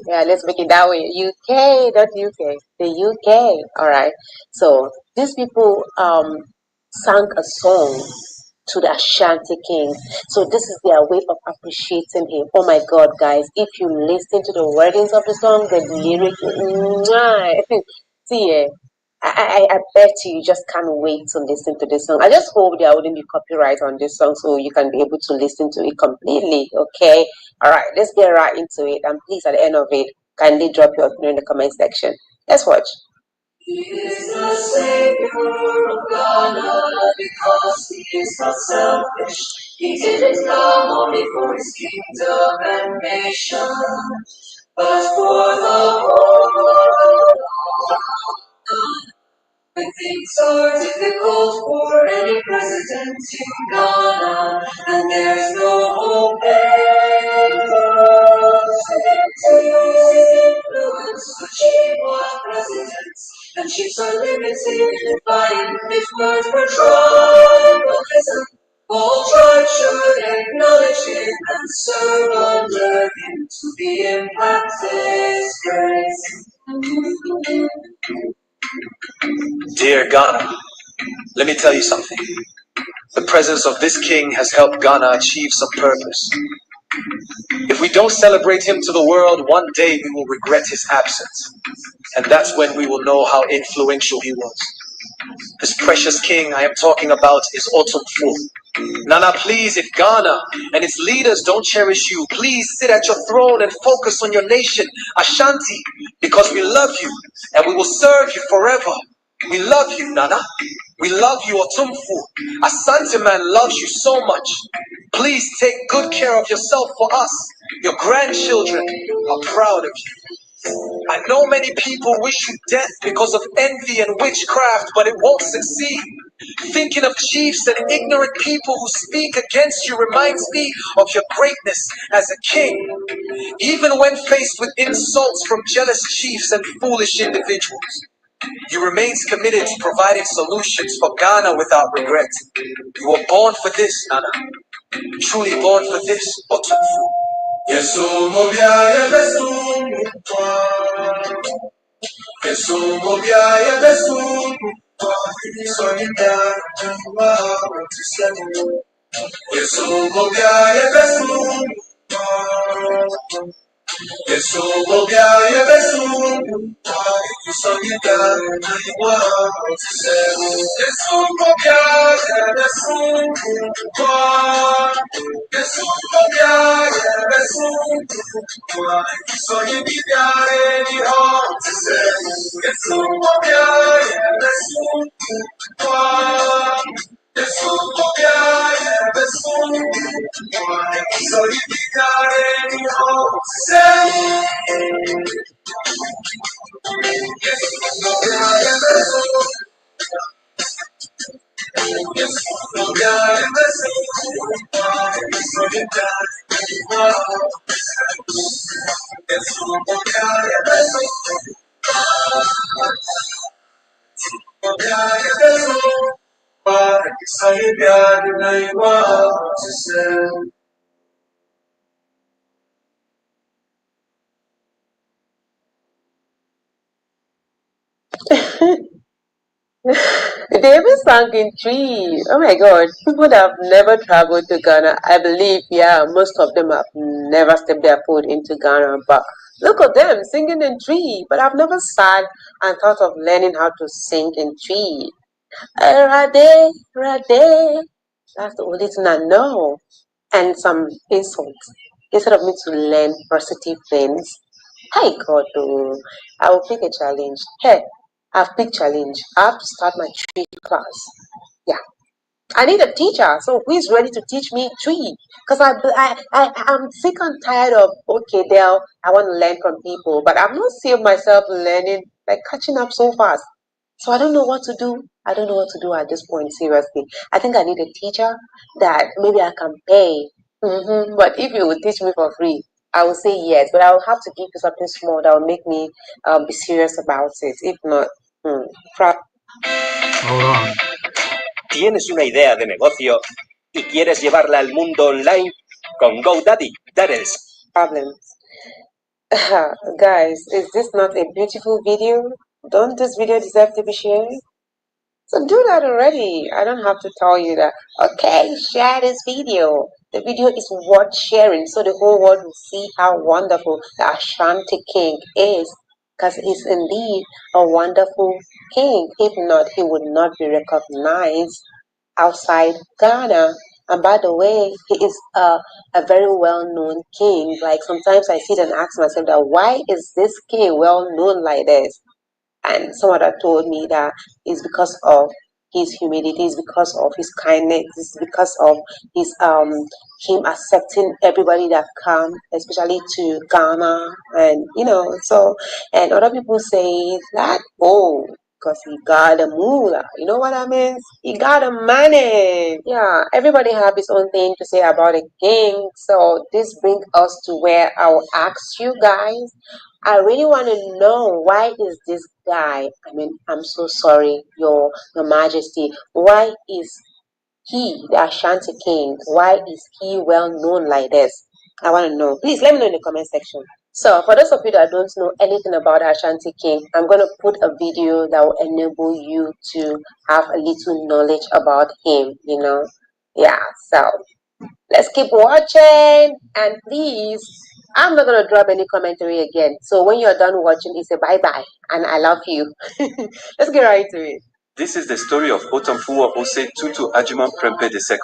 Yeah, let's make it that way. UK, not UK. The UK. All right. So, these people sang a song to the Ashanti King. So this is their way of appreciating him. Oh my God, guys, if you listen to the wordings of the song, the lyrics, see, I bet you just can't wait to listen to this song. I just hope there wouldn't be copyright on this song so you can be able to listen to it completely, okay? All right, let's get right into it. And please, at the end of it, kindly drop your opinion in the comment section. Let's watch. He is the Savior of Ghana because he is not selfish. He didn't come only for his kingdom and nation, but for the whole world. When things are difficult for any president in Ghana, and there's no hope ever to use his influence to cheat black presidents, and chiefs are limited by his words for tribalism. All tribes should acknowledge him and serve under him to be impacted grace. Dear Ghana, let me tell you something. The presence of this king has helped Ghana achieve some purpose. If we don't celebrate him to the world, one day we will regret his absence. And that's when we will know how influential he was. This precious king I am talking about is Otumfuo. Nana, please, if Ghana and its leaders don't cherish you, please sit at your throne and focus on your nation, Ashanti, because we love you and we will serve you forever. We love you, Nana. We love you, Otumfuo. Asante man loves you so much. Please take good care of yourself for us. Your grandchildren are proud of you. I know many people wish you death because of envy and witchcraft, but it won't succeed. Thinking of chiefs and ignorant people who speak against you reminds me of your greatness as a king. Even when faced with insults from jealous chiefs and foolish individuals, you remain committed to providing solutions for Ghana without regret. You were born for this, Nana. Truly born for this, Otumfuo. Yesu mobia yebesu Yesu mobia yebesu Sonita jangwa tisemu Yesu mobia yebesu Yesu mobia yebesu Sonita jangwa tisemu Yesu mobia yebesu Yesu mobia yebesu So you be there any home to say, it's so yeah, that's so So you be there any home to say, They even sunk in trees. Oh my God. People that have never traveled to Ghana, I believe, yeah, most of them have never stepped their foot into Ghana. But look at them singing in tree. But I've never sat and thought of learning how to sing in tree. Rade, rade. That's the only thing I know. And some insults. Instead of me to learn positive things, hey God, oh, I will pick a challenge. Hey, I've picked challenge. I have to start my tree class. Yeah, I need a teacher. So who is ready to teach me tree? Because I'm sick and tired of okay, Dell. I want to learn from people, but I'm not seeing myself learning like catching up so fast. So I don't know what to do. I don't know what to do at this point. Seriously, I think I need a teacher that maybe I can pay. But if you would teach me for free, I will say yes. But I will have to give you something small that will make me be serious about it. If not, Hold on. ¿Tienes una idea de negocio y quieres llevarla al mundo online? Con GoDaddy, Daddy's problems. Guys, is this not a beautiful video? Don't this video deserve to be shared? So do that already. I don't have to tell you that, okay, share this video. The video is worth sharing so the whole world will see how wonderful the Ashanti King is. Because he's indeed a wonderful king. If not, he would not be recognized outside Ghana. And by the way, he is a very well-known king. Like sometimes I sit and ask myself that why is this king well-known like this? And someone that told me that it's because of his humility, it's because of his kindness, it's because of his him accepting everybody that come, especially to Ghana, and so. And other people say that because he got a moolah. You know what I mean? He got a money. Yeah, everybody have his own thing to say about a king. So this brings us to where I will ask you guys. I really want to know, why is this guy, I'm so sorry, your majesty, why is he, the Ashanti king, why is he well known like this? I want to know. Please let me know in the comment section. So for those of you that don't know anything about Ashanti king, I'm going to put a video that will enable you to have a little knowledge about him, Yeah, so let's keep watching, and please, I'm not going to drop any commentary again. So when you're done watching, it's a bye-bye, and I love you. Let's get right to it. This is the story of Otumfuo Ose Tutu Ajiman Prempeh II.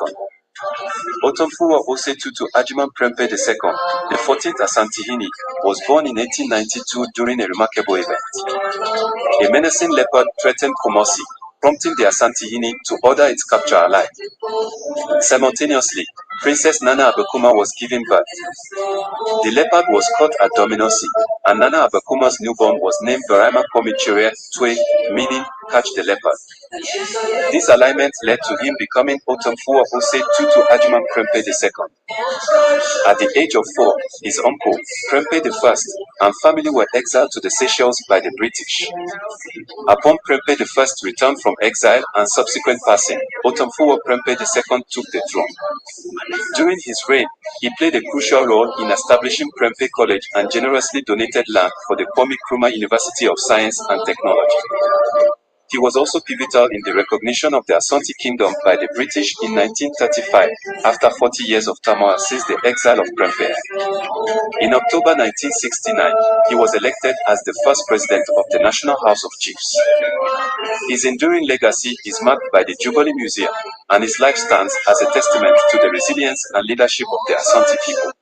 Otumfuo Ose Tutu Ajiman Prempeh II, the 14th Asantehene, was born in 1892 during a remarkable event. A menacing leopard threatened Kumasi, prompting the Asantehene to order its capture alive. Simultaneously, Princess Nana Abekuma was giving birth. The leopard was caught at Dominosi, and Nana Abekuma's newborn was named Baraima Komichere Twe, meaning catch the leopard. This alignment led to him becoming Otumfuo Ose Tutu Ajiman Prempeh II. At the age of 4, his uncle, Prempeh I, and family were exiled to the Seychelles by the British. Upon Prempeh I's return from exile and subsequent passing, Otumfuo Prempeh II took the throne. During his reign, he played a crucial role in establishing Prempeh College and generously donated land for the Kwame Nkrumah University of Science and Technology. He was also pivotal in the recognition of the Asante Kingdom by the British in 1935, after 40 years of turmoil since the exile of Prempeh. In October 1969, he was elected as the first president of the National House of Chiefs. His enduring legacy is marked by the Jubilee Museum, and his life stands as a testament to the resilience and leadership of the Asante people.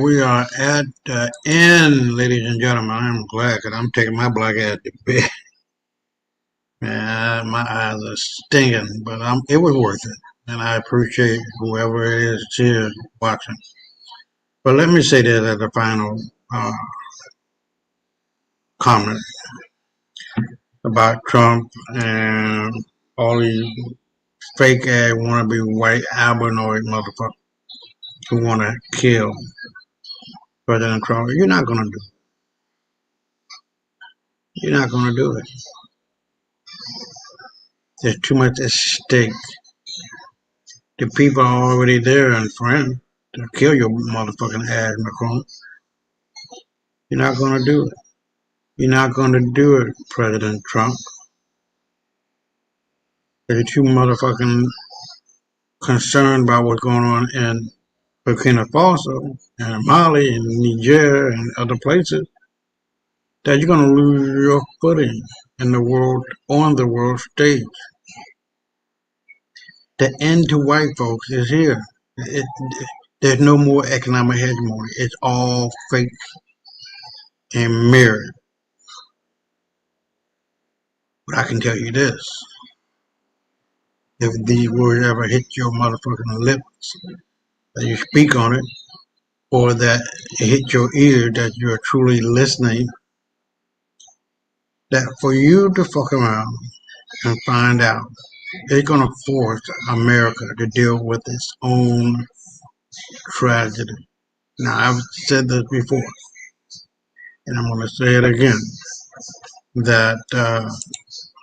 we are at the end, ladies and gentlemen. I'm glad because I'm taking my black ass to bed. Man, my eyes are stinging, but it was worth it. And I appreciate whoever it is here watching. But let me say this as a final comment about Trump and all these fake ass wannabe white albinoid motherfuckers who want to kill President Trump. You're not going to do it. You're not going to do it. There's too much at stake. The people are already there and friends to kill your motherfucking ass, Macron. You're not going to do it. You're not going to do it, President Trump. You're too motherfucking concerned about what's going on in Burkina Faso and Mali and Niger and other places that you're going to lose your footing in the world, on the world stage. The end to white folks is here. There's no more economic hegemony. It's all fake and mirrored. But I can tell you this. If these words ever hit your motherfucking lips, that you speak on it, or that it hit your ear, that you're truly listening, that for you to fuck around and find out, it's going to force America to deal with its own tragedy. Now, I've said this before, and I'm going to say it again, that,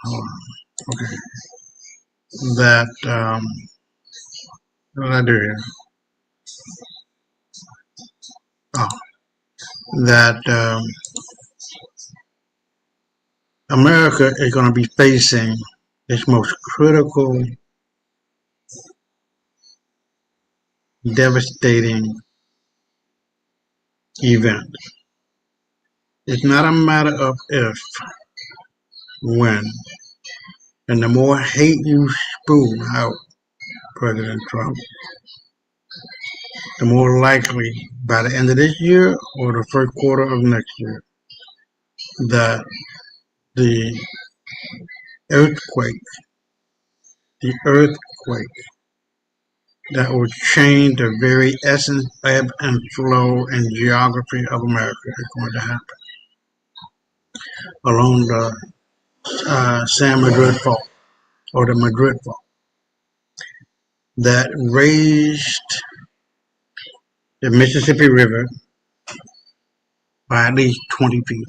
hold on, okay, that, what did I do here? Oh, that America is going to be facing its most critical, devastating event. It's not a matter of if, when. And the more hate you spew out, President Trump, the more likely by the end of this year or the first quarter of next year that the earthquake that will change the very essence, ebb and flow and geography of America is going to happen along the San Madrid Fault or the Madrid Fault that raised the Mississippi River by at least 20 feet,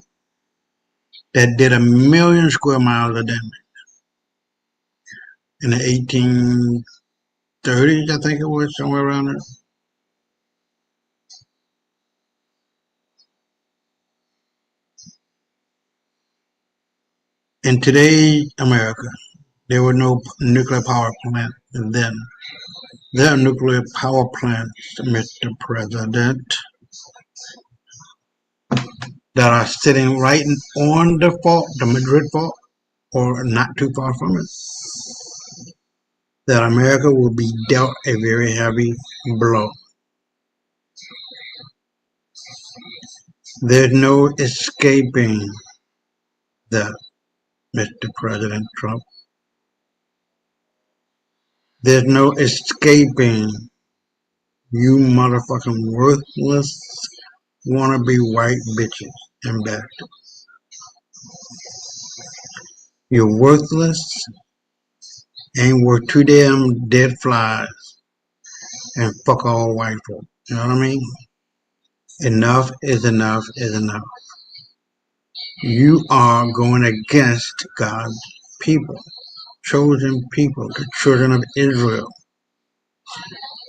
that did 1 million square miles of damage in the 1830s, I think it was, somewhere around there. In today's America, there were no nuclear power plants then. There are nuclear power plants, Mr. President, that are sitting right on the fault, the Madrid Fault, or not too far from it, that America will be dealt a very heavy blow. There's no escaping that, Mr. President Trump. There's no escaping you motherfucking worthless wannabe white bitches and bastards. You're worthless, ain't worth 2 damn dead flies, and fuck all white folk. You know what I mean? Enough is enough is enough. You are going against God's people, chosen people, the children of Israel.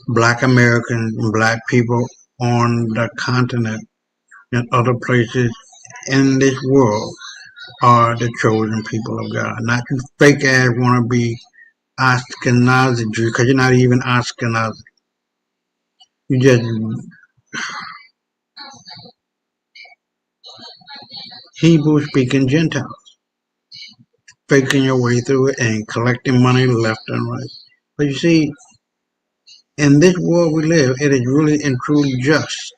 Black Americans and black people on the continent and other places in this world are the chosen people of God. Not you fake ass want to be Ashkenazi Jews, because you're not even Ashkenazi. You just Hebrew speaking Gentiles, faking your way through it and collecting money left and right. But you see, in this world we live, it is really and truly just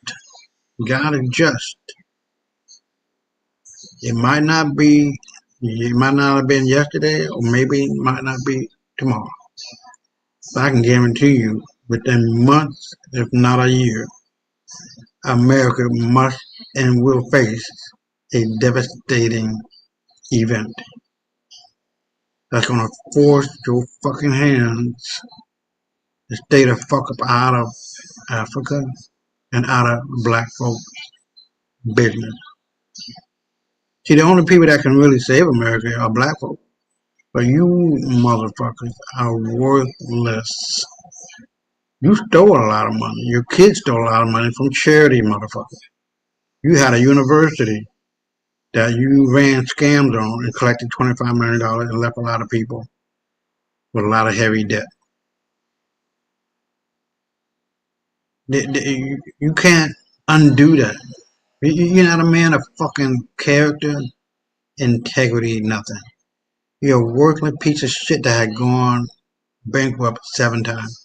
God is just. It might not have been yesterday, or maybe it might not be tomorrow. But I can guarantee you, within months, if not a year, America must and will face a devastating event that's gonna force your fucking hands to stay the fuck up out of Africa and out of black folk business. See, the only people that can really save America are black folk. But you motherfuckers are worthless. You stole a lot of money. Your kids stole a lot of money from charity, motherfuckers. You had a university that you ran scams on and collected $25 million and left a lot of people with a lot of heavy debt. You can't undo that. You're not a man of fucking character, integrity, nothing. You're a worthless piece of shit that had gone bankrupt 7 times.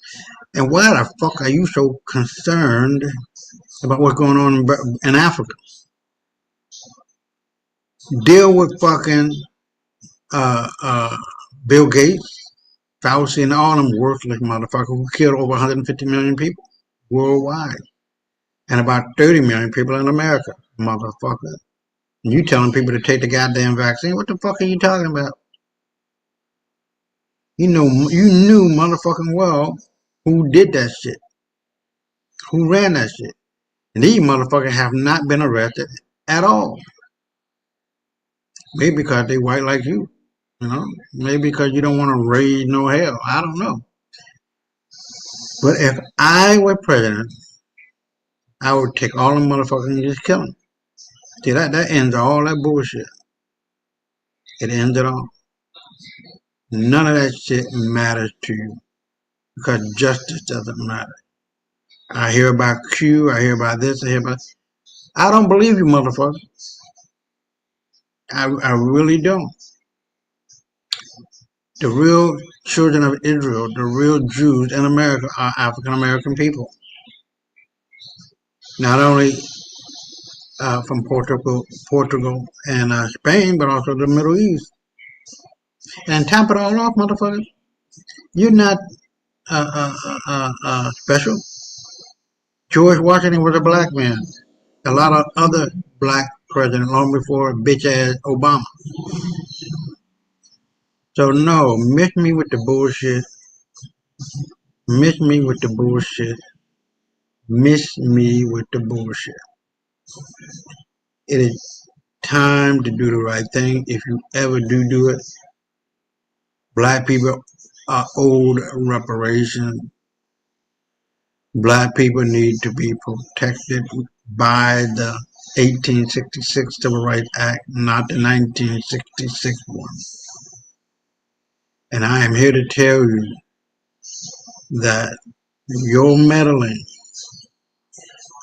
And why the fuck are you so concerned about what's going on in Africa? Deal with fucking Bill Gates, Fauci, and all them worthless motherfuckers who killed over 150 million people worldwide. And about 30 million people in America, motherfucker. And you telling people to take the goddamn vaccine? What the fuck are you talking about? You knew motherfucking well who did that shit, who ran that shit. And these motherfuckers have not been arrested at all. Maybe because they white like you, Maybe because you don't want to raise no hell. I don't know. But if I were president, I would take all the motherfuckers and just kill them. See, that ends all that bullshit. It ends it all. None of that shit matters to you because justice doesn't matter. I hear about Q, I hear about this, I don't believe you, motherfucker. I really don't. The real children of Israel, the real Jews in America are African American people. Not only from Portugal and Spain, but also the Middle East. And top it all off, motherfuckers, you're not special. George Washington was a black man. A lot of other black presidents long before bitch ass Obama. So no, miss me with the bullshit. Miss me with the bullshit. Miss me with the bullshit. It is time to do the right thing. If you ever do it, black people are owed reparations. Black people need to be protected by the 1866 Civil Rights Act, not the 1966 one. And I am here to tell you that your meddling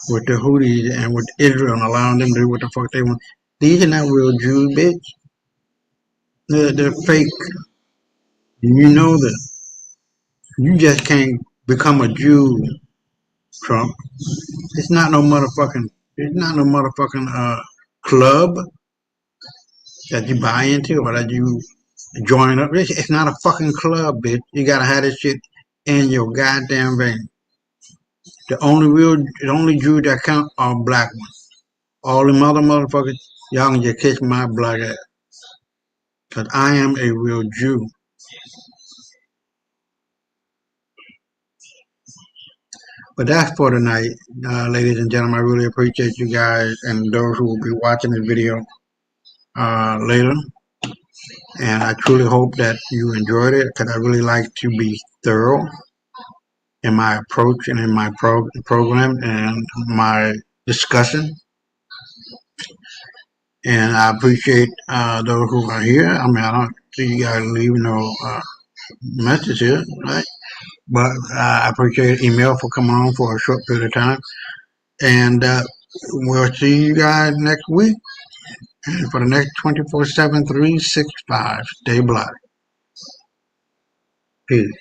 with the Houthis and with Israel and allowing them to do what the fuck they want, these are not real Jews, bitch. They're fake. You know that. You just can't become a Jew, Trump. It's not no motherfucking club that you buy into or that you join up. It's not a fucking club, bitch. You gotta have this shit in your goddamn vein. The only Jews that count are black ones. All them other motherfuckers, y'all can just kiss my black ass. Cause I am a real Jew. But that's for tonight, ladies and gentlemen. I really appreciate you guys and those who will be watching this video later. And I truly hope that you enjoyed it because I really like to be thorough in my approach and in my program and my discussion. And I appreciate those who are here. I mean, I don't see you guys leaving no message here, right? But I appreciate email for coming on for a short period of time. And we'll see you guys next week. And for the next 24/7, 365, stay black. Peace.